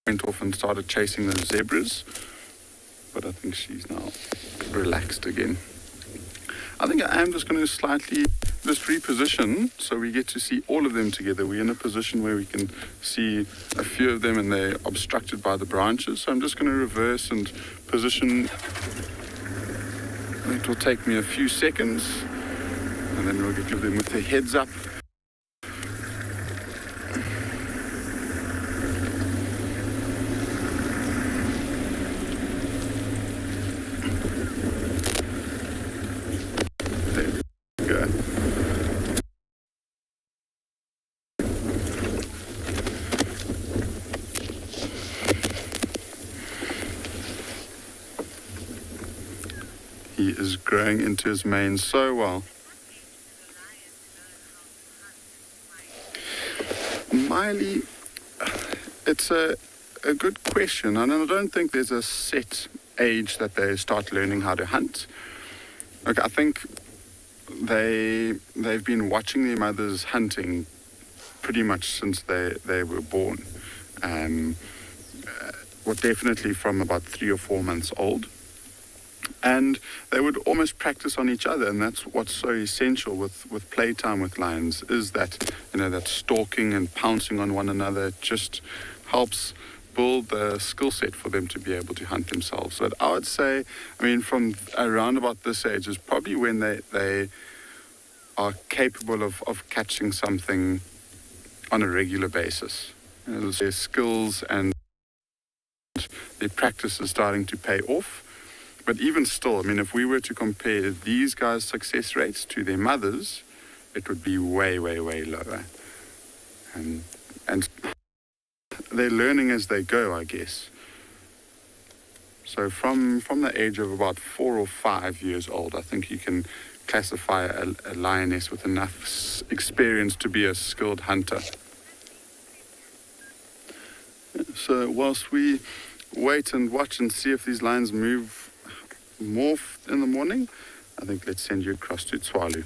went off and started chasing those zebras, but I think she's now relaxed again. I think I am just going to slightly just reposition so we get to see all of them together. We're in a position where we can see a few of them and they're obstructed by the branches. So I'm just going to reverse and position. It will take me a few seconds and then we'll give them with their heads up. He is growing into his mane so well. Miley, it's a good question, and I don't think there's a set age that they start learning how to hunt. Okay, I think they've been watching their mothers hunting pretty much since they were born. Well, definitely from about 3 or 4 months old. And they would almost practice on each other, and that's what's so essential with playtime with lions, is that, that stalking and pouncing on one another just helps build the skill set for them to be able to hunt themselves. But I would say, from around about this age is probably when they are capable of catching something on a regular basis. Their skills and their practice is starting to pay off. But even still, if we were to compare these guys' success rates to their mothers, it would be way, way, way lower. And they're learning as they go, I guess. So from the age of about 4 or 5 years old, I think you can classify a lioness with enough experience to be a skilled hunter. So whilst we wait and watch and see if these lions move more in the morning, I think let's send you across to Tswalu.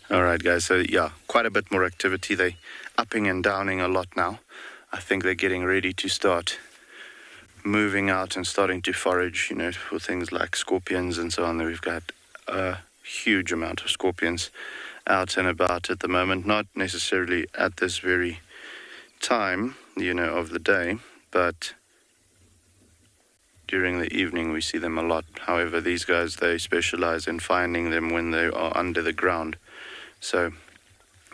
All right, guys, so yeah, quite a bit more activity. They're upping and downing a lot now. I think they're getting ready to start moving out and starting to forage, for things like scorpions and so on. We've got a huge amount of scorpions out and about at the moment, not necessarily at this very time, of the day, but during the evening we see them a lot. However, these guys, they specialize in finding them when they are under the ground. So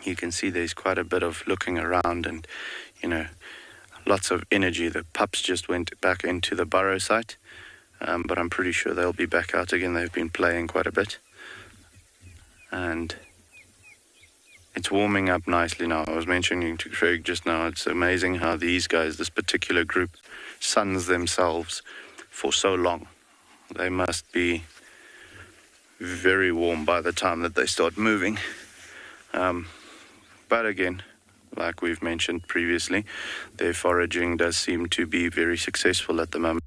you can see there's quite a bit of looking around and, lots of energy. The pups just went back into the burrow site, but I'm pretty sure they'll be back out again. They've been playing quite a bit. And it's warming up nicely now. I was mentioning to Craig just now, it's amazing how these guys, this particular group, suns themselves for so long. They must be very warm by the time that they start moving. But again, like we've mentioned previously, their foraging does seem to be very successful at the moment.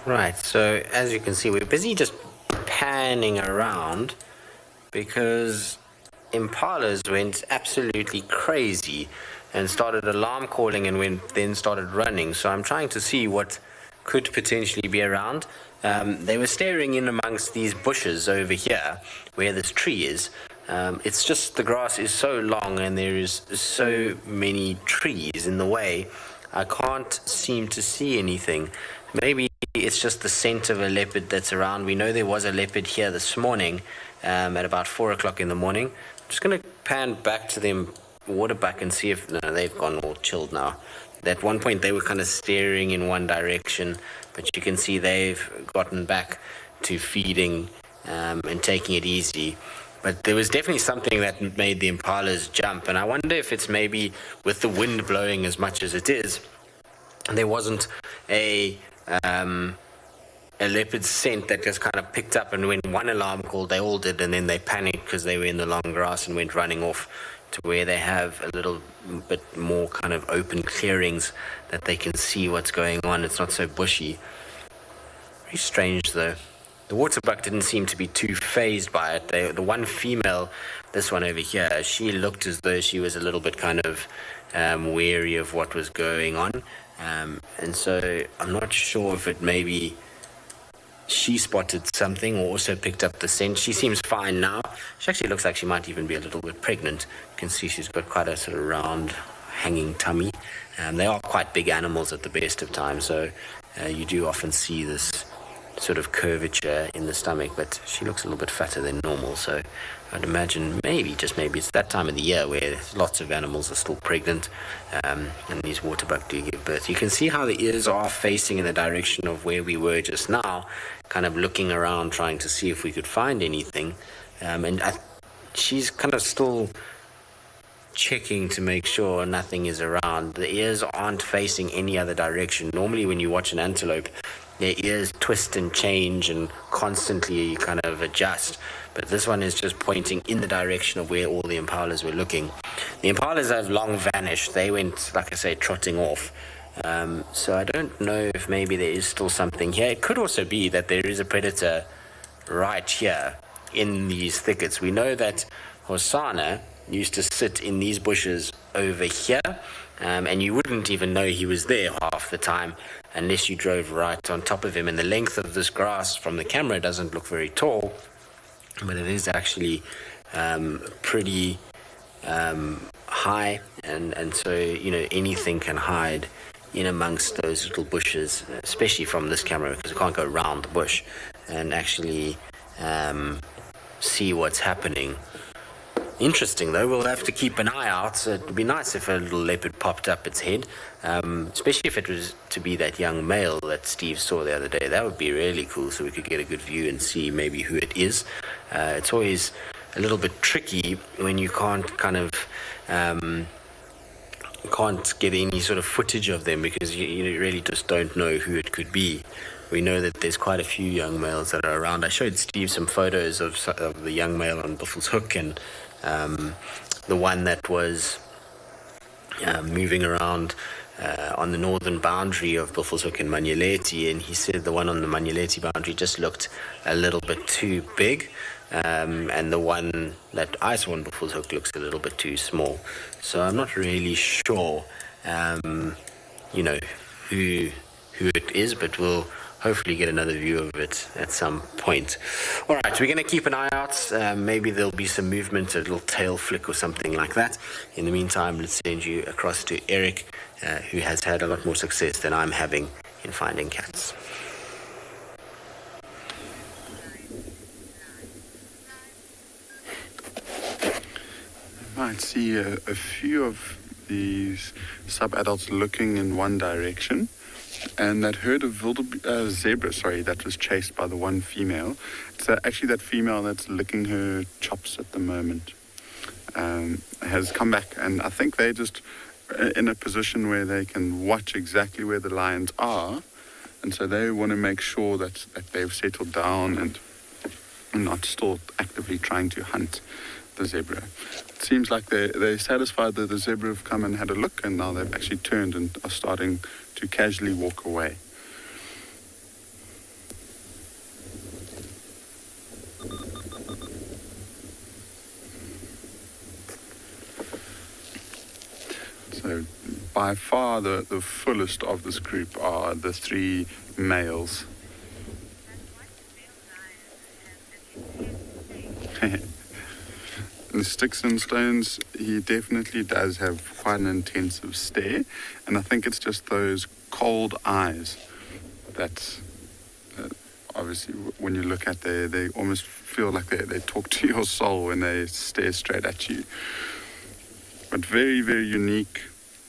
Right, so as you can see, we're busy just panning around because impalas went absolutely crazy and started alarm calling and then started running. So I'm trying to see what could potentially be around. They were staring in amongst these bushes over here where this tree is. It's just the grass is so long and there is so many trees in the way. I can't seem to see anything. Maybe it's just the scent of a leopard that's around. We know there was a leopard here this morning at about 4 o'clock in the morning. Just going to pan back to them, waterbuck, and see if they've gone all chilled now. At one point they were kind of staring in one direction, but you can see they've gotten back to feeding and taking it easy. But there was definitely something that made the impalas jump, and I wonder if it's maybe with the wind blowing as much as it is, there wasn't a leopard scent that just kind of picked up, and when one alarm called, they all did, and then they panicked because they were in the long grass and went running off to where they have a little bit more kind of open clearings that they can see what's going on. It's not so bushy. Very strange though. The waterbuck didn't seem to be too phased by it. The one female, this one over here, she looked as though she was a little bit kind of wary of what was going on. And so I'm not sure if it maybe she spotted something or also picked up the scent. She seems fine now. She actually looks like she might even be a little bit pregnant. You can see she's got quite a sort of round hanging tummy. They are quite big animals at the best of times, so you do often see this sort of curvature in the stomach, but she looks a little bit fatter than normal, so I'd imagine maybe, just maybe, it's that time of the year where lots of animals are still pregnant, and these waterbuck do give birth. You can see how the ears are facing in the direction of where we were just now, kind of looking around trying to see if we could find anything, and she's kind of still checking to make sure nothing is around. The ears aren't facing any other direction. Normally when you watch an antelope, their ears twist and change and constantly kind of adjust, but this one is just pointing in the direction of where all the impalas were looking. The impalas have long vanished. They went, like I say, trotting off. So I don't know if maybe there is still something here. It could also be that there is a predator right here in these thickets. We know that Hosana used to sit in these bushes over here, and you wouldn't even know he was there half the time unless you drove right on top of him. And the length of this grass from the camera doesn't look very tall, but it is actually pretty high, and so anything can hide in amongst those little bushes, especially from this camera, because you can't go around the bush and actually see what's happening. Interesting though, we'll have to keep an eye out. It'd be nice if a little leopard popped up its head, especially if it was to be that young male that Steve saw the other day. That would be really cool, so we could get a good view and see maybe who it is. It's always a little bit tricky when you can't kind of can't get any sort of footage of them, because you really just don't know who it could be. We know that there's quite a few young males that are around. I showed Steve some photos of the young male on Buffelshoek, and the one that was moving around on the northern boundary of Buffelshoek and Manyeleti, and he said the one on the Manyeleti boundary just looked a little bit too big, and the one that I saw on Buffelshoek looks a little bit too small. So I'm not really sure, who it is, but we'll hopefully get another view of it at some point. All right, we're going to keep an eye out. Maybe there'll be some movement, a little tail flick or something like that. In the meantime, let's send you across to Eric, who has had a lot more success than I'm having in finding cats. You might see a few of these sub-adults looking in one direction. And that herd of zebra, that was chased by the one female. It's actually that female that's licking her chops at the moment. Has come back, and I think they're just in a position where they can watch exactly where the lions are, and so they want to make sure that they've settled down and not still actively trying to hunt the zebra. It seems like they're satisfied that the zebra have come and had a look, and now they've actually turned and are starting to casually walk away. So by far the fullest of this group are the three males. The sticks and stones, he definitely does have quite an intensive stare, and I think it's just those cold eyes that obviously, when you look at they almost feel like they talk to your soul when they stare straight at you. But very, very unique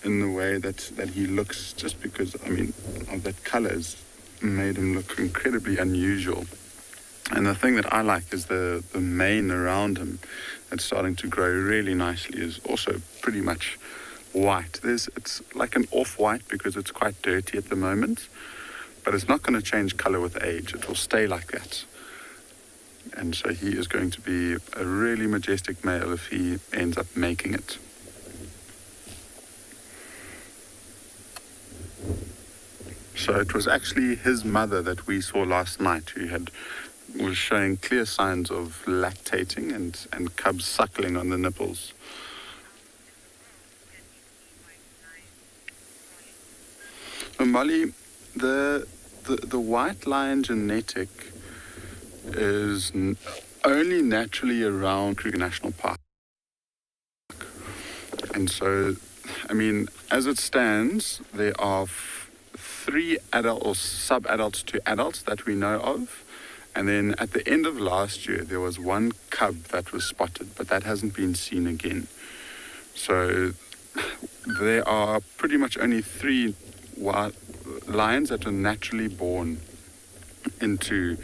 in the way that he looks, just because, I mean, of that colours made him look incredibly unusual. And the thing that I like is the mane around him that's starting to grow really nicely is also pretty much white. It's like an off-white because it's quite dirty at the moment, but it's not going to change colour with age. It will stay like that. And so he is going to be a really majestic male if he ends up making it. So it was actually his mother that we saw last night who was showing clear signs of lactating and cubs suckling on the nipples. Molly, the white lion genetic is only naturally around Kruger National Park. And so, I mean, as it stands, there are 3 adult or sub-adults to adults that we know of. And then at the end of last year, there was 1 cub that was spotted, but that hasn't been seen again. So there are pretty much only 3 wild lions that are naturally born into.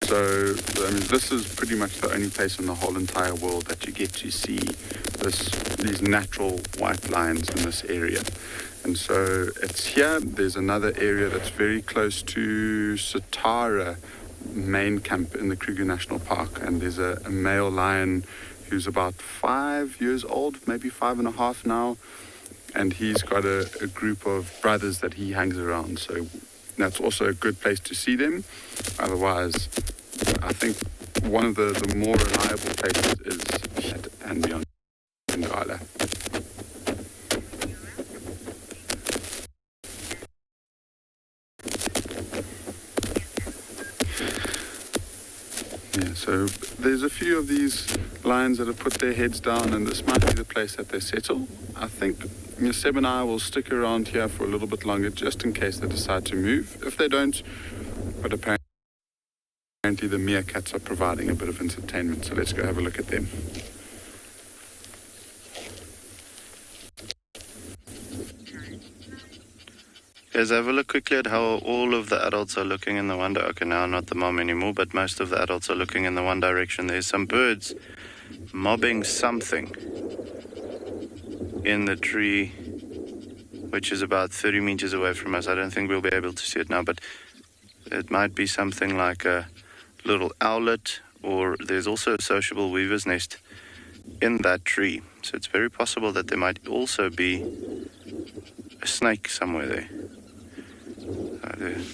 So, I mean, this is pretty much the only place in the whole entire world that you get to see these natural white lions in this area. And so it's here. There's another area that's very close to Satara main camp in the Kruger National Park. And there's a male lion who's about 5 years old, maybe 5.5 now. And he's got a group of brothers that he hangs around. So that's also a good place to see them. Otherwise, I think one of the more reliable places is at and beyond Ngala. Yeah, so there's a few of these lions that have put their heads down, and this might be the place that they settle. I think Seb and I will stick around here for a little bit longer, just in case they decide to move. If they don't, but apparently the meerkats are providing a bit of entertainment, so let's go have a look at them. Guys, have a look quickly at how all of the adults are looking in the one direction. Okay, now not the mom anymore, but most of the adults are looking in the one direction. There's some birds mobbing something in the tree, which is about 30 meters away from us. I don't think we'll be able to see it now, but it might be something like a little owlet, or there's also a sociable weaver's nest in that tree. So it's very possible that there might also be a snake somewhere there. The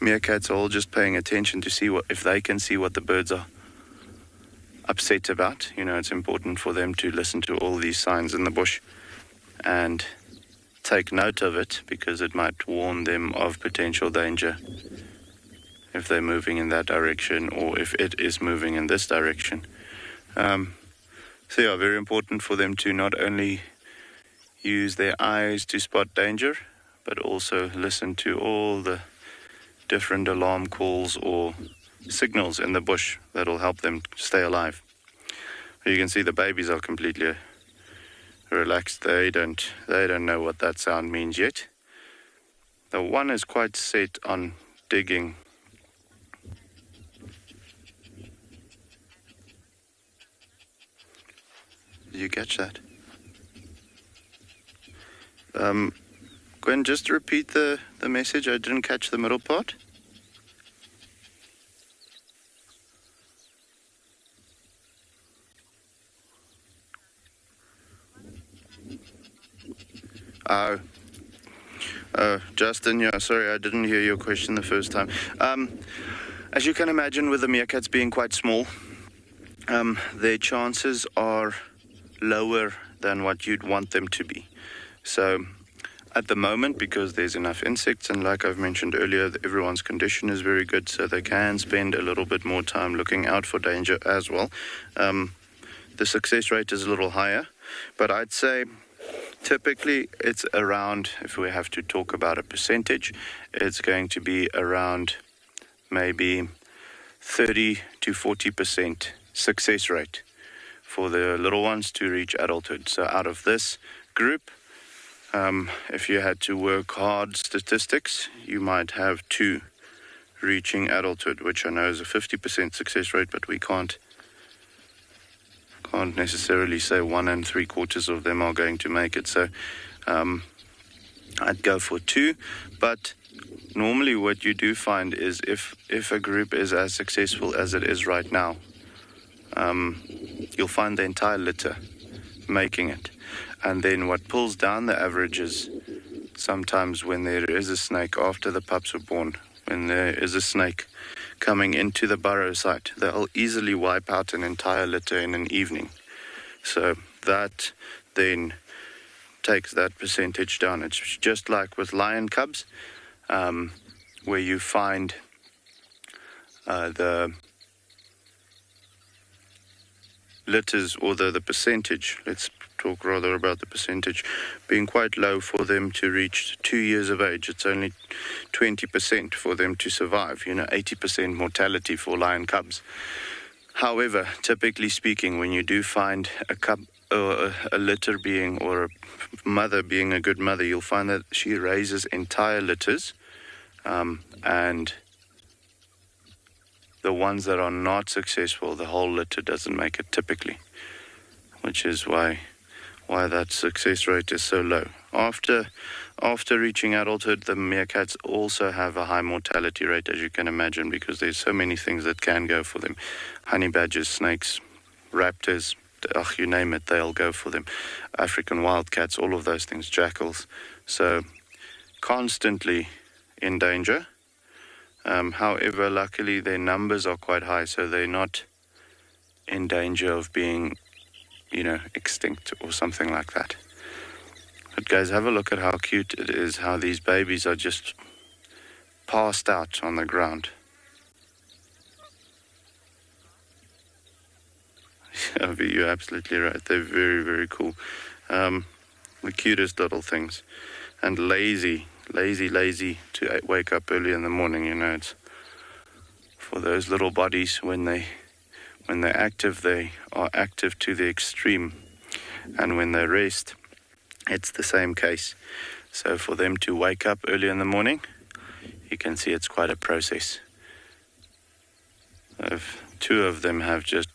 meerkats are all just paying attention to see if they can see what the birds are upset about. You know, it's important for them to listen to all these signs in the bush and take note of it, because it might warn them of potential danger if they're moving in that direction, or if it is moving in this direction. So yeah, very important for them to not only use their eyes to spot danger, but also listen to all the different alarm calls or signals in the bush that'll help them stay alive. You can see the babies are completely relaxed. They don't know what that sound means yet. The one is quite set on digging. Did you catch that? Gwen, just repeat the message. I didn't catch the middle part. Justin, yeah, sorry, I didn't hear your question the first time. As you can imagine, with the meerkats being quite small, their chances are lower than what you'd want them to be. So at the moment, because there's enough insects, and like I've mentioned earlier, everyone's condition is very good, so they can spend a little bit more time looking out for danger as well. The success rate is a little higher, but I'd say Typically, it's around, if we have to talk about a percentage, it's going to be around maybe 30 to 40% success rate for the little ones to reach adulthood. So out of this group, if you had to work hard statistics, you might have 2 reaching adulthood, which I know is a 50% success rate, but we can't necessarily say 1 3/4 of them are going to make it. So I'd go for 2, but normally what you do find is if a group is as successful as it is right now, you'll find the entire litter making it. And then what pulls down the average is sometimes when there is a snake after the pups are born, when there is a snake coming into the burrow site, they'll easily wipe out an entire litter in an evening. So that then takes that percentage down. It's just like with lion cubs, where you find the litters, or the percentage, let's talk rather about the percentage, being quite low for them to reach 2 years of age. It's only 20% for them to survive, 80% mortality for lion cubs. However, typically speaking, when you do find a cub or a litter being, or a mother being a good mother, you'll find that she raises entire litters, and the ones that are not successful, the whole litter doesn't make it typically, which is why that success rate is so low. After reaching adulthood, the meerkats also have a high mortality rate, as you can imagine, because there's so many things that can go for them. Honey badgers, snakes, raptors, you name it, they'll go for them. African wildcats, all of those things, jackals. So constantly in danger. However, luckily their numbers are quite high, so they're not in danger of being, extinct or something like that. But guys, have a look at how cute it is, how these babies are just passed out on the ground. You're absolutely right. They're very, very cool. The cutest little things. And lazy to wake up early in the morning. It's for those little bodies, when they're active, they are active to the extreme. And when they rest, it's the same case. So for them to wake up early in the morning, you can see it's quite a process. 2 of them have just,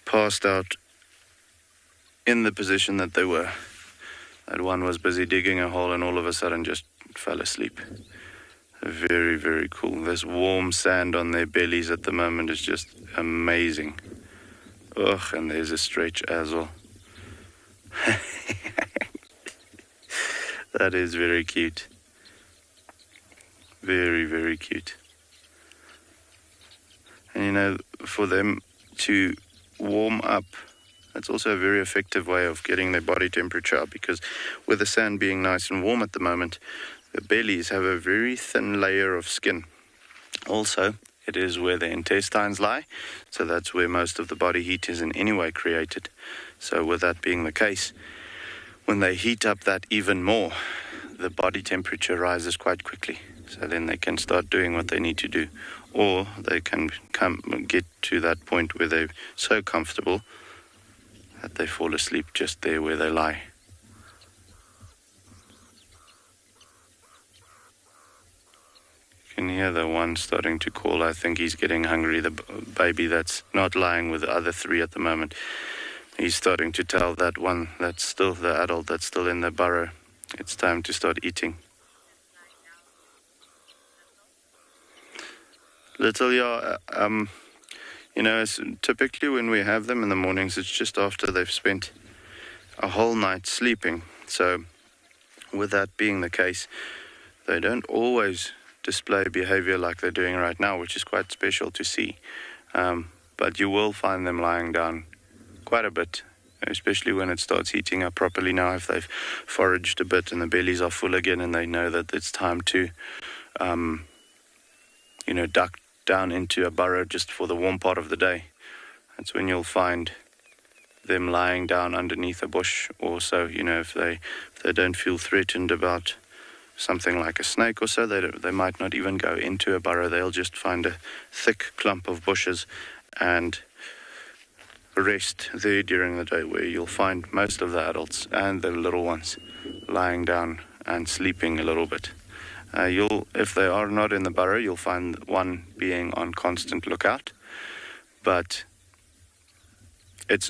passed out in the position that they were. That one was busy digging a hole and all of a sudden just fell asleep. Very, very cool. This warm sand on their bellies at the moment is just amazing. And there's a stretch as well. That is very cute. Very, very cute. And for them to warm up, that's also a very effective way of getting their body temperature up, because with the sand being nice and warm at the moment, the bellies have a very thin layer of skin. Also, it is where the intestines lie, so that's where most of the body heat is in any way created. So with that being the case, when they heat up that even more, the body temperature rises quite quickly. So then they can start doing what they need to do, or they can get to that point where they're so comfortable that they fall asleep just there where they lie. You can hear the one starting to call. I think he's getting hungry. The baby that's not lying with the other 3 at the moment, he's starting to tell that one that's still the adult that's still in the burrow, it's time to start eating. Little, typically when we have them in the mornings, it's just after they've spent a whole night sleeping. So with that being the case, they don't always display behavior like they're doing right now, which is quite special to see. But you will find them lying down quite a bit, especially when it starts heating up properly now, if they've foraged a bit and the bellies are full again and they know that it's time to, duck down into a burrow just for the warm part of the day. That's when you'll find them lying down underneath a bush or so. If they don't feel threatened about something like a snake or so, they might not even go into a burrow. They'll just find a thick clump of bushes and rest there during the day, where you'll find most of the adults and the little ones lying down and sleeping a little bit. If they are not in the burrow, you'll find one being on constant lookout. But it's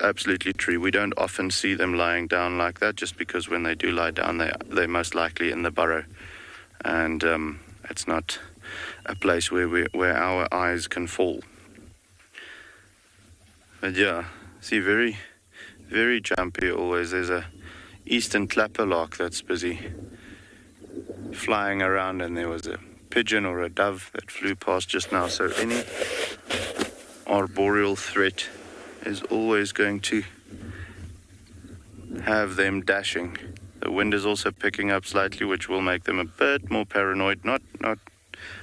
absolutely true. We don't often see them lying down like that, just because when they do lie down, they're most likely in the burrow, and it's not a place where our eyes can fall. But yeah, see, very, very jumpy always. There's a eastern clapperlark that's busy flying around, and there was a pigeon or a dove that flew past just now. So any arboreal threat is always going to have them dashing. The wind is also picking up slightly, which will make them a bit more paranoid, not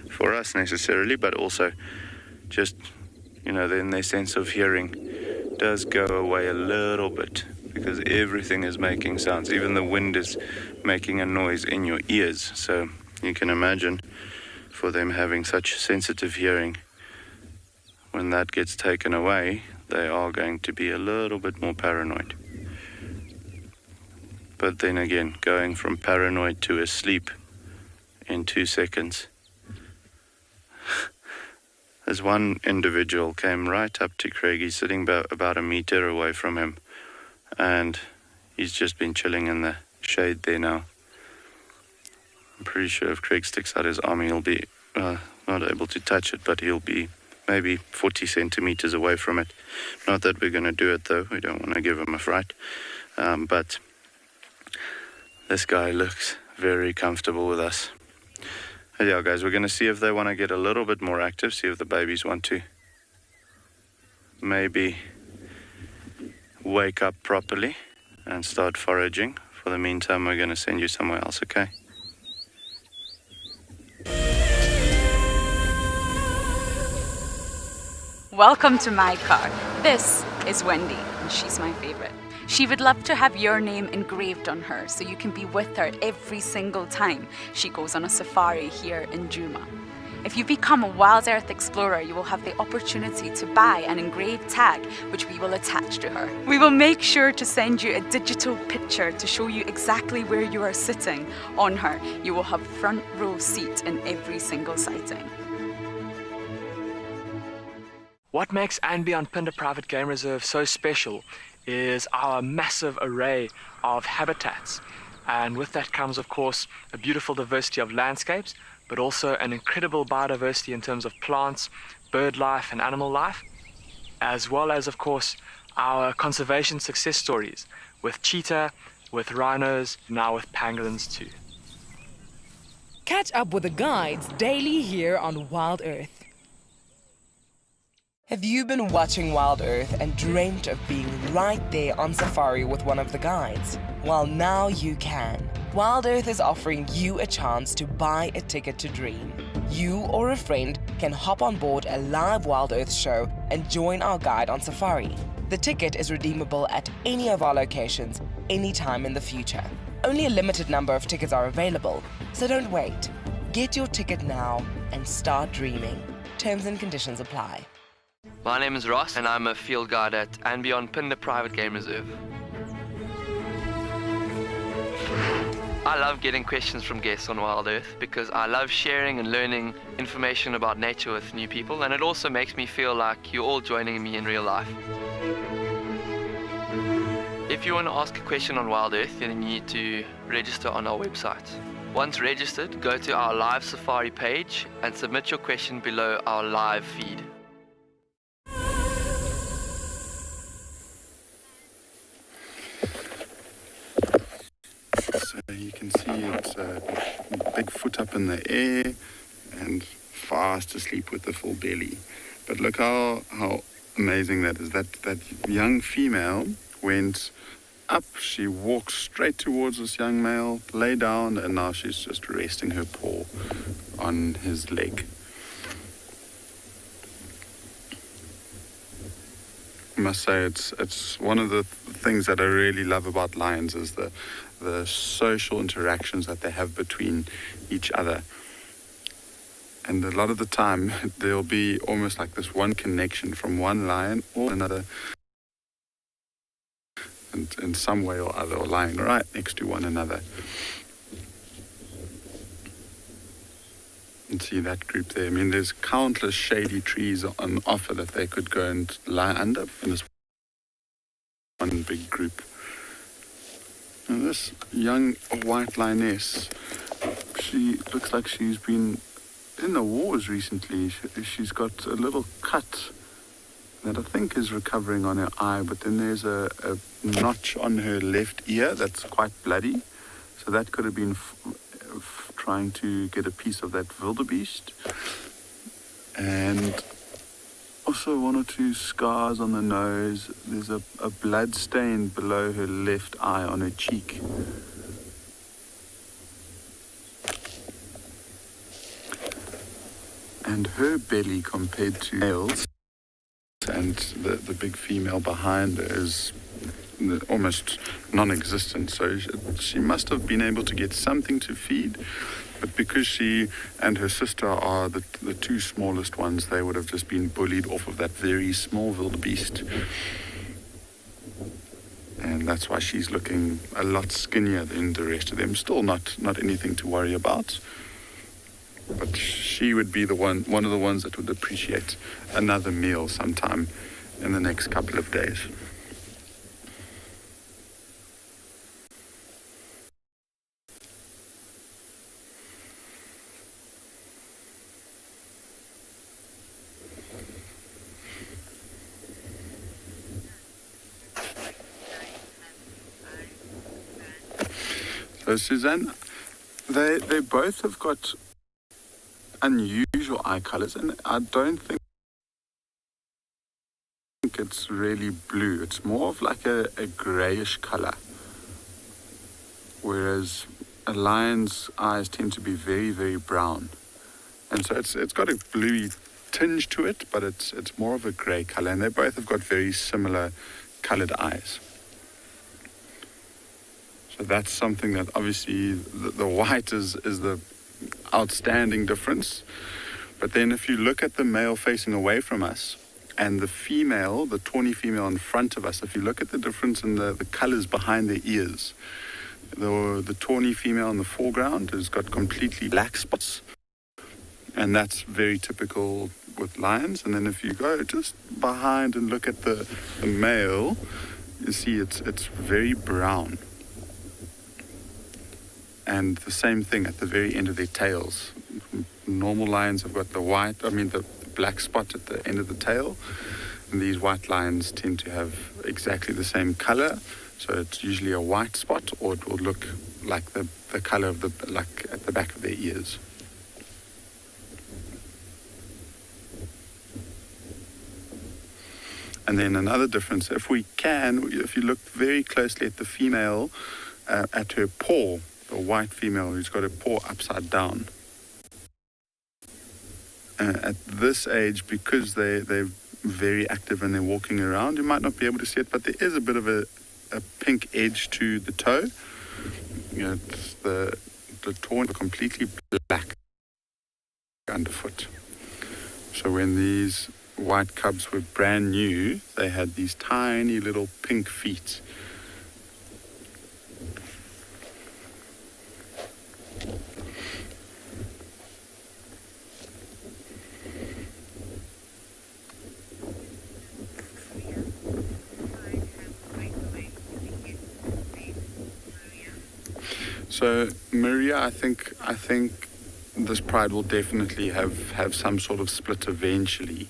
for us necessarily, but also just, then their sense of hearing does go away a little bit, because everything is making sounds. Even the wind is making a noise in your ears. So you can imagine, for them having such sensitive hearing, when that gets taken away, they are going to be a little bit more paranoid. But then again, going from paranoid to asleep in 2 seconds. There's one individual came right up to Craig. He's sitting about a meter away from him, and he's just been chilling in the shade there now. I'm pretty sure if Craig sticks out his arm, he'll be not able to touch it, but he'll be maybe 40 centimeters away from it. Not that we're going to do it, though. We don't want to give him a fright. But this guy looks very comfortable with us. But yeah, guys, we're going to see if they want to get a little bit more active, see if the babies want to maybe wake up properly and start foraging. For the meantime, we're going to send you somewhere else, okay? Welcome to my car. This is Wendy, and she's my favorite. She would love to have your name engraved on her so you can be with her every single time she goes on a safari here in Djuma. If you become a Wild Earth Explorer, you will have the opportunity to buy an engraved tag which we will attach to her. We will make sure to send you a digital picture to show you exactly where you are sitting on her. You will have front row seat in every single sighting. What makes Anbion Private Game Reserve so special is our massive array of habitats. And with that comes, of course, a beautiful diversity of landscapes, but also an incredible biodiversity in terms of plants, bird life and animal life, as well as, of course, our conservation success stories with cheetah, with rhinos, now with pangolins too. Catch up with the guides daily here on Wild Earth. Have you been watching Wild Earth and dreamt of being right there on safari with one of the guides? Well, now you can. Wild Earth is offering you a chance to buy a ticket to dream. You or a friend can hop on board a live Wild Earth show and join our guide on safari. The ticket is redeemable at any of our locations, anytime in the future. Only a limited number of tickets are available, so don't wait. Get your ticket now and start dreaming. Terms and conditions apply. My name is Ross, and I'm a field guide at Anbion Private Game Reserve. I love getting questions from guests on Wild Earth because I love sharing and learning information about nature with new people, and it also makes me feel like you're all joining me in real life. If you want to ask a question on Wild Earth, then you need to register on our website. Once registered, go to our live safari page and submit your question below our live feed. So you can see it's a big foot up in the air and fast asleep with the full belly. But look how amazing that is. That young female went up, she walked straight towards this young male, lay down, and now she's just resting her paw on his leg. must say it's one of the things that I really love about lions is the social interactions that they have between each other. And a lot of the time, there'll be almost like this one connection from one lion or another, and in some way or other, or lying right next to one another. And see that group there. I mean, there's countless shady trees on offer that they could go and lie under in this one big group. And this young white lioness, she looks like she's been in the wars recently. She's got a little cut that I think is recovering on her eye, but then there's a notch on her left ear that's quite bloody. So that could have been trying to get a piece of that wildebeest. And also one or two scars on the nose. There's a blood stain below her left eye on her cheek. And her belly compared to males and the big female behind her is almost non-existent. So she must have been able to get something to feed, but because she and her sister are the two smallest ones, they would have just been bullied off of that very small wildebeest. And that's why she's looking a lot skinnier than the rest of them. Still not anything to worry about. But she would be one of the ones that would appreciate another meal sometime in the next couple of days. So Suzanne, they both have got unusual eye colors, and I don't think it's really blue. It's more of like a grayish color, whereas a lion's eyes tend to be very, very brown, and so it's got a bluey tinge to it, but it's more of a gray color, and they both have got very similar colored eyes. So that's something that obviously the white is the outstanding difference. But then if you look at the male facing away from us and the female, the tawny female in front of us, if you look at the difference in the colors behind their ears, the tawny female in the foreground has got completely black spots, and that's very typical with lions. And then if you go just behind and look at the male, you see it's very brown. And the same thing at the very end of their tails. Normal lions have got the black spot at the end of the tail. And these white lions tend to have exactly the same color. So it's usually a white spot, or it will look like the color of at the back of their ears. And then another difference, if you look very closely at the female, at her paw, the white female who's got her paw upside down. At this age, because they're very active and they're walking around, you might not be able to see it, but there is a bit of a pink edge to the toe. The toe is completely black underfoot. So when these white cubs were brand new, they had these tiny little pink feet. So Maria, I think this pride will definitely have some sort of split eventually.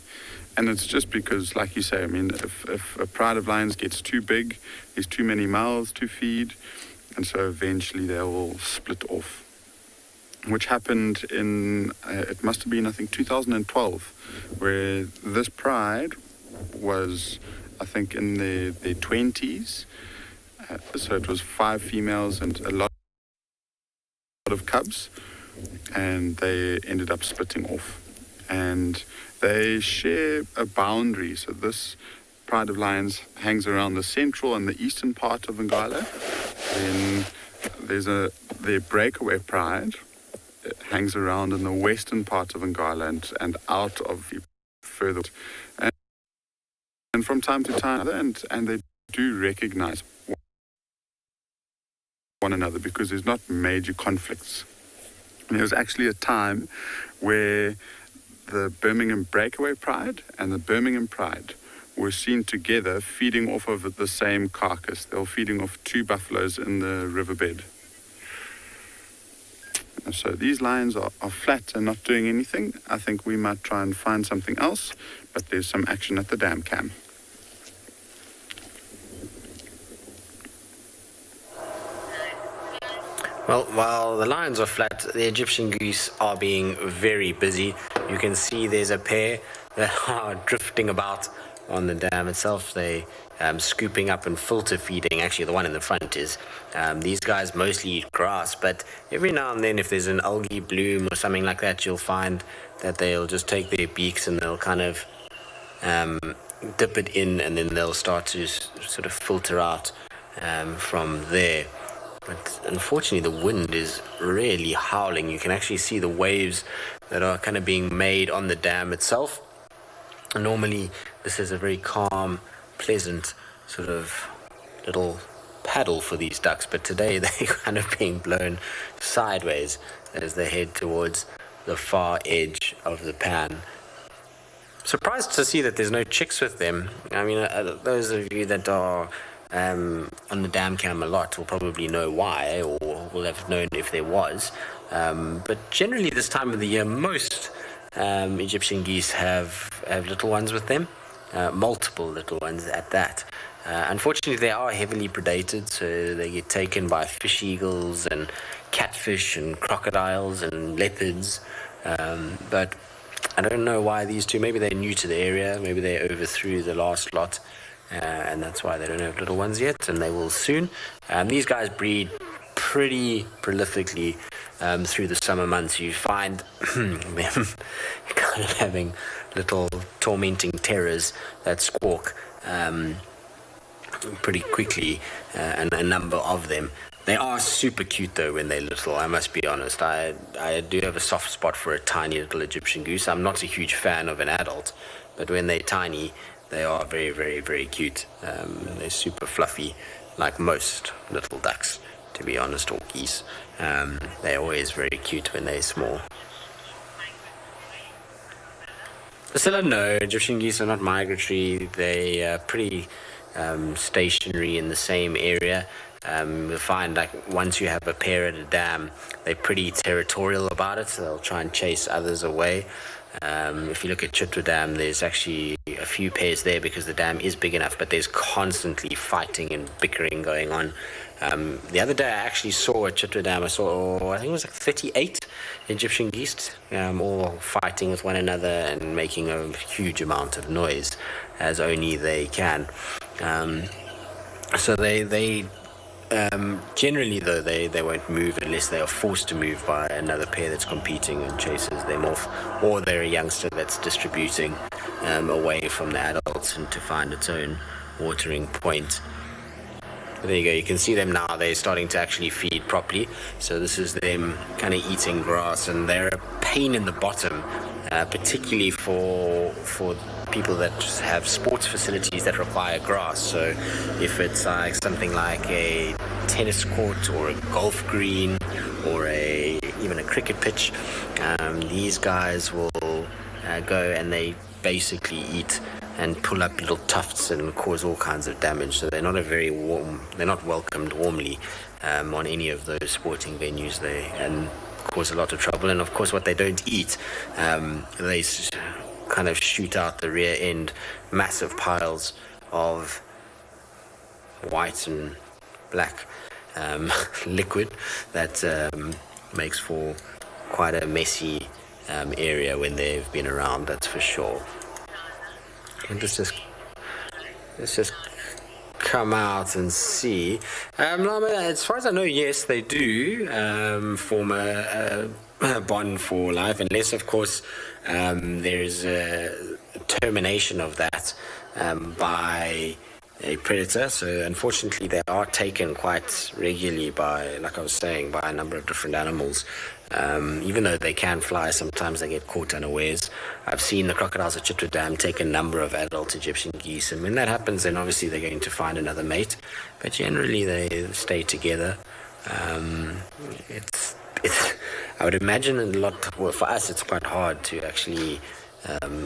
And it's just because, like you say, I mean, if a pride of lions gets too big, there's too many mouths to feed, and so eventually they will split off. Which happened in, it must have been, I think, 2012, where this pride was, I think, in their 20s. So it was 5 females and a lot of cubs, and they ended up splitting off. And they share a boundary. So this Pride of Lions hangs around the central and the eastern part of Ngala. Then there's their breakaway pride. It hangs around in the western part of Ngala and out of further. And from time to time, and they do recognize one another because there's not major conflicts. And there was actually a time where the Birmingham Breakaway Pride and the Birmingham Pride were seen together feeding off of the same carcass. They were feeding off 2 buffaloes in the riverbed. And so these lions are flat and not doing anything. I think we might try and find something else, but there's some action at the dam cam. Well, while the lions are flat, the Egyptian geese are being very busy. You can see there's a pair that are drifting about on the dam itself. They scooping up and filter feeding. Actually, the one in the front is. These guys mostly eat grass, but every now and then if there's an algae bloom or something like that, you'll find that they'll just take their beaks and they'll kind of dip it in, and then they'll start to sort of filter out from there. But unfortunately, the wind is really howling. You can actually see the waves that are kind of being made on the dam itself. And normally, this is a very calm, pleasant sort of little paddle for these ducks. But today, they're kind of being blown sideways as they head towards the far edge of the pan. Surprised to see that there's no chicks with them. I mean, those of you that are on the dam cam a lot will probably know why, or will have known if there was. But generally this time of the year, most Egyptian geese have little ones with them, multiple little ones at that. Unfortunately, they are heavily predated, so they get taken by fish eagles and catfish and crocodiles and leopards. But I don't know why these two, maybe they're new to the area, maybe they overthrew the last lot. And that's why they don't have little ones yet, and they will soon. These guys breed pretty prolifically through the summer months. You find them kind of having little tormenting terrors that squawk pretty quickly, and a number of them. They are super cute though when they're little, I must be honest. I do have a soft spot for a tiny little Egyptian goose. I'm not a huge fan of an adult, but when they're tiny, they are very, very, very cute. They're super fluffy, like most little ducks, to be honest, or geese. They're always very cute when they're small. Priscilla, no, Egyptian geese are not migratory. They are pretty stationary in the same area. You'll find, like, once you have a pair at a dam, they're pretty territorial about it, so they'll try and chase others away. If you look at Chitwa Dam, there's actually a few pairs there because the dam is big enough, but there's constantly fighting and bickering going on. The other day I actually saw at Chitwa Dam, I think it was like 38 Egyptian geese, all fighting with one another and making a huge amount of noise, as only they can. So they generally though, they won't move unless they are forced to move by another pair that's competing and chases them off, or they're a youngster that's distributing away from the adults and to find its own watering point. There you go, you can see them now. They're starting to actually feed properly. So this is them kind of eating grass, and they're a pain in the bottom, particularly for people that just have sports facilities that require grass. So if it's like something like a tennis court or a golf green or even a cricket pitch, these guys will go and they basically eat and pull up little tufts and cause all kinds of damage. So they're not they're not welcomed warmly on any of those sporting venues. And cause a lot of trouble. And of course, what they don't eat, they kind of shoot out the rear end, massive piles of white and black liquid that makes for quite a messy area when they've been around, that's for sure. And let's just come out and see. As far as I know, yes, they do form a bond for life, unless, of course, there is a termination of that by a predator. So unfortunately they are taken quite regularly by, like I was saying, by a number of different animals. Even though they can fly, sometimes they get caught unawares. I've seen the crocodiles at Chitwa Dam take a number of adult Egyptian geese, and when that happens, then obviously they're going to find another mate, but generally they stay together. It's I would imagine well, for us it's quite hard to actually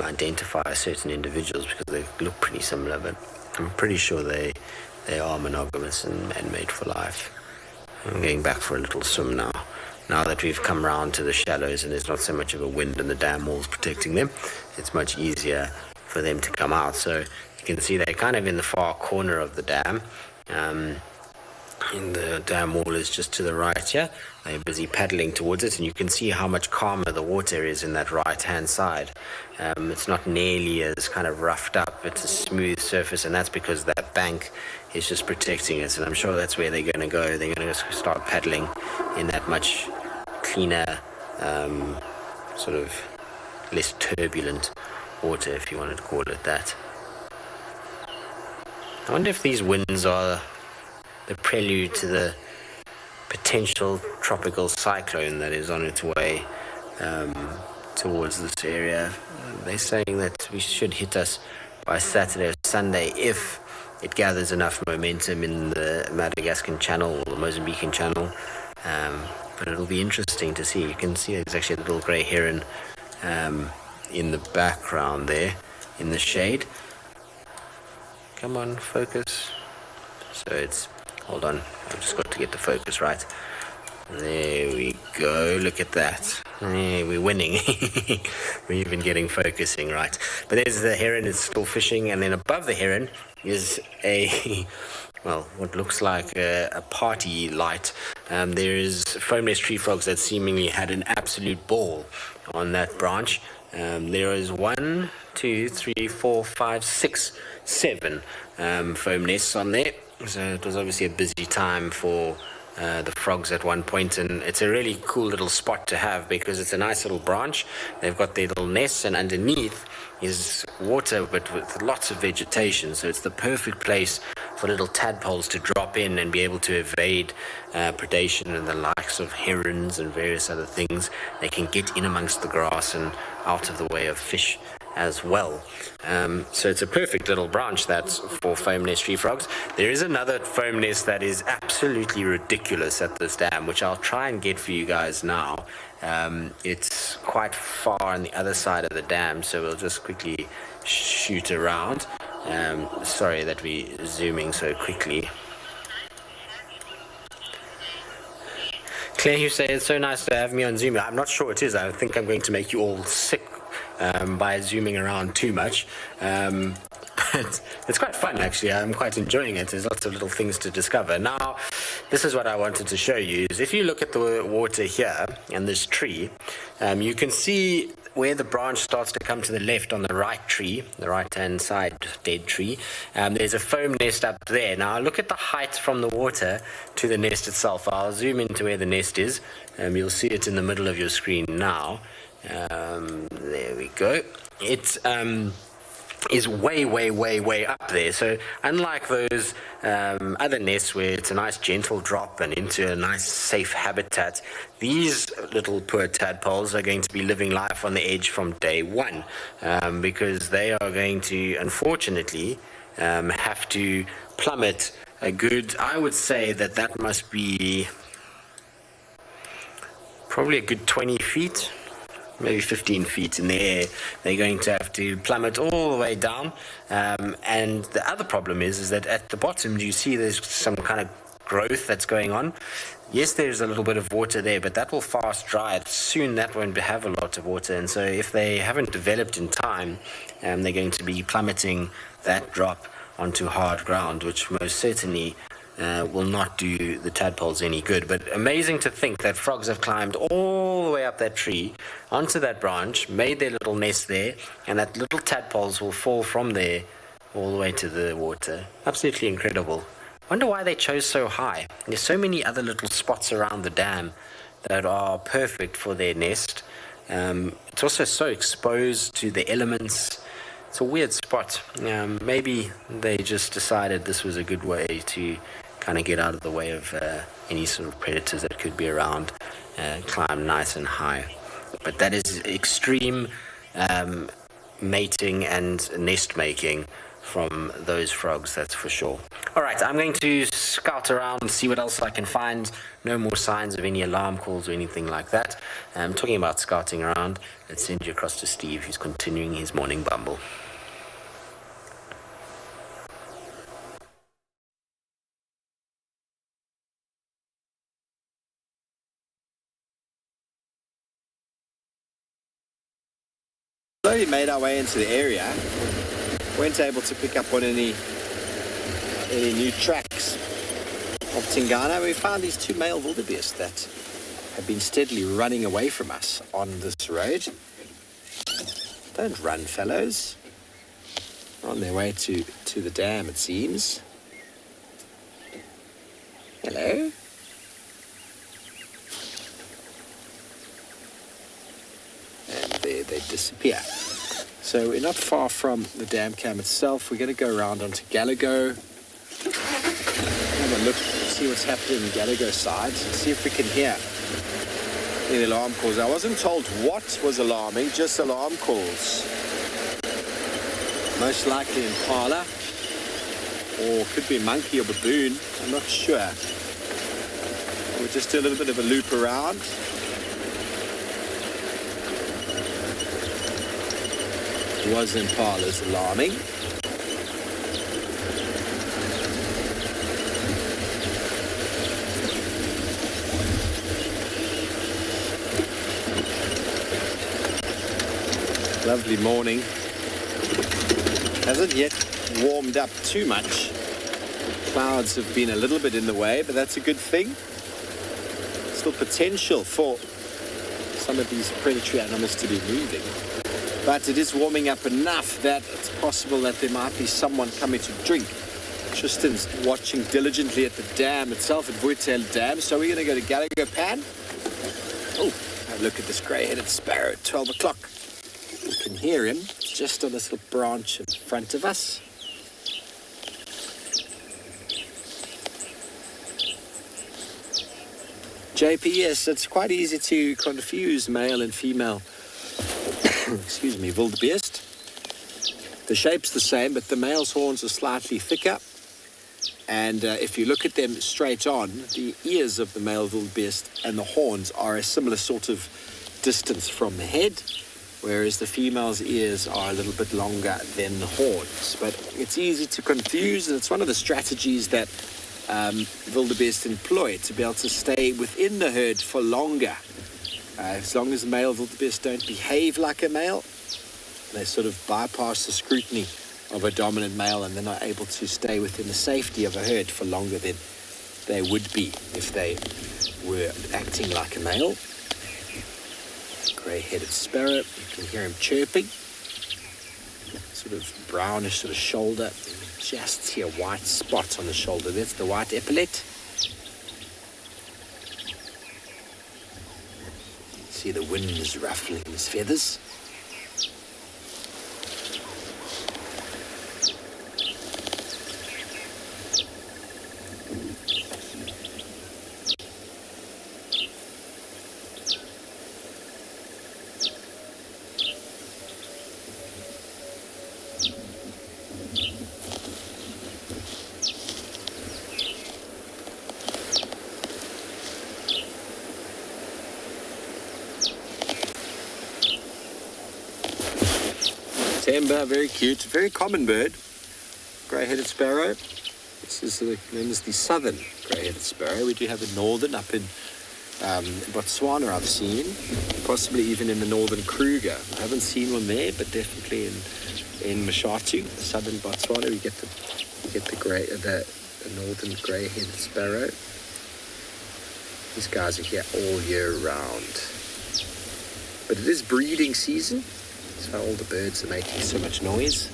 identify certain individuals because they look pretty similar, but I'm pretty sure they are monogamous and made for life. I'm going back for a little swim now. Now that we've come round to the shallows and there's not so much of a wind and the dam wall's protecting them, it's much easier for them to come out. So you can see they're kind of in the far corner of the dam. And the dam wall is just to the right here. They're busy paddling towards it, and you can see how much calmer the water is in that right-hand side. It's not nearly as kind of roughed up. It's a smooth surface, and that's because that bank is just protecting it. And I'm sure that's where they're going to go. They're going to start paddling in that much cleaner, sort of less turbulent water, if you wanted to call it that. I wonder if these winds are the prelude to the potential tropical cyclone that is on its way towards this area. They're saying that we should hit us by Saturday or Sunday if it gathers enough momentum in the Madagascan Channel or the Mozambican Channel. But it'll be interesting to see. You can see there's actually a little grey heron in the background there in the shade. Come on, focus. So it's, hold on, I've just got to get the focus right. There we go, look at that. Yeah, we're winning. We're even getting focusing right. But there's the heron, it's still fishing, and then above the heron is a, well, what looks like a party light. There is foam nest tree frogs that seemingly had an absolute ball on that branch. There is 1, 2, 3, 4, 5, 6, 7 foam nests on there. So it was obviously a busy time for the frogs at one point, and it's a really cool little spot to have because it's a nice little branch. They've got their little nests, and underneath is water but with lots of vegetation, so it's the perfect place for little tadpoles to drop in and be able to evade predation and the likes of herons and various other things. They can get in amongst the grass and out of the way of fish as well. So it's a perfect little branch that's for foam nest tree frogs. There is another foam nest that is absolutely ridiculous at this dam, which I'll try and get for you guys now. It's quite far on the other side of the dam, so we'll just quickly shoot around. Sorry that we're zooming so quickly. Claire, you say it's so nice to have me on Zoom. I'm not sure it is. I think I'm going to make you all sick by zooming around too much. But it's quite fun, actually. I'm quite enjoying it. There's lots of little things to discover. Now, this is what I wanted to show you. Is if you look at the water here and this tree, you can see where the branch starts to come to the left on the right tree, the right-hand side dead tree. There's a foam nest up there. Now, look at the height from the water to the nest itself. I'll zoom into where the nest is. You'll see it in the middle of your screen now. There we go. It is way up there. So unlike those other nests where it's a nice gentle drop and into a nice safe habitat, these little poor tadpoles are going to be living life on the edge from day one, because they are going to, unfortunately, have to plummet a good, I would say that must be probably a good 20 feet, maybe 15 feet in the air. They're going to have to plummet all the way down. And the other problem is that at the bottom, do you see there's some kind of growth that's going on? Yes, there's a little bit of water there, but that will fast dry. Soon that won't have a lot of water. And so if they haven't developed in time, they're going to be plummeting that drop onto hard ground, which most certainly will not do the tadpoles any good. But amazing to think that frogs have climbed all the way up that tree, onto that branch, made their little nest there, and that little tadpoles will fall from there all the way to the water. Absolutely incredible. Wonder why they chose so high. There's so many other little spots around the dam that are perfect for their nest. It's also so exposed to the elements. it's a weird spot. Maybe they just decided this was a good way to kind of get out of the way of any sort of predators that could be around, climb nice and high. But that is extreme mating and nest making from those frogs, that's for sure. All right, I'm going to scout around and see what else I can find. No more signs of any alarm calls or anything like that. Talking about scouting around, let's send you across to Steve, who's continuing his morning bumble. Slowly made our way into the area. Weren't able to pick up on any new tracks of Tingana. We found these two male wildebeest that have been steadily running away from us on this road. Don't run, fellows. They're on their way to the dam, it seems. Hello. And there they disappear. So we're not far from the dam cam itself. We're going to go around onto Gallagher. Have a look, see what's happening in Gallagher side. See if we can hear any alarm calls. I wasn't told what was alarming, just alarm calls. Most likely impala, or could be monkey or baboon. I'm not sure. We'll just do a little bit of a loop around. Was impalas alarming. Lovely morning. Hasn't yet warmed up too much. Clouds have been a little bit in the way, but that's a good thing. Still potential for some of these predatory animals to be moving. But it is warming up enough that it's possible that there might be someone coming to drink. Tristan's watching diligently at the dam itself, at Voitail Dam. So we're going to go to Gallagher Pan. Oh, have a look at this grey-headed sparrow at 12 o'clock. You can hear him just on this little branch in front of us. JP, yes, it's quite easy to confuse male and female excuse me, wildebeest. The shape's the same, but the male's horns are slightly thicker. And if you look at them straight on, the ears of the male wildebeest and the horns are a similar sort of distance from the head, whereas the female's ears are a little bit longer than the horns. But it's easy to confuse, and it's one of the strategies that wildebeest employ to be able to stay within the herd for longer. As long as the male wildebeest don't behave like a male, they sort of bypass the scrutiny of a dominant male, and they're not able to stay within the safety of a herd for longer than they would be if they were acting like a male. Grey-headed sparrow, you can hear him chirping. Sort of brownish sort of shoulder. Just see a white spot on the shoulder. That's the white epaulet. See the wind is ruffling his feathers. Timber, very cute, very common bird. Grey-headed sparrow. This is known as the southern grey-headed sparrow. We do have a northern up in Botswana, I've seen, possibly even in the northern Kruger. I haven't seen one there, but definitely in Mashatu, southern Botswana, we get the northern grey-headed sparrow. These guys are here all year round. But it is breeding season. That's why all the birds are making so much noise.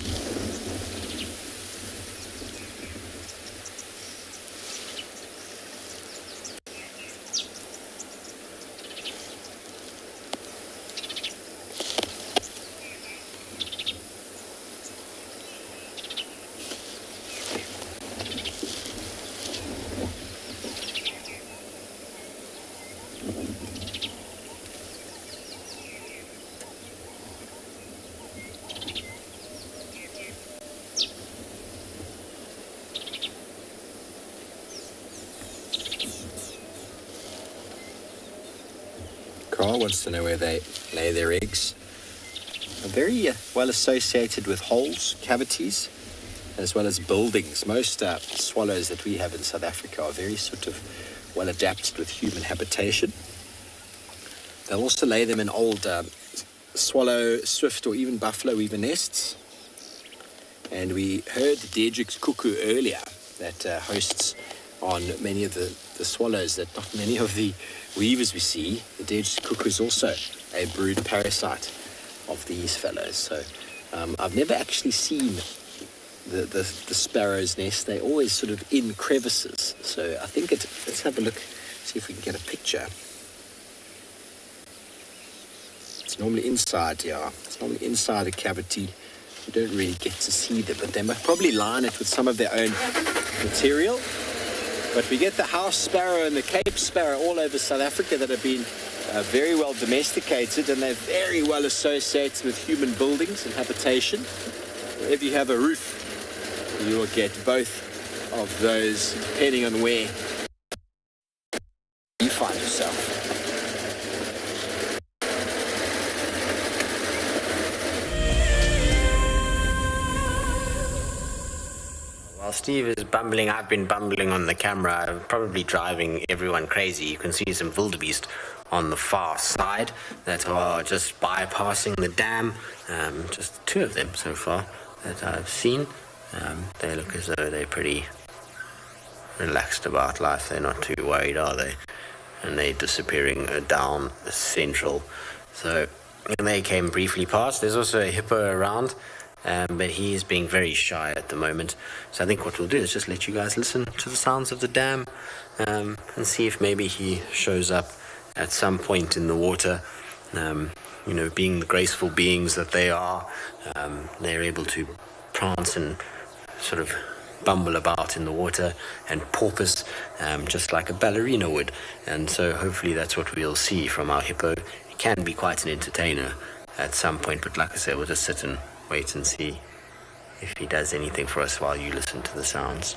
Carl wants to know where they lay their eggs. Are very well associated with holes, cavities, as well as buildings. Most swallows that we have in South Africa are very sort of well adapted with human habitation. They'll also lay them in old swallow, swift, or even buffalo weaver nests. And we heard the Dedrick's cuckoo earlier that hosts on many of the swallows that not many of the weavers we see. The Dedrick's cuckoo is also a brood parasite of these fellows. So I've never actually seen the sparrow's nest. They're always sort of in crevices. So I think let's have a look, see if we can get a picture. It's normally inside, yeah. It's normally inside a cavity. You don't really get to see them, but they must probably line it with some of their own material. But we get the house sparrow and the Cape sparrow all over South Africa that have been very well domesticated, and they're very well associated with human buildings and habitation. If you have a roof, you will get both of those depending on where you find yourself. While Steve is bumbling, I've been bumbling on the camera. I'm probably driving everyone crazy. You can see some wildebeest on the far side that are just bypassing the dam. Just two of them so far that I've seen. They look as though they're pretty relaxed about life. They're not too worried, are they? And they're disappearing down the central. So they came briefly past. There's also a hippo around. But he is being very shy at the moment. So I think what we'll do is just let you guys listen to the sounds of the dam and see if maybe he shows up at some point in the water. Being the graceful beings that they are, they're able to prance and sort of bumble about in the water and porpoise just like a ballerina would. And so hopefully that's what we'll see from our hippo. It can be quite an entertainer at some point, but like I said, we'll just sit and wait and see if he does anything for us while you listen to the sounds.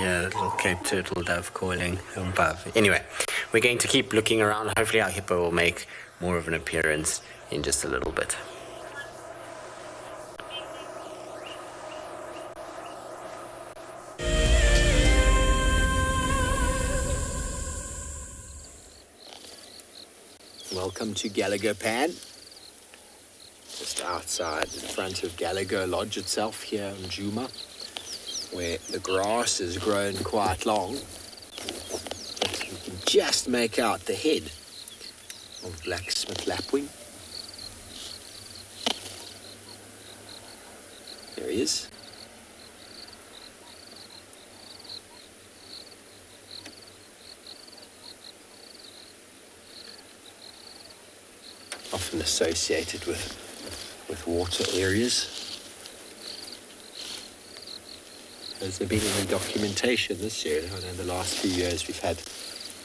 Yeah, the little Cape turtle dove calling above. Anyway, we're going to keep looking around. Hopefully our hippo will make more of an appearance in just a little bit. Welcome to Gallagher Pan. Just outside in front of Gallagher Lodge itself here in Djuma, where the grass has grown quite long. But you can just make out the head of blacksmith lapwing. There he is. Often associated with water areas. Has there been any documentation this year? I know in the last few years we've had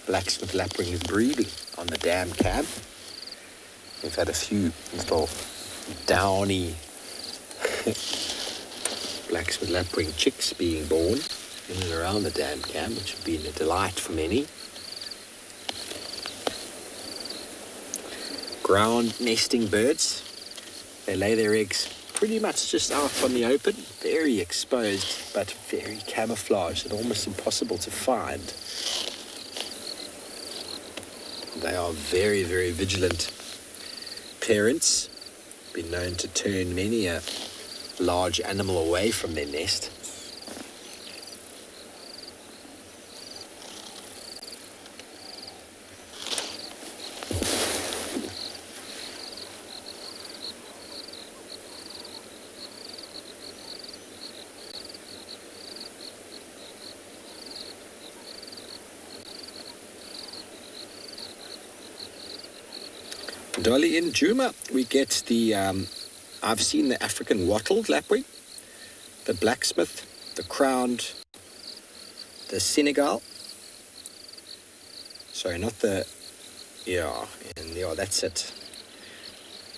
blacksmith lapwings breeding on the dam cam. We've had a few little downy blacksmith lapwing chicks being born in and around the dam cam, which have been a delight for many. Ground nesting birds. They lay their eggs pretty much just out on the open, very exposed, but very camouflaged and almost impossible to find. They are very, very vigilant parents, been known to turn many a large animal away from their nest. Dolly, in Djuma, we get the, I've seen the African wattled lapwing, the blacksmith, the crowned, the Senegal. Sorry, not the, that's it.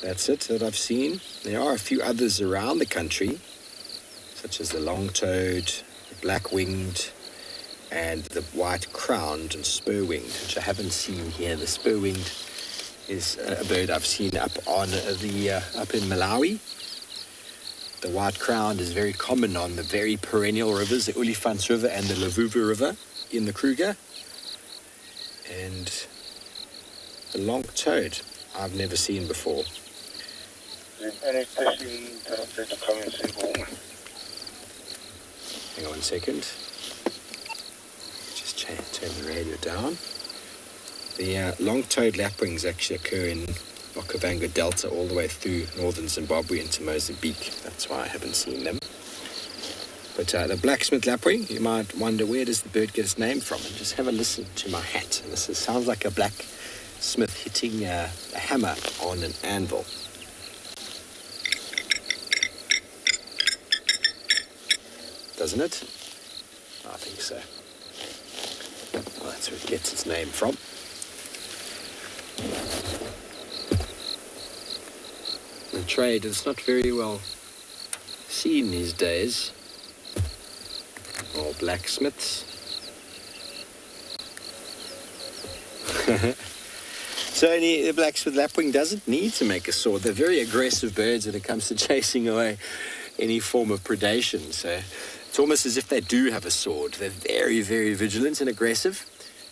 That's it that I've seen. There are a few others around the country, such as the long-toed, the black-winged, and the white-crowned and spur-winged, which I haven't seen here. The spur-winged is a bird I've seen up in Malawi. The white-crowned is very common on the very perennial rivers, the Olifants River and the Lavuva River in the Kruger. And the long-toed I've never seen before. Hang on 1 second. Just turn the radio down. The long-toed lapwings actually occur in Okavango Delta all the way through northern Zimbabwe into Mozambique. That's why I haven't seen them. But the blacksmith lapwing, you might wonder, where does the bird get its name from? And just have a listen to my hat. And this sounds like a blacksmith hitting a hammer on an anvil. Doesn't it? I think so. Well, that's where it gets its name from. The trade is not very well seen these days. All blacksmiths. So the blacksmith lapwing doesn't need to make a sword. They're very aggressive birds when it comes to chasing away any form of predation. So it's almost as if they do have a sword. They're very, very vigilant and aggressive,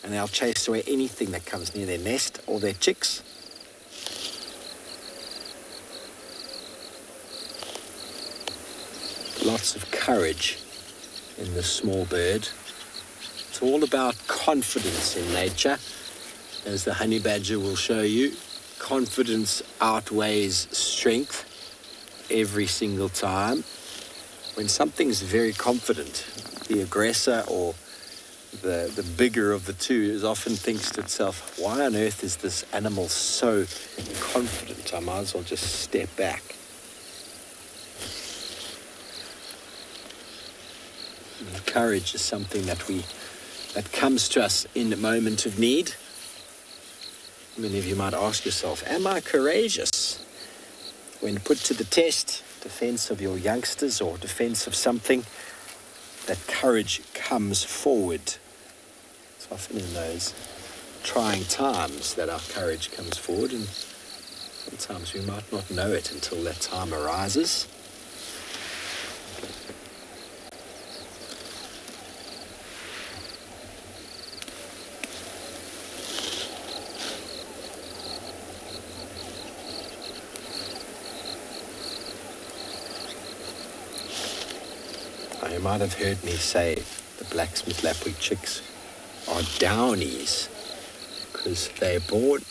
and they'll chase away anything that comes near their nest or their chicks. Lots of courage in this small bird. It's all about confidence in nature, as the honey badger will show you. Confidence outweighs strength every single time. When something's very confident, the aggressor or the bigger of the two often thinks to itself, why on earth is this animal so confident? I might as well just step back. And courage is something that comes to us in a moment of need. Many of you might ask yourself, am I courageous? When put to the test, defense of your youngsters or defense of something, that courage comes forward. It's often in those trying times that our courage comes forward, and sometimes we might not know it until that time arises. You might have heard me say the blacksmith lapwing chicks are downies because they're born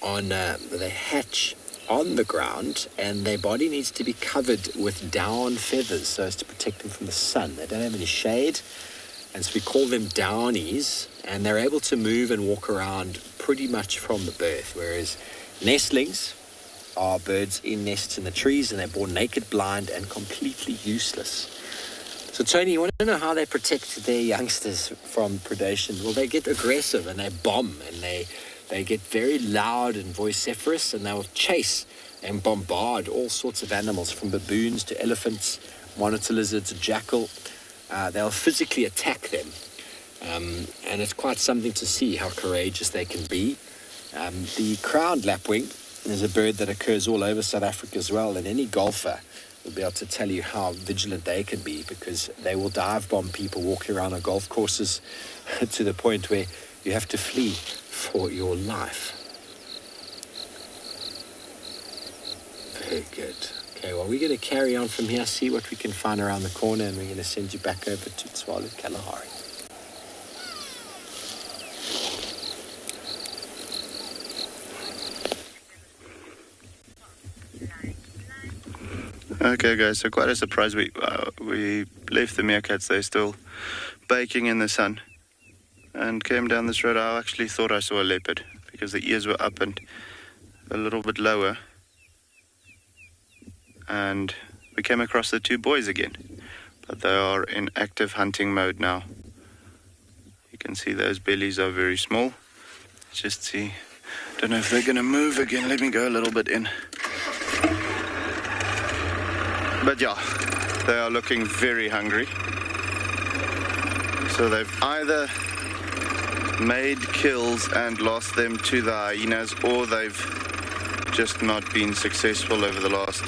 on, they hatch on the ground, and their body needs to be covered with down feathers so as to protect them from the sun. They don't have any shade, and so we call them downies, and they're able to move and walk around pretty much from the birth, whereas nestlings are birds in nests in the trees, and they're born naked, blind, and completely useless. So Tony, you want to know how they protect their youngsters from predation? Well, they get aggressive and they bomb, and they get very loud and vociferous, and they'll chase and bombard all sorts of animals, from baboons to elephants, monitor lizards, jackal. They'll physically attack them, and it's quite something to see how courageous they can be. The crowned lapwing is a bird that occurs all over South Africa as well, and any golfer will be able to tell you how vigilant they can be, because they will dive bomb people walking around on golf courses to the point where you have to flee for your life. Very good. Okay, well, we're going to carry on from here, see what we can find around the corner, and we're going to send you back over to Tswalu Kalahari. Okay, guys, so quite a surprise. We left the meerkats. They're still baking in the sun, and came down this road. I actually thought I saw a leopard because the ears were up and a little bit lower, and we came across the two boys again, but they are in active hunting mode now. You can see those bellies are very small. Just see, don't know if they're going to move again. Let me go a little bit in. But yeah, they are looking very hungry. So they've either made kills and lost them to the hyenas, or they've just not been successful over the last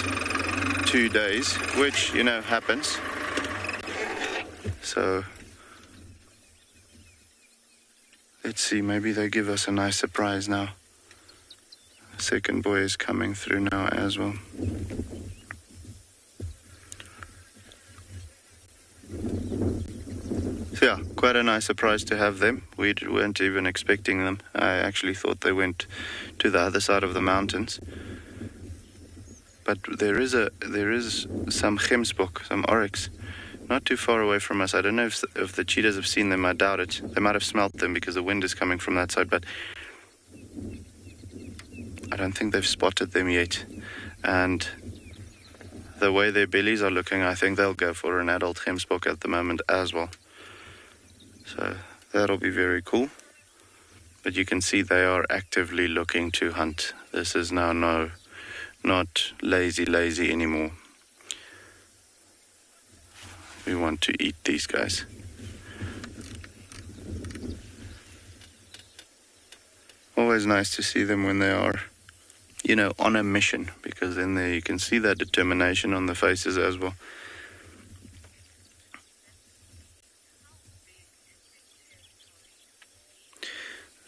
2 days, which, you know, happens. So let's see, maybe they give us a nice surprise now. The second boy is coming through now as well. So yeah, quite a nice surprise to have them. We weren't even expecting them. I actually thought they went to the other side of the mountains. But there is some gemsbok, some oryx, not too far away from us. I don't know if the cheetahs have seen them. I doubt it. They might have smelt them because the wind is coming from that side, but I don't think they've spotted them yet. And the way their bellies are looking, I think they'll go for an adult gemsbok at the moment as well. So that'll be very cool. But you can see they are actively looking to hunt. This is now not lazy anymore. We want to eat these guys. Always nice to see them when they are, you know, on a mission, because then there you can see that determination on the faces as well.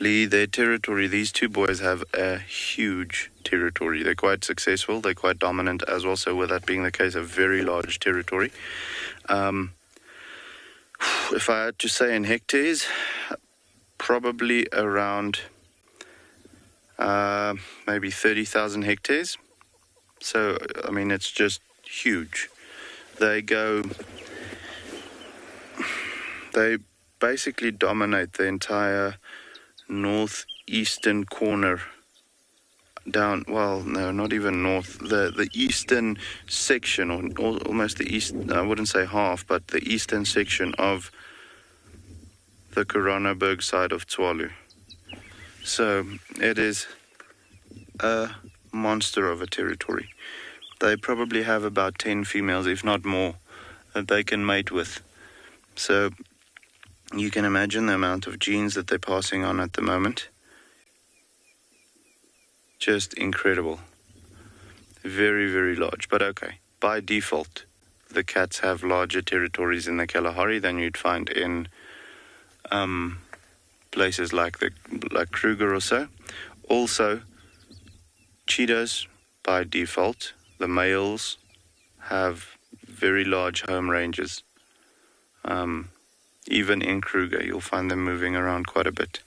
Lee, their territory, these two boys have a huge territory. They're quite successful, they're quite dominant as well, so with that being the case, a very large territory. If I had to say in hectares, probably around maybe 30,000 hectares. So, I mean, it's just huge. They basically dominate the entire northeastern corner down, well, no, not even north, the eastern section, or almost the east, I wouldn't say half, but the eastern section of the Koranenberg side of Tswalu. So it is a monster of a territory. They probably have about 10 females, if not more, that they can mate with. So you can imagine the amount of genes that they're passing on at the moment. Just incredible. Very, very large. But okay, by default, the cats have larger territories in the Kalahari than you'd find in places like Kruger or so. Also, cheetahs, by default, the males have very large home ranges. Even in Kruger, you'll find them moving around quite a bit.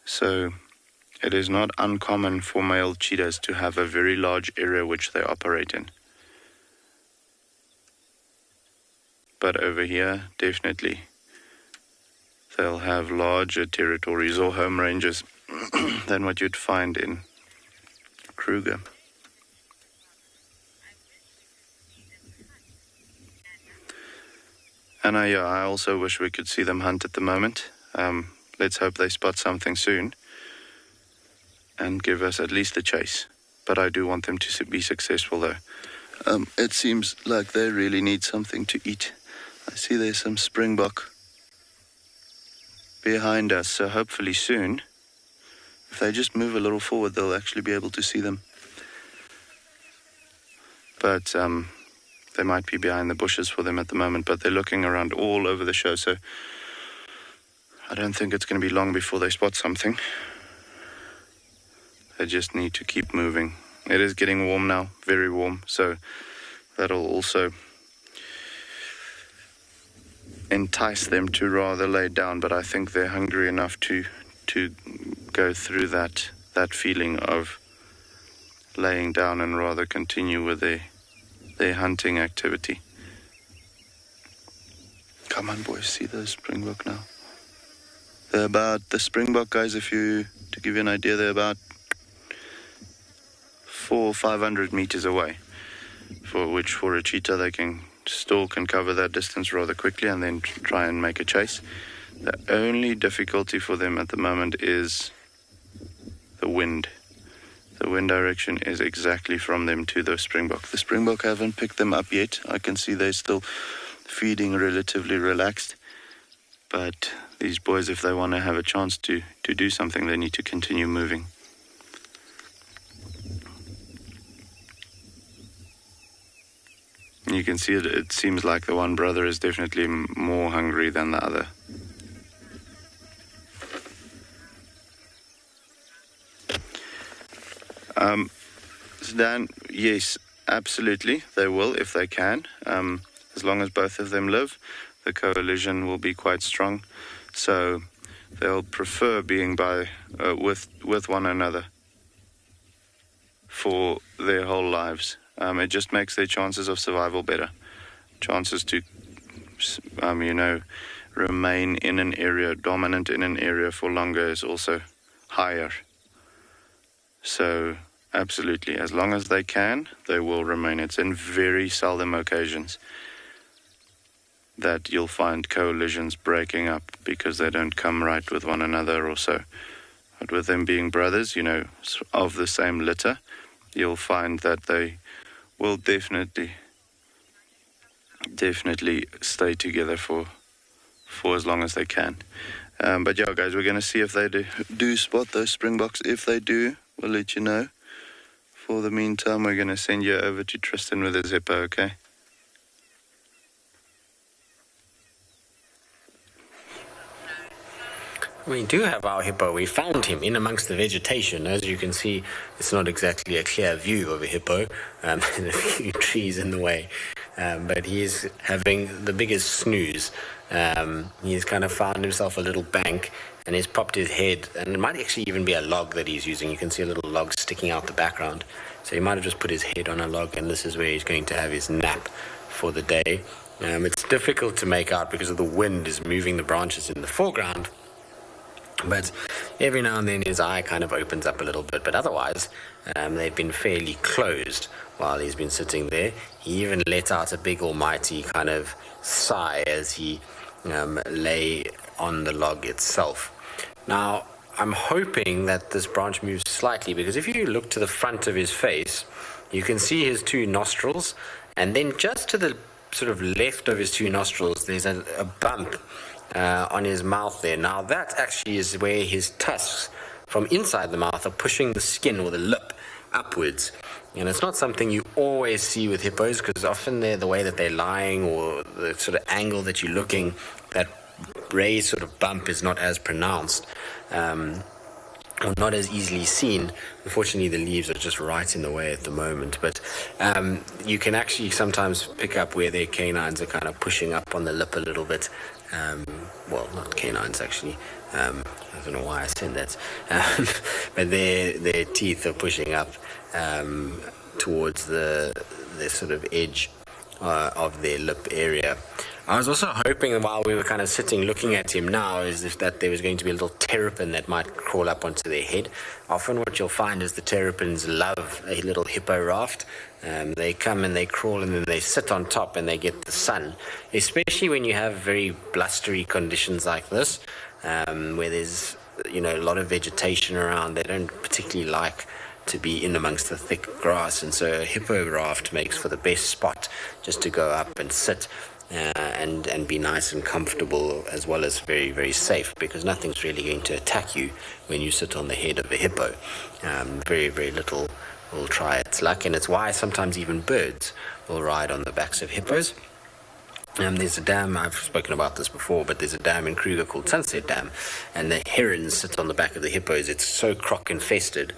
So it is not uncommon for male cheetahs to have a very large area which they operate in. But over here, definitely, they'll have larger territories or home ranges than what you'd find in Kruger. And I also wish we could see them hunt at the moment. Let's hope they spot something soon and give us at least a chase. But I do want them to be successful, though. It seems like they really need something to eat. I see there's some springbok behind us, so hopefully soon, if they just move a little forward, they'll actually be able to see them. But they might be behind the bushes for them at the moment, but they're looking around all over the show, so I don't think it's going to be long before they spot something. They just need to keep moving. it is getting warm now, very warm, so that'll also entice them to rather lay down, but I think they're hungry enough to go through that feeling of laying down and rather continue with their hunting activity. Come on, boys, see those springbok now. They're about, the springbok guys, to give you an idea, they're about 400 or 500 meters away, for a cheetah they can stalk and cover that distance rather quickly and then try and make a chase. The only difficulty for them at the moment is the wind. The wind direction is exactly from them to the springbok. The springbok haven't picked them up yet. I can see they're still feeding relatively relaxed. But these boys, if they want to have a chance to do something, they need to continue moving. You can see it seems like the one brother is definitely more hungry than the other. Dan, yes, absolutely, they will if they can. As long as both of them live, the coalition will be quite strong. So they'll prefer being with one another for their whole lives. It just makes their chances of survival better. Chances to, remain in an area, dominant in an area for longer is also higher. So, absolutely, as long as they can, they will remain. It's in very seldom occasions that you'll find coalitions breaking up because they don't come right with one another or so. But with them being brothers, of the same litter, you'll find that they will definitely stay together for as long as they can. But yeah, guys, we're going to see if they do spot those springboks. If they do, we'll let you know. For the meantime, we're going to send you over to Tristan with his hippo, okay? We do have our hippo. We found him in amongst the vegetation. As you can see, it's not exactly a clear view of a hippo. There's a few trees in the way. But he is having the biggest snooze. He's kind of found himself a little bank and he's popped his head. And it might actually even be a log that he's using. You can see a little log sticking out the background. So he might have just put his head on a log and this is where he's going to have his nap for the day. It's difficult to make out because of the wind is moving the branches in the foreground. But every now and then his eye kind of opens up a little bit. But otherwise, they've been fairly closed while he's been sitting there. He even let out a big almighty kind of sigh as he lay on the log itself. Now, I'm hoping that this branch moves slightly because if you look to the front of his face, you can see his two nostrils. And then just to the sort of left of his two nostrils, there's a bump on his mouth there. Now that actually is where his tusks from inside the mouth are pushing the skin or the lip upwards. And it's not something you always see with hippos because often they're the way that they're lying or the sort of angle that you're looking, that raised sort of bump is not as pronounced or not as easily seen. Unfortunately, the leaves are just right in the way at the moment. But you can actually sometimes pick up where their canines are kind of pushing up on the lip a little bit. Well, not canines actually. I don't know why I said that. But their teeth are pushing up towards the sort of edge of their lip area. I was also hoping while we were kind of sitting looking at him now is if that there was going to be a little terrapin that might crawl up onto their head. Often what you'll find is the terrapins love a little hippo raft. They come and they crawl and then they sit on top and they get the sun, especially when you have very blustery conditions like this, where there's a lot of vegetation around. They don't particularly like to be in amongst the thick grass, and so a hippo raft makes for the best spot just to go up and sit and be nice and comfortable, as well as very, very safe, because nothing's really going to attack you when you sit on the head of a hippo. Very, very little will try its luck, and it's why sometimes even birds will ride on the backs of hippos. There's a dam, I've spoken about this before, but there's a dam in Kruger called Sunset Dam, and the herons sit on the back of the hippos. It's so croc infested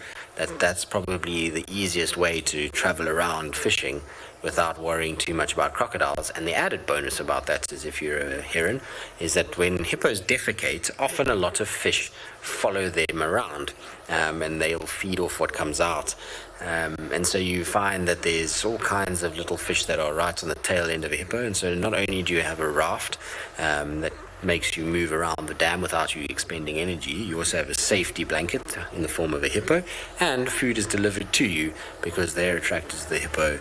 that's probably the easiest way to travel around fishing without worrying too much about crocodiles. And the added bonus about that is, if you're a heron, is that when hippos defecate, often a lot of fish follow them around, and they'll feed off what comes out. And so you find that there's all kinds of little fish that are right on the tail end of a hippo. And so not only do you have a raft that makes you move around the dam without you expending energy, you also have a safety blanket in the form of a hippo, and food is delivered to you because they're attracted to the hippo,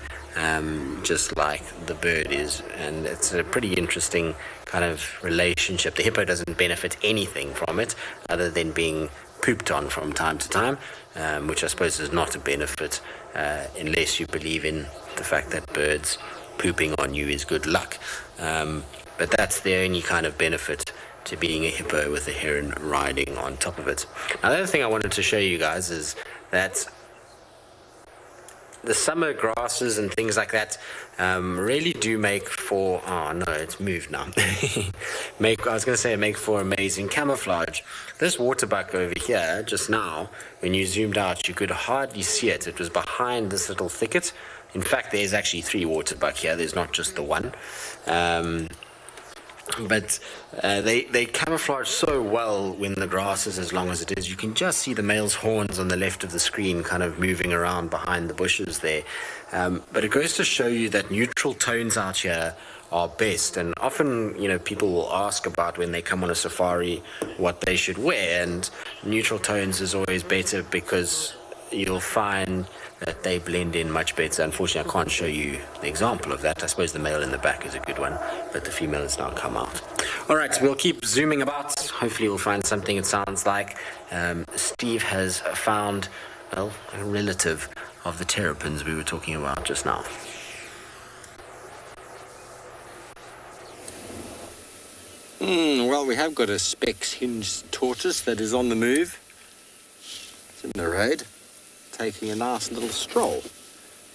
just like the bird is. And it's a pretty interesting kind of relationship. The hippo doesn't benefit anything from it other than being pooped on from time to time, which I suppose is not a benefit unless you believe in the fact that birds pooping on you is good luck. But that's the only kind of benefit to being a hippo with a heron riding on top of it. Now, the other thing I wanted to show you guys is that the summer grasses and things like that really do make for, oh no, it's moved now. Make for amazing camouflage. This waterbuck over here, just now, when you zoomed out, you could hardly see it. It was behind this little thicket. In fact, there's actually 3 waterbuck here. There's not just the one. But they camouflage so well when the grass is as long as it is. You can just see the male's horns on the left of the screen kind of moving around behind the bushes there. But it goes to show you that neutral tones out here are best. And often, people will ask about when they come on a safari what they should wear. And neutral tones is always better because you'll find that they blend in much better. Unfortunately, I can't show you the example of that. I suppose the male in the back is a good one, but the female has now come out. All right, we'll keep zooming about. Hopefully we'll find something. It sounds like Steve has found, well, a relative of the terrapins we were talking about just now. Well, we have got a specs-hinged tortoise that is on the move. It's in the road, taking a nice little stroll,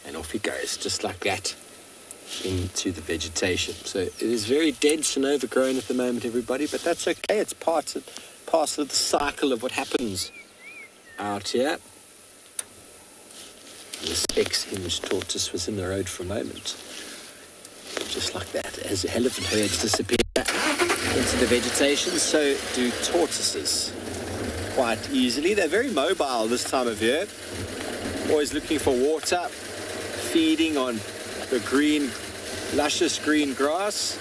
and off he goes, just like that, into the vegetation. So it is very dense and overgrown at the moment, everybody, but that's okay. It's part of the cycle of what happens out here. And the specs-hinged tortoise was in the road for a moment, just like that. As elephant herds disappear into the vegetation, so do tortoises quite easily. They're very mobile this time of year, always looking for water, feeding on the green, luscious green grass.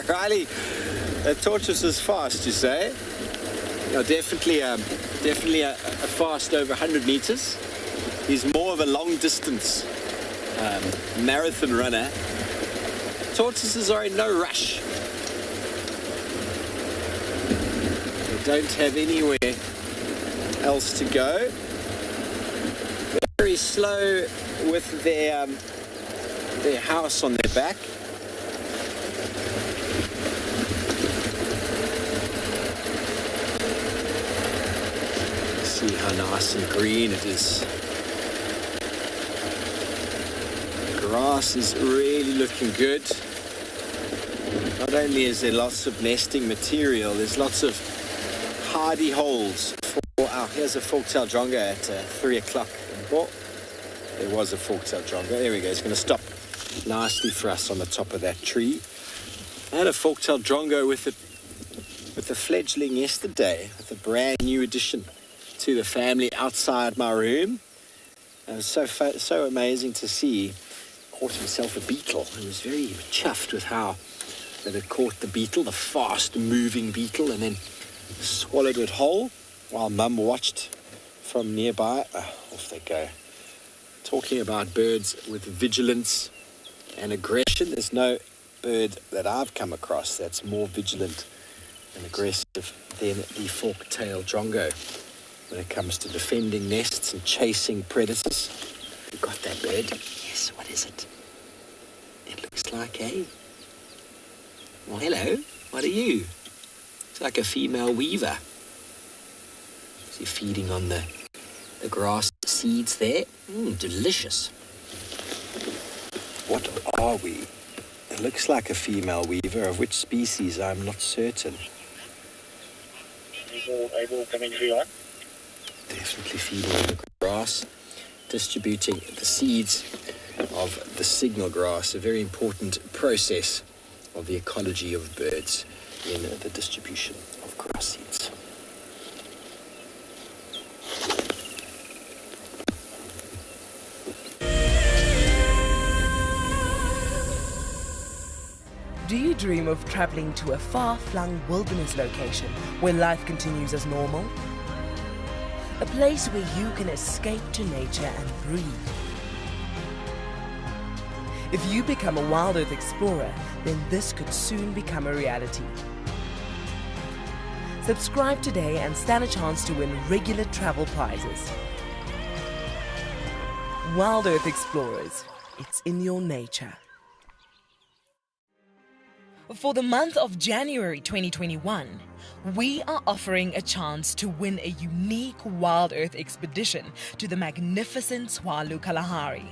Riley, a tortoise is fast, you say? No, definitely a fast over 100 meters. He's more of a long distance marathon runner. Tortoises are in no rush. They don't have anywhere else to go. They're very slow with their house on their back. See how nice and green it is. The grass is really looking good. Not only is there lots of nesting material, there's lots of hardy holes. Here's a fork-tailed drongo at 3 o'clock. Oh, there was a fork-tailed drongo. There we go. It's going to stop nicely for us on the top of that tree. I had a fork-tailed drongo with a fledgling yesterday, with a brand new addition to the family outside my room. It was so amazing to see. Caught himself a beetle. He was very chuffed with how that it caught the beetle, the fast-moving beetle, and then swallowed it whole while Mum watched from nearby. Off they go. Talking about birds with vigilance and aggression, there's no bird that I've come across that's more vigilant and aggressive than the fork-tailed drongo when it comes to defending nests and chasing predators. You got that bird? Yes, what is it? It looks like a... Well, hello, what are you? It's like a female weaver. Is he feeding on the the grass seeds there. Delicious. What are we? It looks like a female weaver. Of which species, I'm not certain. Able to come in if you want. Definitely feeding on the grass, distributing the seeds of the signal grass, a very important process of the ecology of birds in the distribution of grass seeds. Do you dream of traveling to a far-flung wilderness location where life continues as normal? A place where you can escape to nature and breathe. If you become a Wild Earth explorer, then this could soon become a reality. Subscribe today and stand a chance to win regular travel prizes. Wild Earth Explorers, it's in your nature. For the month of January 2021, we are offering a chance to win a unique Wild Earth expedition to the magnificent Tswalu Kalahari.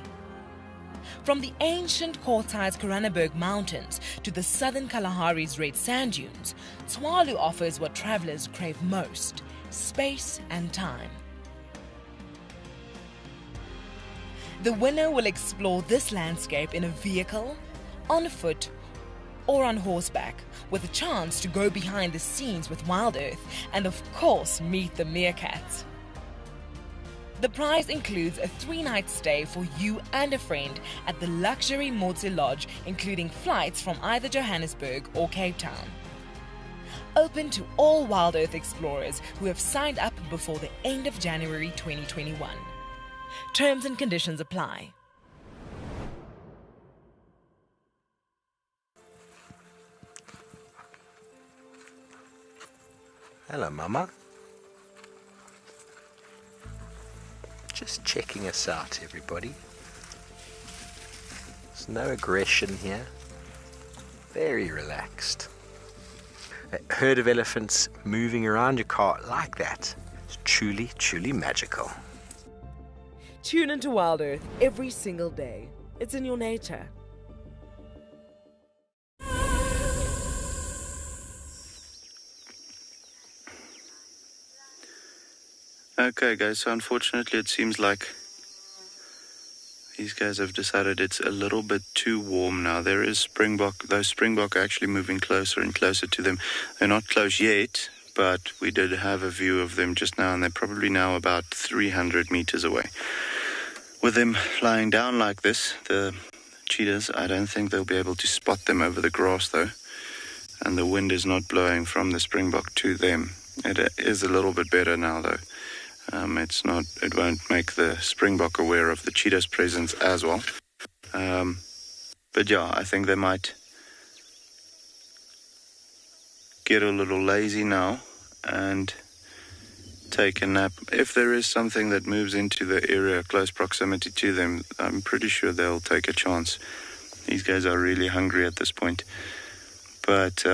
From the ancient Kortai's Koranenberg Mountains to the southern Kalahari's red sand dunes, Tswalu offers what travelers crave most: space and time. The winner will explore this landscape in a vehicle, on foot, or on horseback, with a chance to go behind the scenes with Wild Earth and of course meet the meerkats. The prize includes a 3-night stay for you and a friend at the luxury Motse Lodge, including flights from either Johannesburg or Cape Town. Open to all Wild Earth explorers who have signed up before the end of January 2021. Terms and conditions apply. Hello, Mama. Just checking us out, everybody. There's no aggression here. Very relaxed. A herd of elephants moving around your car like that is truly, truly magical. Tune into Wild Earth every single day. It's in your nature. Okay, guys, so unfortunately it seems like these guys have decided it's a little bit too warm now. There is springbok. Those springbok are actually moving closer and closer to them. They're not close yet, but we did have a view of them just now, and they're probably now about 300 meters away. With them lying down like this, the cheetahs, I don't think they'll be able to spot them over the grass, though. And the wind is not blowing from the springbok to them. It is a little bit better now, though. It won't make the springbok aware of the cheetah's presence as well. But yeah, I think they might get a little lazy now and take a nap. If there is something that moves into the area, close proximity to them, I'm pretty sure they'll take a chance. These guys are really hungry at this point. But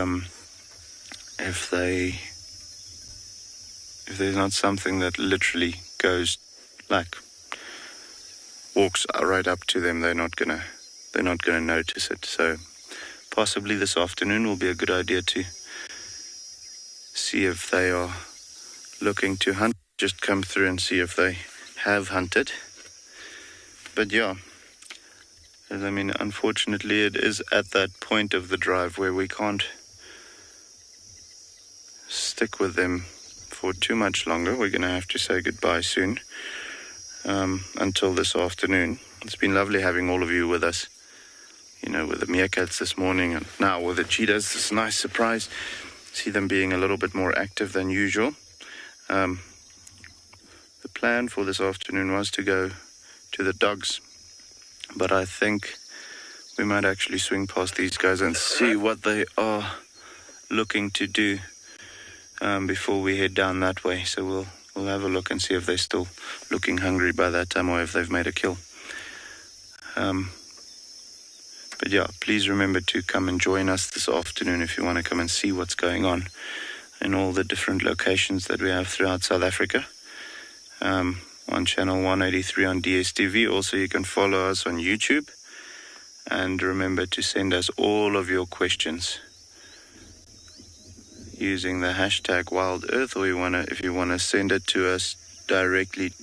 if there's not something that literally goes, like, walks right up to them, they're not gonna notice it. So possibly this afternoon will be a good idea to see if they are looking to hunt. Just come through and see if they have hunted. But yeah, I mean, unfortunately it is at that point of the drive where we can't stick with them for too much longer. We're going to have to say goodbye soon, until this afternoon. It's been lovely having all of you with us, with the meerkats this morning, and now with the cheetahs. It's a nice surprise, see them being a little bit more active than usual. The plan for this afternoon was to go to the dogs, but I think we might actually swing past these guys and see what they are looking to do before we head down that way. So we'll have a look and see if they're still looking hungry by that time, or if they've made a kill. But yeah, please remember to come and join us this afternoon if you want to come and see what's going on in all the different locations that we have throughout South Africa. on channel 183 on DSTV. Also, you can follow us on YouTube. And remember to send us all of your questions using the hashtag Wild Earth, or if you want to send it to us directly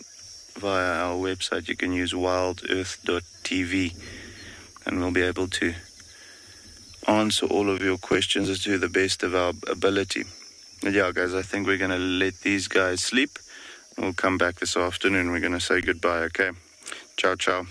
via our website, you can use wildearth.tv, and we'll be able to answer all of your questions to the best of our ability. And yeah, guys, I think we're going to let these guys sleep. We'll come back this afternoon. We're going to say goodbye, okay? Ciao, ciao.